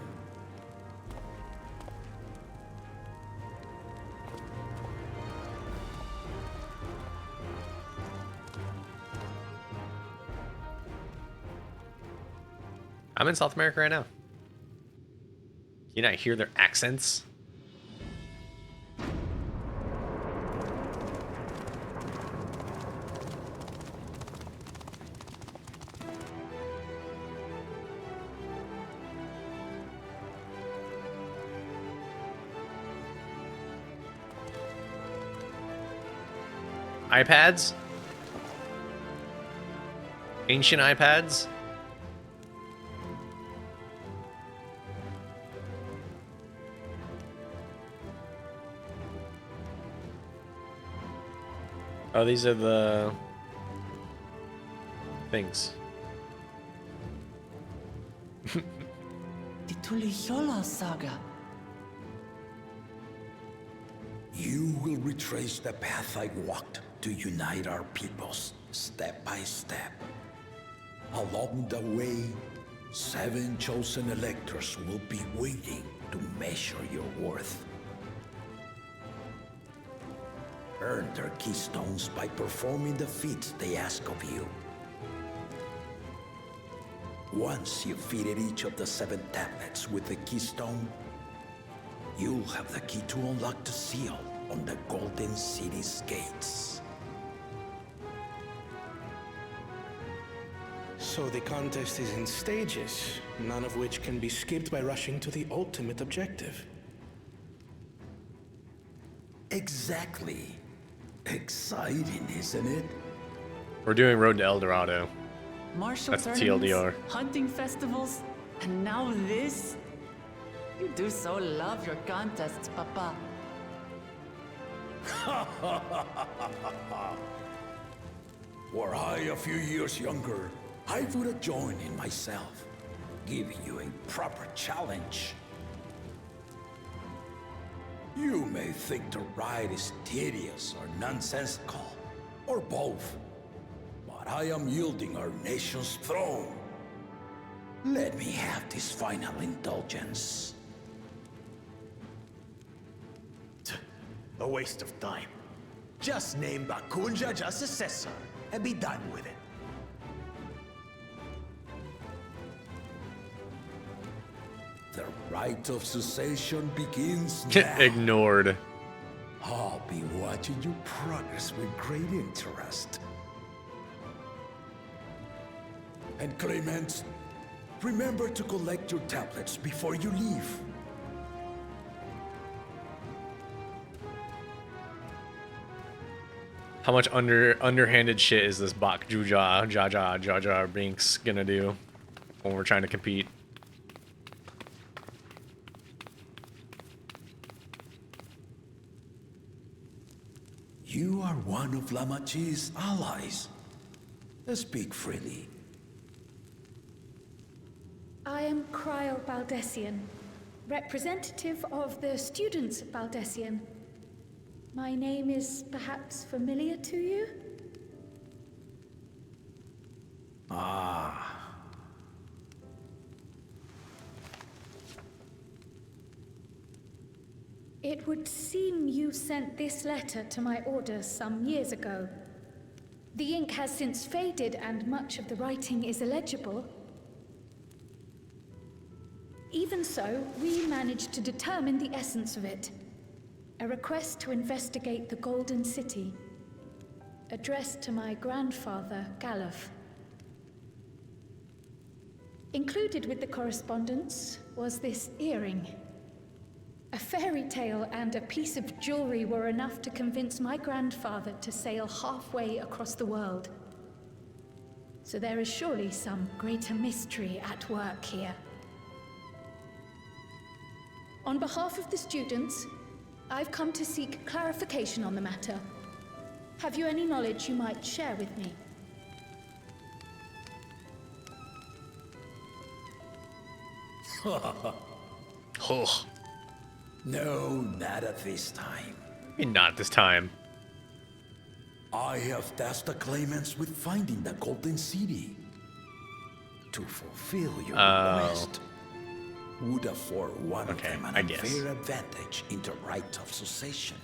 I'm in South America right now. Can you not hear their accents? iPads? Ancient iPads? Oh, these are the things. The Tuliyola saga. You will retrace the path I walked to unite our peoples, step by step. Along the way, 7 chosen electors will be waiting to measure your worth. Earn their keystones by performing the feats they ask of you. Once you've fitted each of the 7 tablets with the keystone, you'll have the key to unlock the seal on the Golden City's gates. So the contest is in stages, none of which can be skipped by rushing to the ultimate objective. Exactly. Exciting, isn't it? We're doing Road to El Dorado. Martial That's the tournaments, TLDR. hunting festivals, and now this? You do so love your contests, Papa. Were I a few years younger, I would have joined in myself, giving you a proper challenge. You may think the ride is tedious or nonsensical, or both, but I am yielding our nation's throne. Let me have this final indulgence. A waste of time. Just name Bakunja as successor and be done with it. The right of succession begins now. Ignored. I'll be watching you progress with great interest. And Clemens, remember to collect your tablets before you leave. How much underhanded shit is this Bak Juja Jaja Binks gonna do when we're trying to compete? You are one of Lamachi's allies. Speak freely. I am Cryle Baldessian, representative of the students of Baldessian. My name is perhaps familiar to you? Ah. It would seem you sent this letter to my orders some years ago. The ink has since faded and much of the writing is illegible. Even so, we managed to determine the essence of it. A request to investigate the Golden City, addressed to my grandfather, Galuf. Included with the correspondence was this earring. A fairy tale and a piece of jewelry were enough to convince my grandfather to sail halfway across the world. So there is surely some greater mystery at work here. On behalf of the students, I've come to seek clarification on the matter. Have you any knowledge you might share with me? Oh. No, not at this time. Not at this time. I have tasked the claimants with finding the Golden City. To fulfill your request would afford one of them an unfair advantage in the right of succession.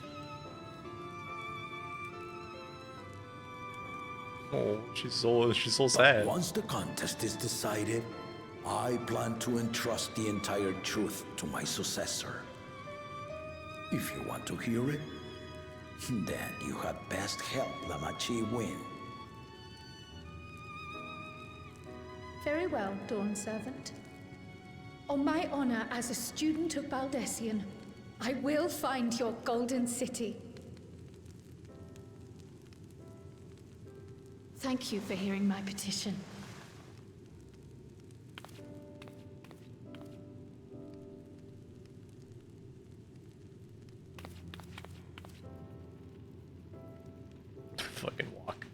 Oh, she's so sad. But once the contest is decided, I plan to entrust the entire truth to my successor. If you want to hear it, then you had best help Lamachi win. Very well, Dawn Servant. On my honor as a student of Baldessian, I will find your Golden City. Thank you for hearing my petition. Fucking walk.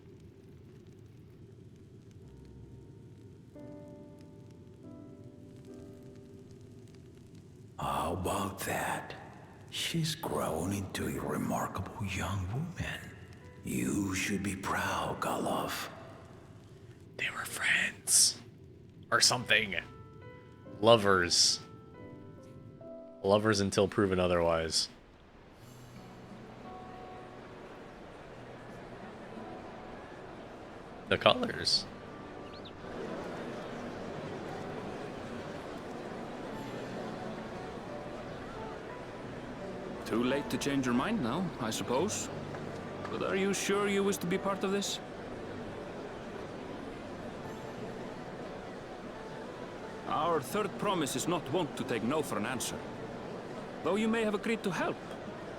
How about that? She's grown into a remarkable young woman. You should be proud, Galuf. They were friends. Or something. Lovers. Lovers until proven otherwise. The colors. Too late to change your mind now, I suppose. But are you sure you wish to be part of this? Our third promise is not wont to take no for an answer. Though you may have agreed to help,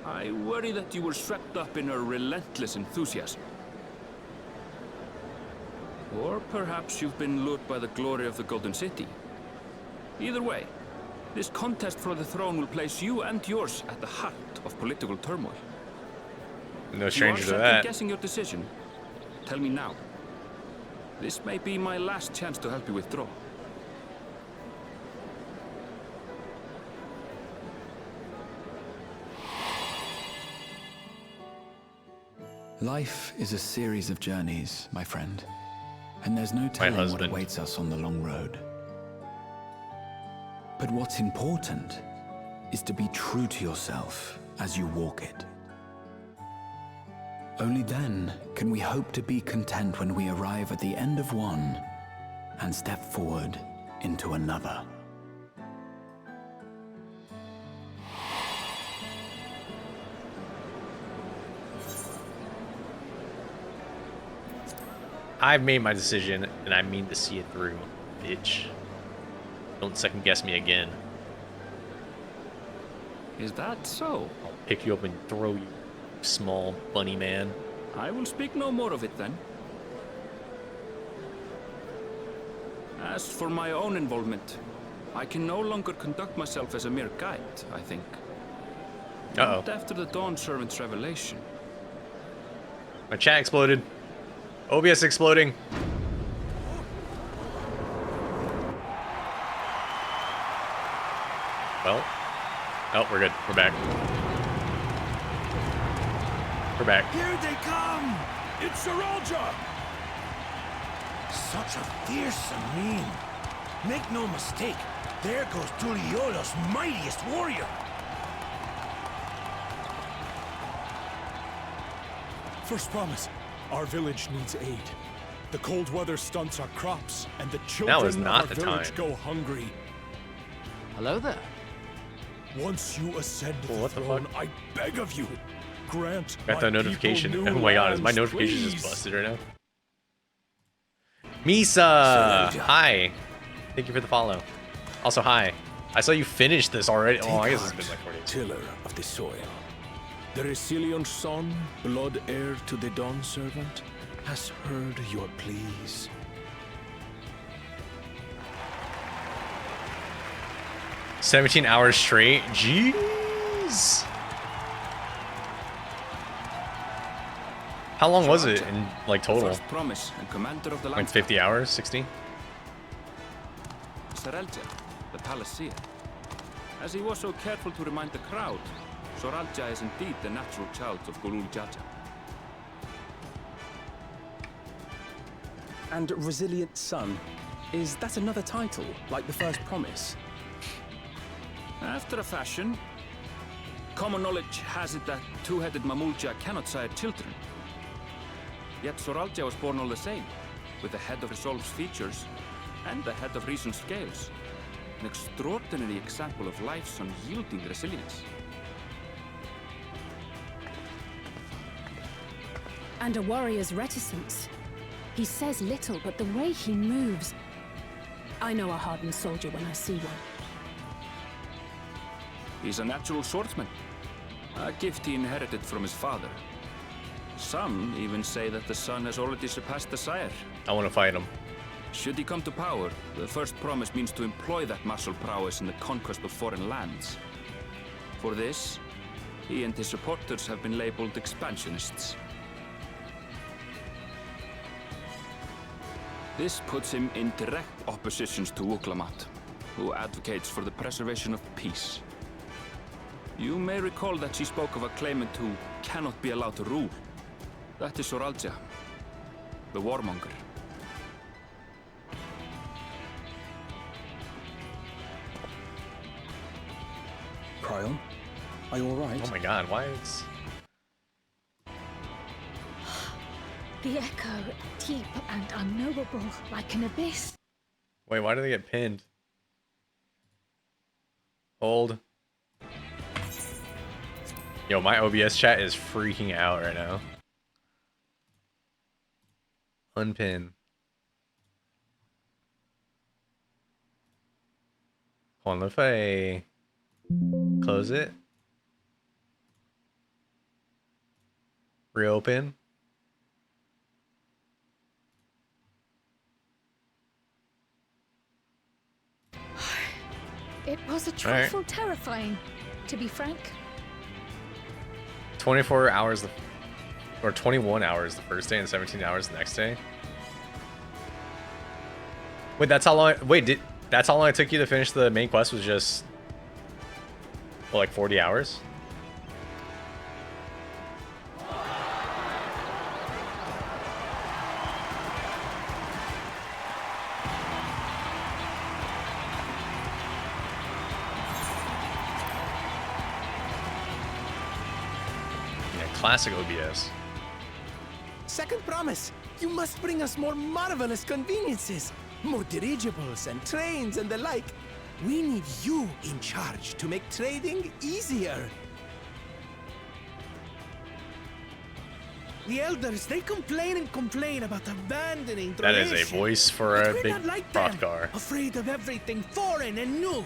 I worry that you were swept up in her relentless enthusiasm. Or perhaps you've been lured by the glory of the Golden City. Either way, this contest for the throne will place you and yours at the heart of political turmoil. No stranger to you are that. second-guessing your decision? Tell me now. This may be my last chance to help you withdraw. Life is a series of journeys, my friend. And there's no telling what awaits us on the long road. But what's important is to be true to yourself as you walk it. Only then can we hope to be content when we arrive at the end of one and step forward into another. I've made my decision, and I mean to see it through, bitch. Don't second guess me again. Is that so? I'll pick you up and throw you, small bunny man. I will speak no more of it then. As for my own involvement, I can no longer conduct myself as a mere guide, I think. Uh-oh. Not after the Dawn Servant's revelation. My chat exploded. OBS exploding. Well. Oh, we're good. We're back. We're back. Here they come! It's Saralja! Such a fearsome mien. Make no mistake, there goes Tuliola's mightiest warrior. First promise. Our village needs aid. The cold weather stunts our crops, and the Now children is not of our the village time. go hungry. Hello there. Once you ascend Well, the what the throne, fuck? I beg of you, grant Got my that notification. people Oh new my god, is my lands, notification just please. busted right now? Misa! Hi. Thank you for the follow. Also, hi. I saw you finished this already. Oh, I guess it's been like 40 days. Tiller of the soil. The Resilient son, blood heir to the Dawn Servant, has heard your pleas. "17 hours straight? Jeez. How long was it in, like, total? First promise and commander of the Like land. 50 hours? 60? Soralja, the Palaceer. As he was so careful to remind the crowd, Soralja is indeed the natural child of Gulul Jaja. And Resilient Son, is that another title, like the first promise? After a fashion, common knowledge has it that two-headed Mamulja cannot sire children. Yet Soralja was born all the same, with the head of Resolve's features and the head of Reason's scales. An extraordinary example of life's unyielding resilience. And a warrior's reticence. He says little, but the way he moves... I know a hardened soldier when I see one. He's a natural swordsman, a gift he inherited from his father. Some even say that the son has already surpassed the sire. I want to fight him. Should he come to power, the first promise means to employ that martial prowess in the conquest of foreign lands. For this, he and his supporters have been labeled expansionists. This puts him in direct opposition to Uklamat, who advocates for the preservation of peace. You may recall that she spoke of a claimant who cannot be allowed to rule. That is Soralja, the warmonger. Cryon, are you alright? Oh my god, why is... The echo, deep and unknowable, like an abyss. Wait, why do they get pinned? Hold. Yo, my OBS chat is freaking out right now. Unpin. Hold on, if I close it. Reopen. It was a trifle terrifying, to be frank. 24 hours Or 21 hours the first day and 17 hours the next day. Wait, that's how long... Wait, that's how long it took you to finish the main quest was just... Well, like 40 hours? Classic OBS. Second promise. You must bring us more marvelous conveniences. More dirigibles and trains and the like. We need you in charge to make trading easier. The elders, they complain and complain about abandoning That is tradition. a voice for a But we're big not like prop them, car. afraid of everything foreign and new.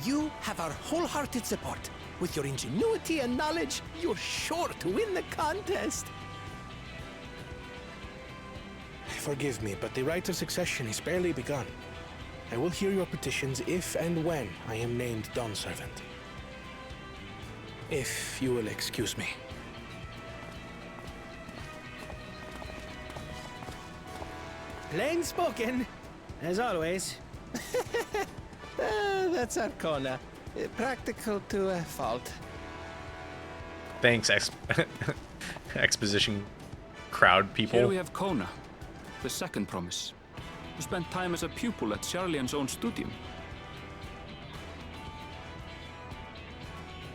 You have our wholehearted support. With your ingenuity and knowledge, you're sure to win the contest. Forgive me, but the right of succession is barely begun. I will hear your petitions if and when I am named Dawn Servant. If you will excuse me. Plain spoken, as always. That's Arcona. Practical to a fault. Thanks, exposition crowd people. Here we have Kona, the second promise, who spent time as a pupil at Charlian's own studio.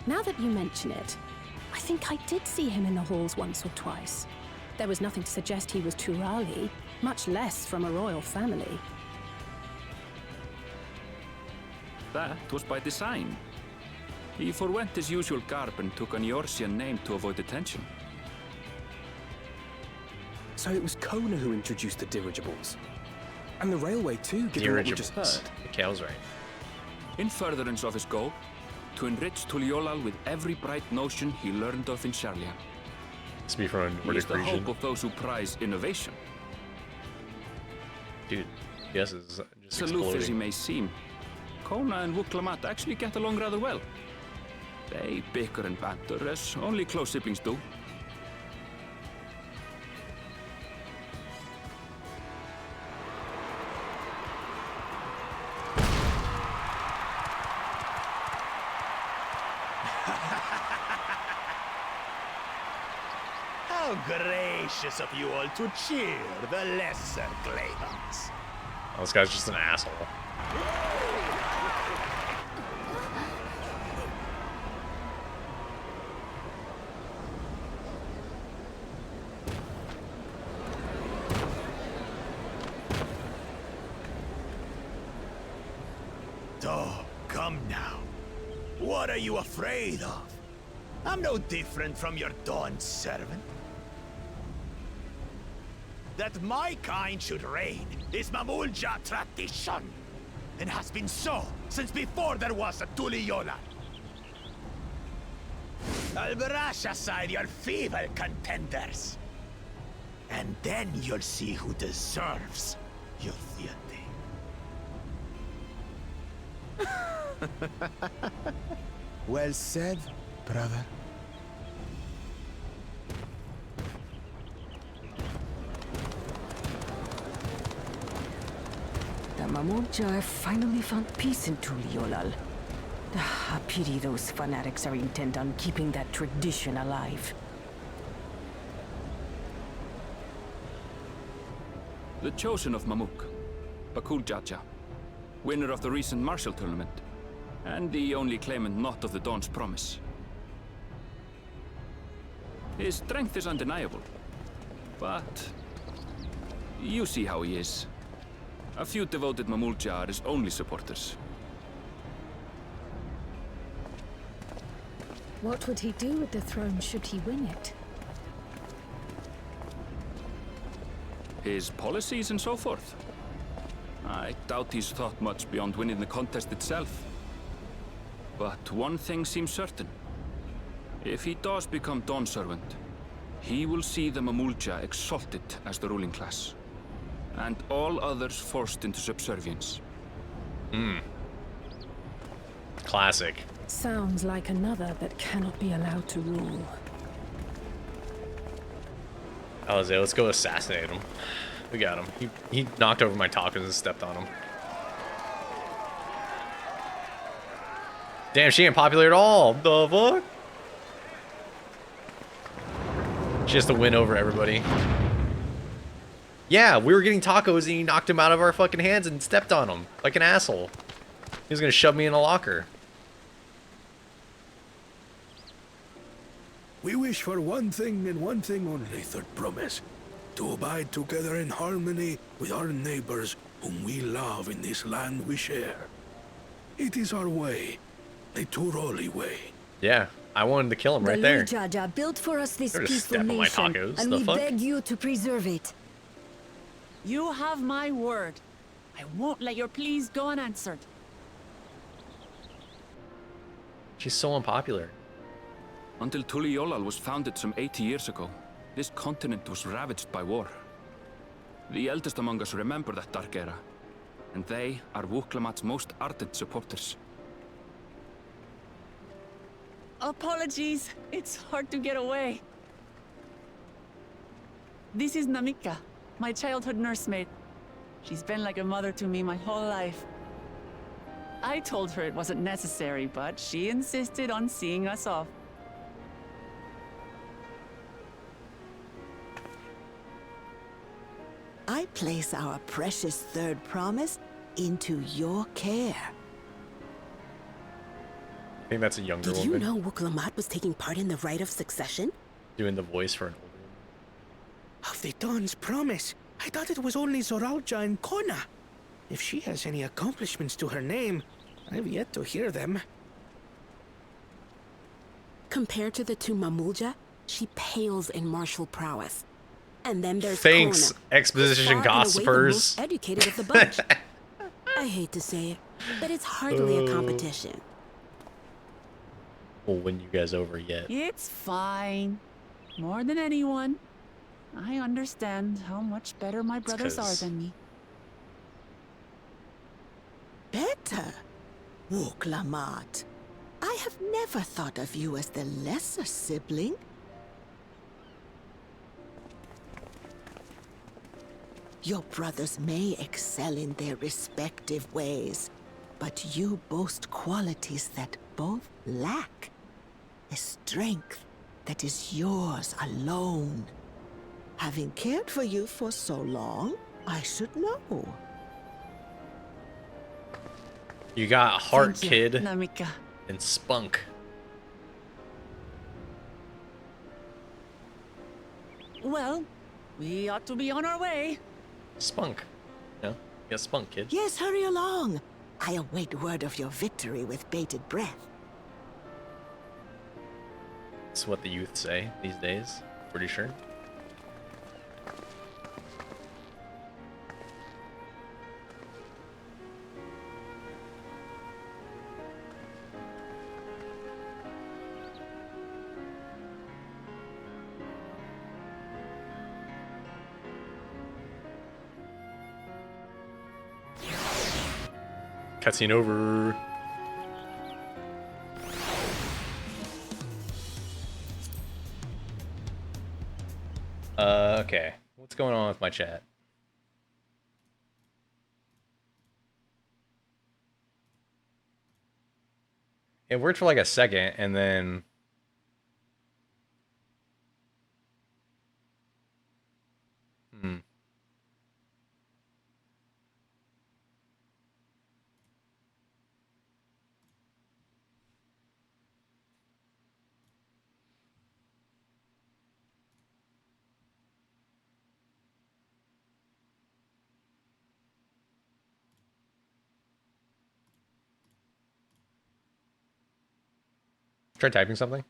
Now that you mention it, I think I did see him in the halls once or twice. There was nothing to suggest he was Turali, much less from a royal family. That was by design. He forwent his usual garb and took an Yorsian name to avoid attention. So it was Kona who introduced the dirigibles. And the railway too, given what we just heard. Mikhail's right. In furtherance of his goal, to enrich Tuliolal with every bright notion he learned of in Charlian. To be from a He is Nordic the region. hope of those who prize innovation. Dude, yes, it's just Aloof as he exploding. may seem, Kona and Wuklamat actually get along rather well. They bicker and banter as only close siblings do. How gracious of you all to cheer the lesser Glabans. Oh, this guy's just an asshole. Oh, come now. What are you afraid of? I'm no different from your Dawn servant. That my kind should reign is Mamulja tradition, and has been so since before there was a Tuliyola. I'll brush aside your feeble contenders, and then you'll see who deserves your fealty. Well said, brother. The Mamulja have finally found peace in Tuliolal. I pity those fanatics are intent on keeping that tradition alive. The chosen of Mamuk, Bakul Jaja, winner of the recent martial tournament, and the only claimant not of the Dawn's promise. His strength is undeniable, but you see how he is. A few devoted Mamulja are his only supporters. What would he do with the throne should he win it? His policies and so forth. I doubt he's thought much beyond winning the contest itself. But one thing seems certain. If he does become Dawn Servant, he will see the Mamulja exalted as the ruling class, and all others forced into subservience. Classic. Sounds like another that cannot be allowed to rule. Jose, let's go assassinate him. We got him. He knocked over my tacos and stepped on him. Damn, she ain't popular at all. The fuck? She has to win over everybody. Yeah, we were getting tacos and he knocked him out of our fucking hands and stepped on him like an asshole. He was gonna shove me in a locker. We wish for one thing and one thing only, Third Promise. To abide together in harmony with our neighbors whom we love in this land we share. It is our way, the Turoli way. Yeah, I wanted to kill him right there. The Jaja built for us this They're just peaceful stepping on my nation, tacos. and The we fuck? beg you to preserve it. You have my word. I won't let your pleas go unanswered. She's so unpopular. Until Tuliyollal was founded some 80 years ago, this continent was ravaged by war. The eldest among us remember that dark era, and they are Wuklamat's most ardent supporters. Apologies. It's hard to get away. This is Namika, my childhood nursemaid. She's been like a mother to me my whole life. I told her it wasn't necessary, but she insisted on seeing us off. I place our precious third promise into your care. I think that's a younger Did woman. you know Wuklamat was taking part in the rite of succession? Doing the voice for an older woman. Of the Dawn's promise, I thought it was only Zoralja and Kona. If she has any accomplishments to her name, I've yet to hear them. Compared to the two Mamulja, she pales in martial prowess. And then there's Thanks, Kona, exposition far and away the gossipers. most educated of the bunch. I hate to say it, but it's hardly a competition. We'll win you guys over yet. It's fine. More than anyone. I understand how much better my brothers are than me. Better? Wuklamat. I have never thought of you as the lesser sibling. Your brothers may excel in their respective ways, but you boast qualities that both lack. A strength that is yours alone. Having cared for you for so long, I should know. You got heart, Thank you, kid, Namika. and spunk. Well, we ought to be on our way. Spunk. Yeah, you got spunk, kid. Yes, hurry along. I await word of your victory with bated breath. That's what the youth say these days. Pretty sure. Cutscene over. Okay. What's going on with my chat? It worked for like a second, and then... Try typing something.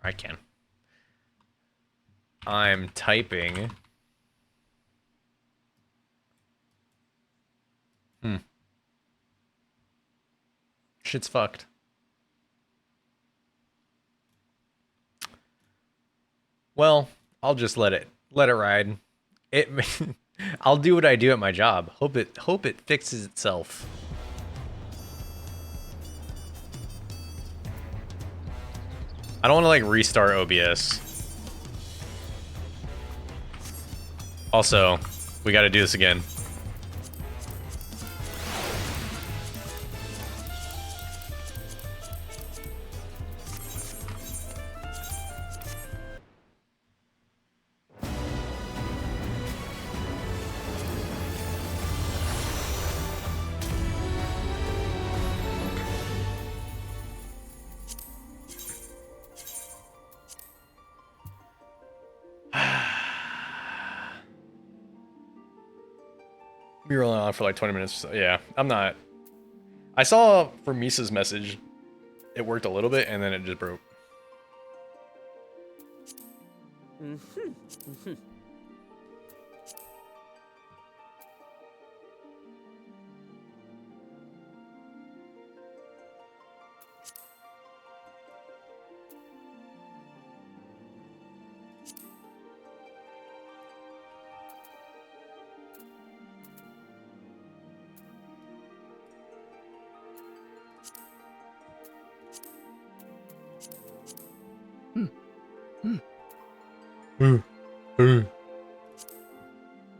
I can. I'm typing. Shit's fucked. Well, I'll just let it ride. I'll do what I do at my job. Hope it fixes itself. I don't want to like restart OBS. Also, we got to do this again. Be rolling on for like 20 minutes. So yeah, I'm not. I saw for Misa's message, it worked a little bit and then it just broke.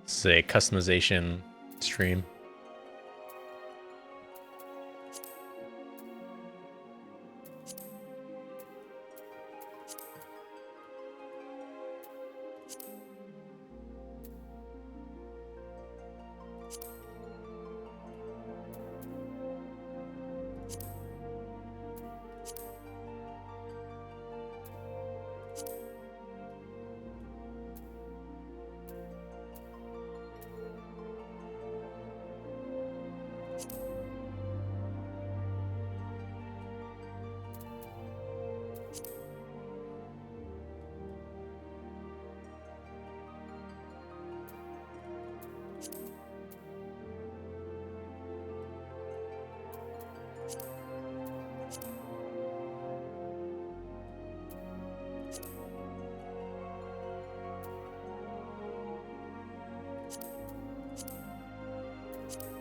Say customization stream.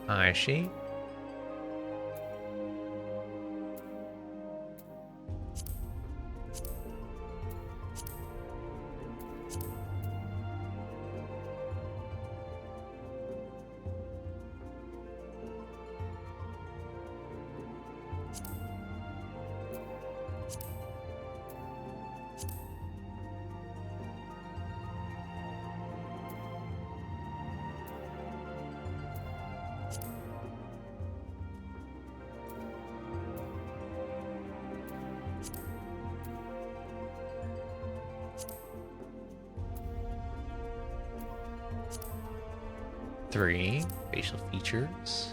I see. Three facial features.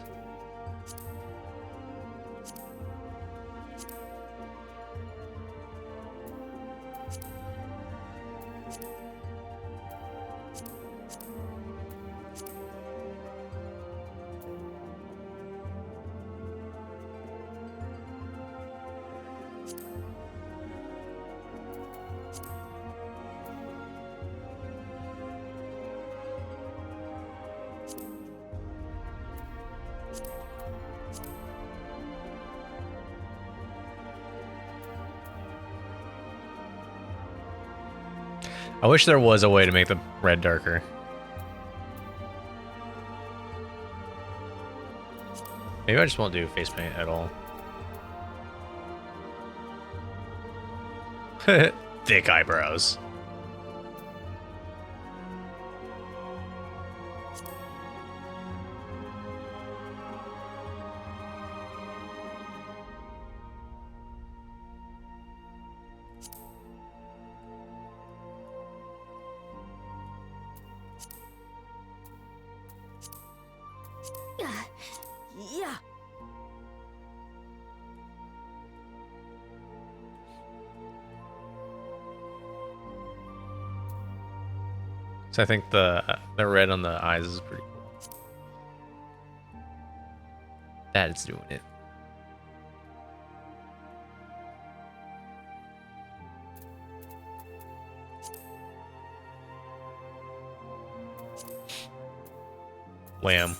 I wish there was a way to make the red darker. Maybe I just won't do face paint at all. Thick eyebrows. Yeah. So I think the red on the eyes is pretty cool. That is doing it. Lamb.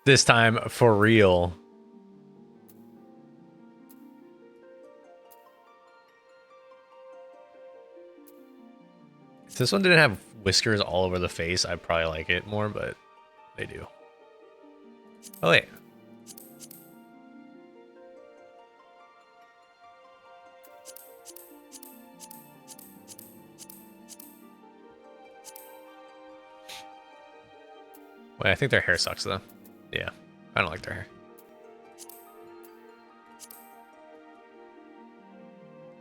This time for real. If this one didn't have whiskers all over the face, I'd probably like it more, but they do. Oh, wait. Wait, I think their hair sucks, though. Yeah, I don't like their hair.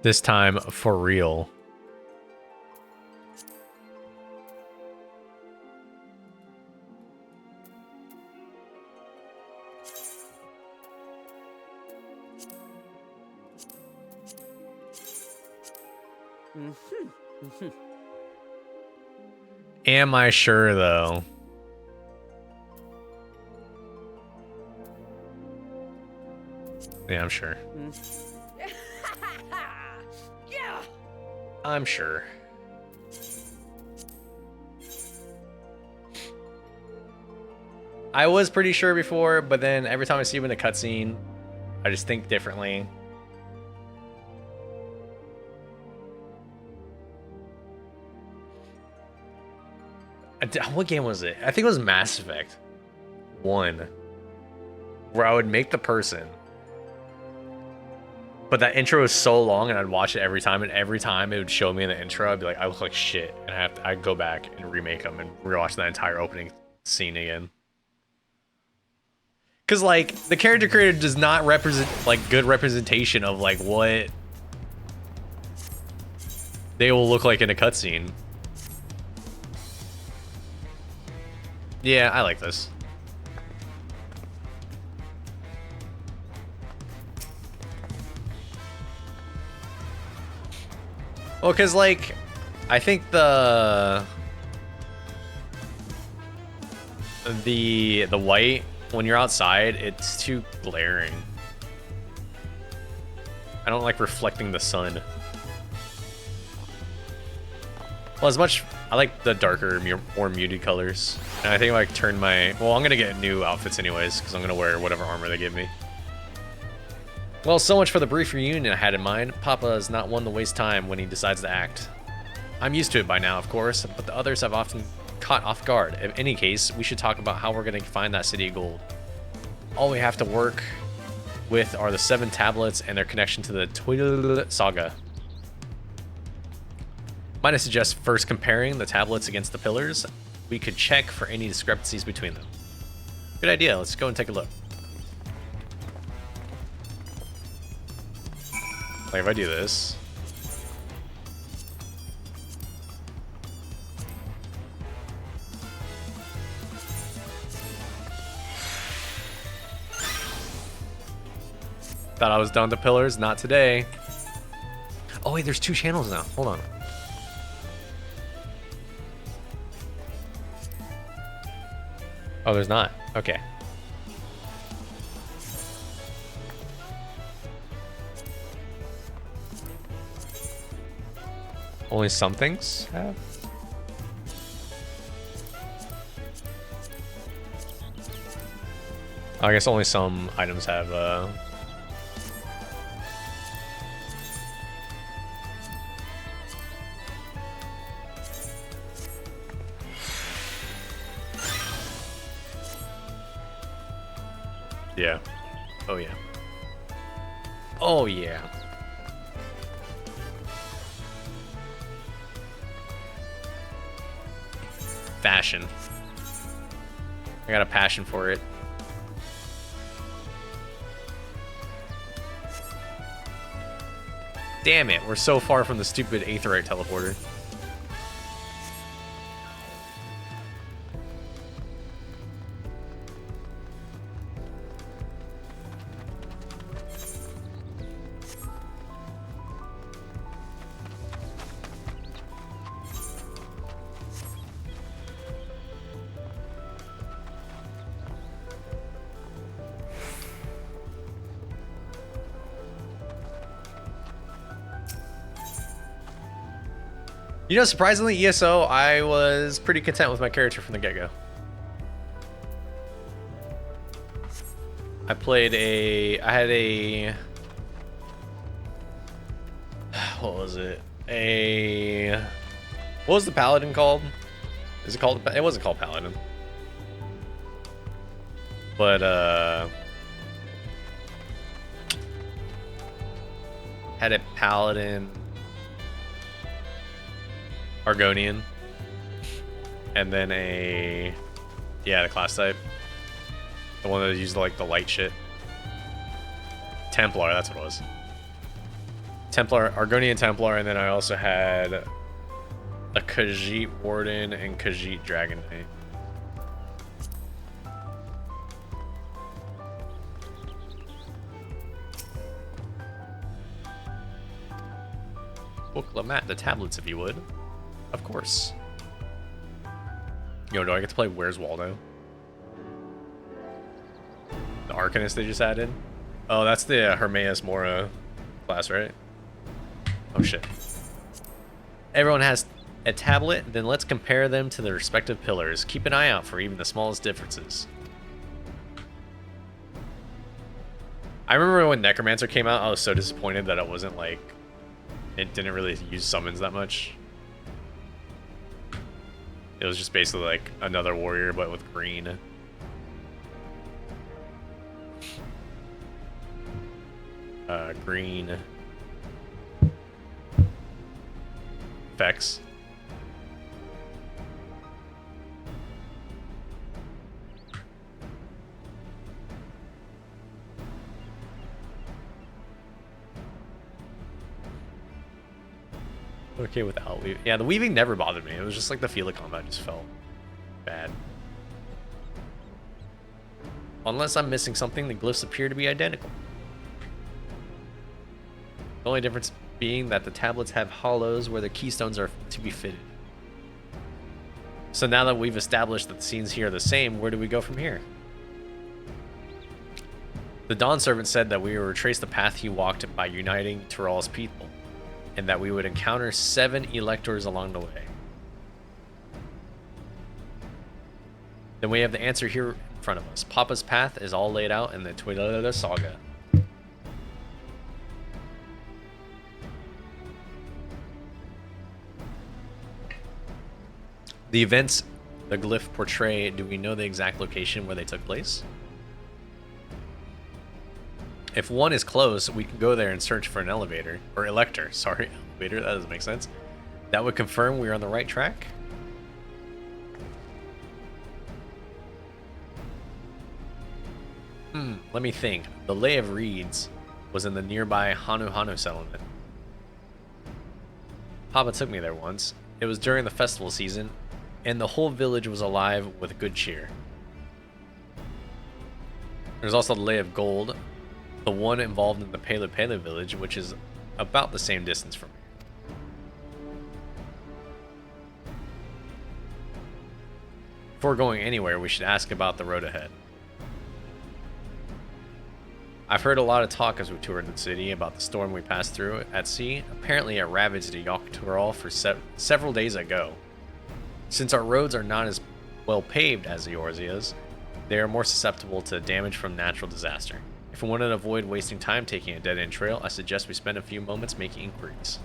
This time for real. Am I sure, though? Yeah, I'm sure. Yeah. I'm sure. I was pretty sure before, but then every time I see him in a cutscene, I just think differently. What game was it? I think it was Mass Effect 1, where I would make the person, but that intro was so long, and I'd watch it every time, and every time it would show me in the intro, I'd be like, I look like shit, and I'd go back and remake them and rewatch that entire opening scene again. Cause like the character creator does not represent like good representation of like what they will look like in a cutscene. Yeah, I like this. Well, cause like I think the white, when you're outside, it's too glaring. I don't like reflecting the sun. Well, as much, I like the darker, more muted colors. And I think if I turn my, well, I'm gonna get new outfits anyways, because I'm gonna wear whatever armor they give me. Well, so much for the brief reunion I had in mind. Papa is not one to waste time when he decides to act. I'm used to it by now, of course, but the others have often caught off guard. In any case, we should talk about how we're gonna find that city of gold. All we have to work with are the 7 tablets and their connection to the Twill saga. Might I suggest first comparing the tablets against the pillars? We could check for any discrepancies between them. Good idea, let's go and take a look. Like if I do this. Thought I was done with the pillars, not today. Oh wait, there's 2 channels now. Hold on. Oh, there's not. Okay. Only some things have? I guess only some items have, yeah. Oh, yeah. Oh, yeah. Fashion. I got a passion for it. Damn it, we're so far from the stupid Aetherite teleporter. You know, surprisingly, ESO, I was pretty content with my character from the get-go. I had a, what was it? What was the Paladin called? Is it called, it wasn't called Paladin. But, had a Paladin Argonian. And then the class type. The one that used like the light shit. Templar, that's what it was. Templar, Argonian Templar, and then I also had a Khajiit Warden and Khajiit Dragon Knight. Book Lamat, the tablets if you would. Of course. Yo, do I get to play Where's Waldo? The Arcanist they just added? Oh, that's the Hermaeus Mora class, right? Oh shit. Everyone has a tablet, then let's compare them to their respective pillars. Keep an eye out for even the smallest differences. I remember when Necromancer came out, I was so disappointed that it wasn't like... It didn't really use summons that much. It was just basically like another warrior, but with green. Green effects. Okay without weaving. Yeah, the weaving never bothered me. It was just like the feel of combat just felt bad. Unless I'm missing something, the glyphs appear to be identical. The only difference being that the tablets have hollows where the keystones are to be fitted. So now that we've established that the scenes here are the same, where do we go from here? The Dawn Servant said that we would retrace the path he walked by uniting Tyrell's people, and that we would encounter 7 electors along the way. Then we have the answer here in front of us. Papa's path is all laid out in the Twi'leka saga. The events the glyph portray, do we know the exact location where they took place? If one is close, we can go there and search for an elevator. Or elector, sorry. Elevator, that doesn't make sense. That would confirm we're on the right track. Let me think. The Lay of Reeds was in the nearby Hanu Hanu settlement. Papa took me there once. It was during the festival season, and the whole village was alive with good cheer. There's also the Lay of Gold, the one involved in the Pele Pele village, which is about the same distance from here. Before going anywhere, we should ask about the road ahead. I've heard a lot of talk as we toured the city about the storm we passed through at sea. Apparently it ravaged the Yogg-Turall for several days ago. Since our roads are not as well paved as the Eorzea's, they are more susceptible to damage from natural disaster. If we want to avoid wasting time taking a dead-end trail, I suggest we spend a few moments making inquiries.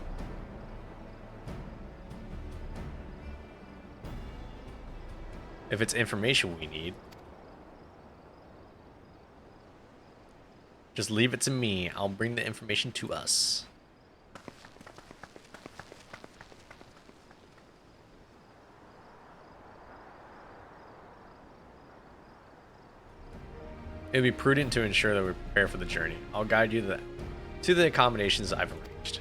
If it's information we need, just leave it to me. I'll bring the information to us. It would be prudent to ensure that we prepare for the journey. I'll guide you to the accommodations I've arranged.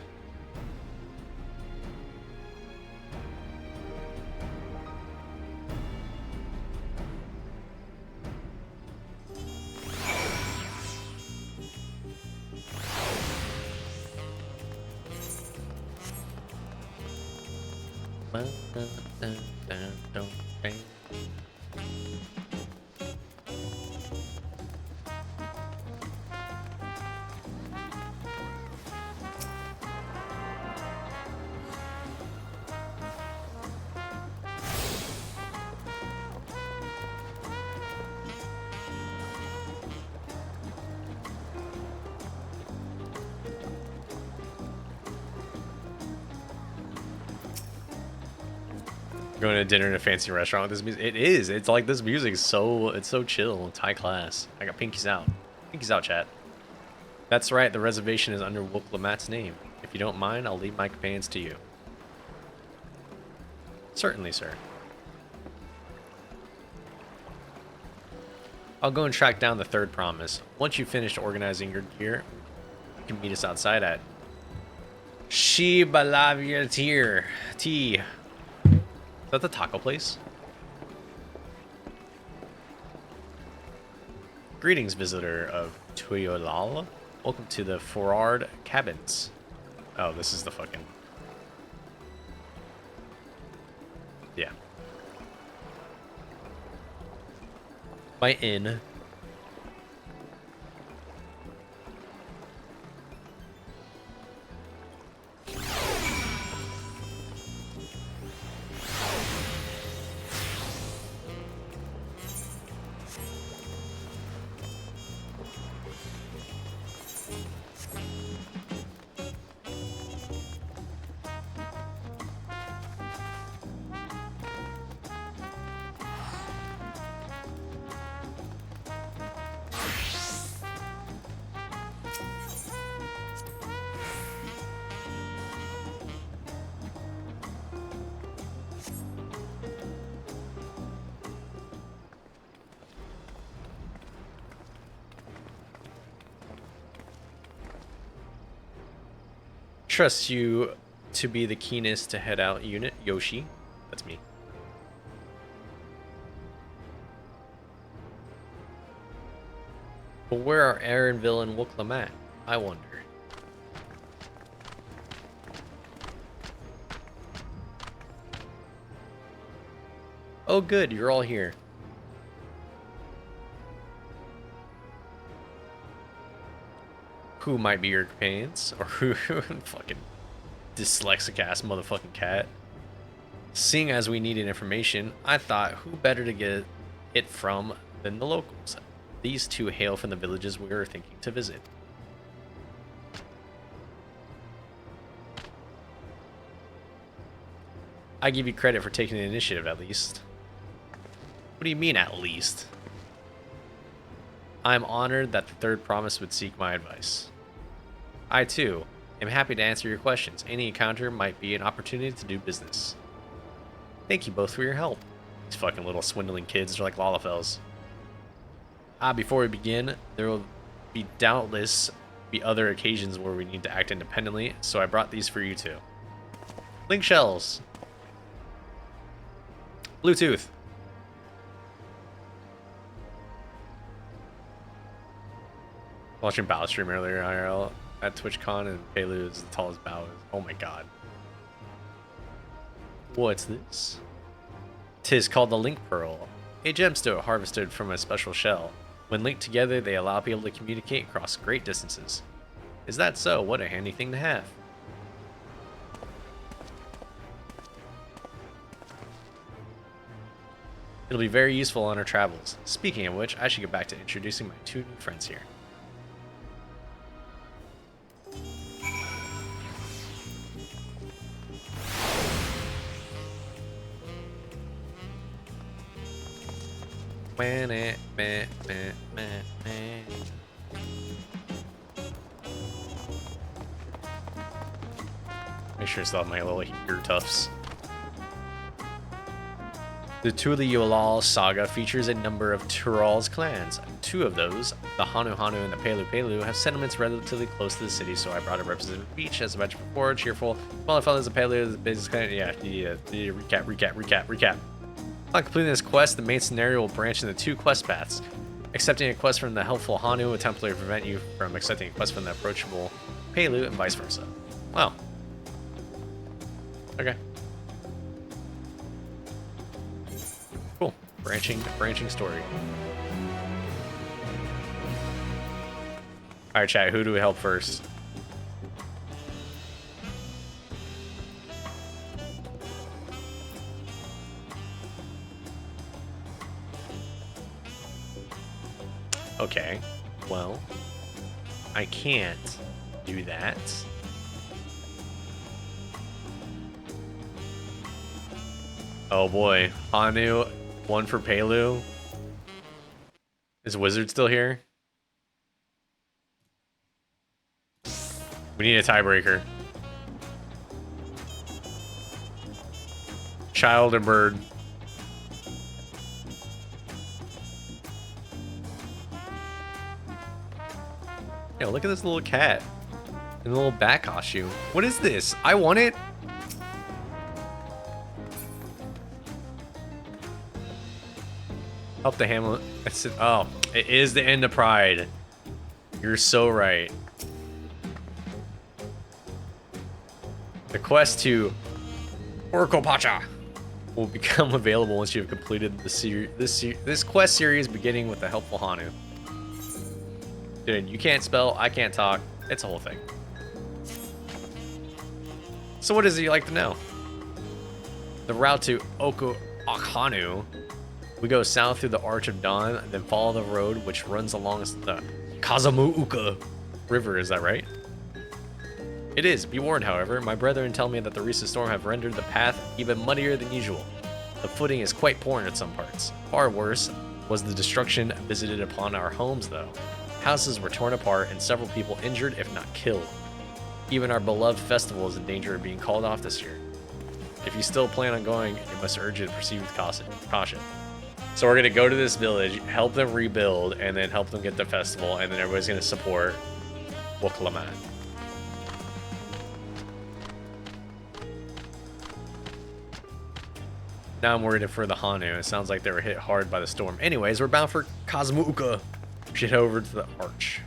Going to dinner in a fancy restaurant with this music. It is. It's like this music is so, it's so chill. It's high class. I got pinkies out. Pinkies out, chat. That's right. The reservation is under Wook Lamat's name. If you don't mind, I'll leave my companions to you. Certainly, sir. I'll go and track down the third promise. Once you've finished organizing your gear, you can meet us outside at Shibalavia Tea. Is that the taco place? Greetings, visitor of Tuyolal. Welcome to the Forard Cabins. Oh, this is the fucking... Yeah. My inn. Trust you to be the keenest to head out unit, Yoshi. That's me. But where are Aaronville and Wook Lamat? I wonder. Oh good, you're all here. Who might be your companions? Or who fucking dyslexic ass motherfucking cat. Seeing as we needed information, I thought who better to get it from than the locals. These two hail from the villages we were thinking to visit. I give you credit for taking the initiative at least. What do you mean at least? I am honored that the third promise would seek my advice. I too am happy to answer your questions. Any encounter might be an opportunity to do business. Thank you both for your help. These fucking little swindling kids are like Lalafels. Before we begin, there will be doubtless be other occasions where we need to act independently, so I brought these for you too. Link shells. Bluetooth. Watching Bow stream earlier IRL at TwitchCon, and Pelu is the tallest Bow. Oh my god. What's this? 'Tis called the Link Pearl, a gemstone harvested from a special shell. When linked together, they allow people to communicate across great distances. Is that so? What a handy thing to have. It'll be very useful on our travels. Speaking of which, I should get back to introducing my two new friends here. Make sure I still have my little ear tufts. The Tuyolal saga features a number of Tural's clans. Two of those, the Hanu Hanu and the Pelu Pelu, have settlements relatively close to the city, so I brought a representative of each. As I mentioned before, cheerful. Well, I felt as a Pelu, the business clan. Yeah, recap. Upon completing this quest, the main scenario will branch into two quest paths. Accepting a quest from the helpful Hanu will temporarily prevent you from accepting a quest from the approachable Pelu, and vice versa. Wow. Okay. Cool. Branching story. Alright, chat, who do we help first? Okay, well, I can't do that. Oh boy, Hanu, one for Pelu. Is Wizard still here? We need a tiebreaker. Child or bird? Yo, look at this little cat. In a little bat costume. What is this? I want it. Help the Hamlet. Oh, it is the end of Pride. You're so right. The quest to Orkopacha will become available once you have completed the this quest series, beginning with the helpful Hanu. Dude, you can't spell, I can't talk. It's a whole thing. So what does he like to know? The route to Hanu. We go south through the Arch of Dawn, and then follow the road which runs along the Kazamuuka River. Is that right? It is. Be warned, however. My brethren tell me that the recent storm have rendered the path even muddier than usual. The footing is quite poor in some parts. Far worse was the destruction visited upon our homes, though. Houses were torn apart and several people injured, if not killed. Even our beloved festival is in danger of being called off this year. If you still plan on going, you must urge you to proceed with caution. So we're gonna go to this village, help them rebuild, and then help them get the festival, and then everybody's gonna support Woklaman. Now I'm worried for the Hanu. It sounds like they were hit hard by the storm. Anyways, we're bound for Kazamuuka. We should head over to the Arch.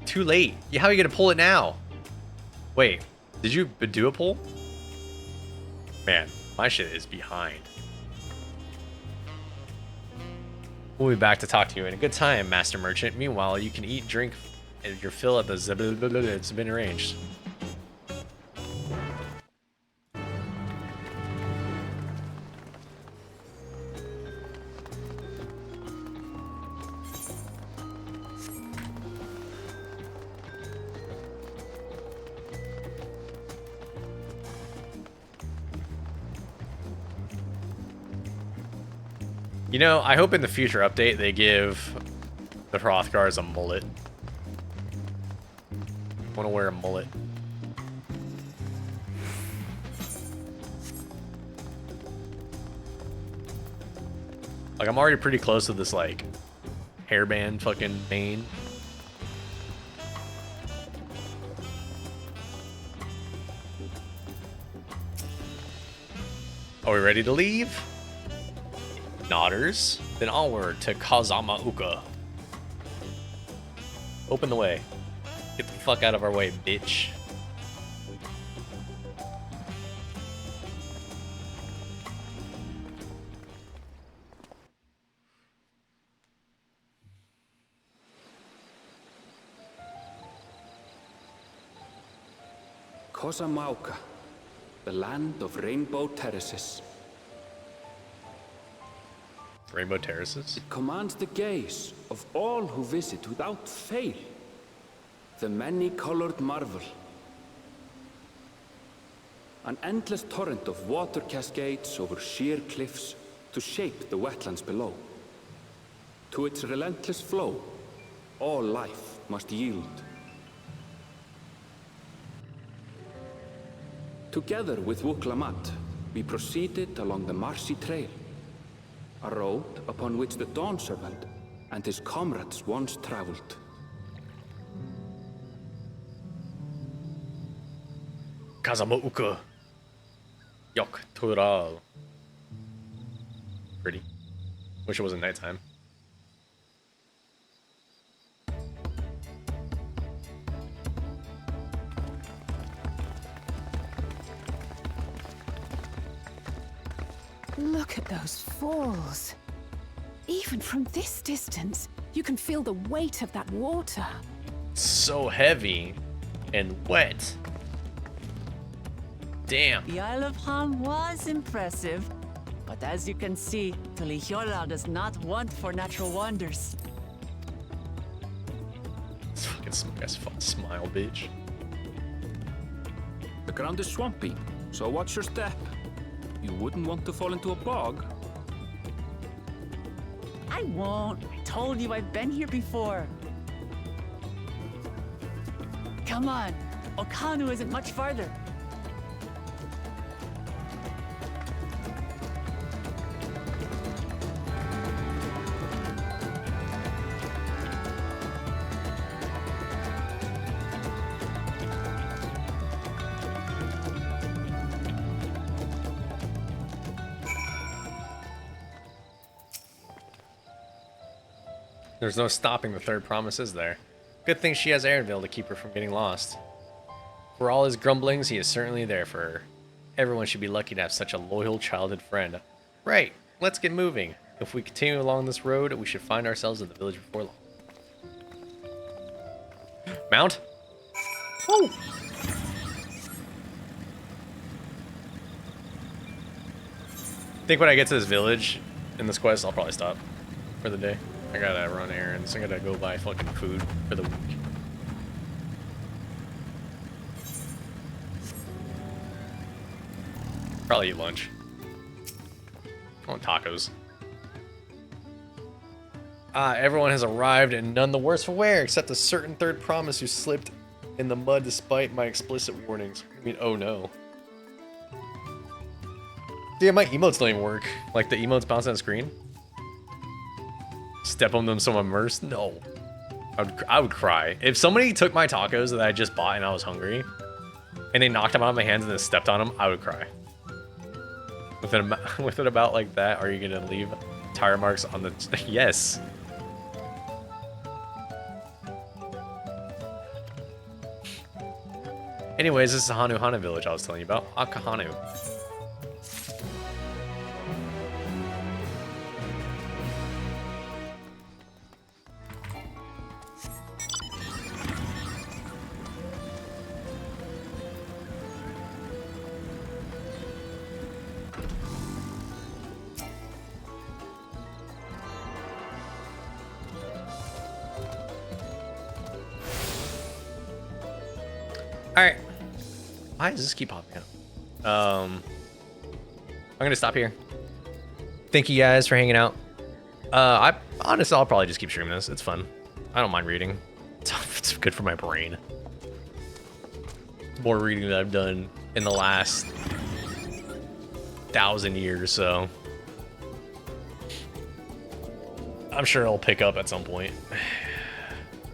Too late. How are you gonna pull it now? Wait, did you do a pull? Man, my shit is behind. We'll be back to talk to you in a good time, Master Merchant. Meanwhile, you can eat, drink, and your fill at the it's been arranged. You know, I hope in the future update they give the Hrothgars a mullet. I want to wear a mullet. Like, I'm already pretty close to this, like, hairband fucking mane. Are we ready to leave? Nodders. Then onward to Kazamuuka. Open the way. Get the fuck out of our way, bitch. Kazamuuka, the land of rainbow terraces. Rainbow terraces? It commands the gaze of all who visit without fail. The many-colored marvel. An endless torrent of water cascades over sheer cliffs to shape the wetlands below. To its relentless flow, all life must yield. Together with Woklamat, we proceeded along the marshy trail. A road upon which the Dawn Servant and his comrades once traveled. Kazamuuka. Yok Tural. Pretty. Wish it wasn't nighttime. Look at those falls. Even from this distance, you can feel the weight of that water. So heavy and wet. Damn. The Isle of Han was impressive, but as you can see, Tuliyollal does not want for natural wonders. This fucking smile, bitch. The ground is swampy, So watch your step. You wouldn't want to fall into a bog. I won't. I told you I've been here before. Come on. Okanu isn't much farther. There's no stopping the third promise, is there? Good thing she has Aaronville to keep her from getting lost. For all his grumblings, he is certainly there for her. Everyone should be lucky to have such a loyal childhood friend. Right, let's get moving. If we continue along this road, we should find ourselves in the village before long. Mount? Woo! I think when I get to this village in this quest, I'll probably stop for the day. I gotta run errands. I gotta go buy fucking food for the week. Probably eat lunch. I want tacos. Everyone has arrived and none the worse for wear, except a certain third promise who slipped in the mud despite my explicit warnings. I mean, oh no. Yeah, my emotes don't even work. Like the emotes bounce on the screen. Step on them so I'm immersed? No. I would cry. If somebody took my tacos that I just bought and I was hungry, and they knocked them out of my hands and then stepped on them, I would cry. With it about like that, are you gonna leave tire marks on the... Yes. Anyways, this is the Hanuhana village I was telling you about. Akahanu. Alright. Why does this keep popping up? I'm gonna stop here. Thank you guys for hanging out. Honestly, I'll probably just keep streaming this. It's fun. I don't mind reading. It's good for my brain. More reading that I've done in the last 1,000 years, so I'm sure it'll pick up at some point.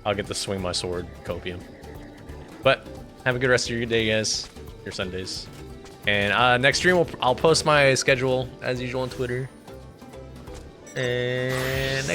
I'll get to swing my sword copium. But have a good rest of your day, guys. Your Sundays. And next stream, I'll post my schedule as usual on Twitter. And next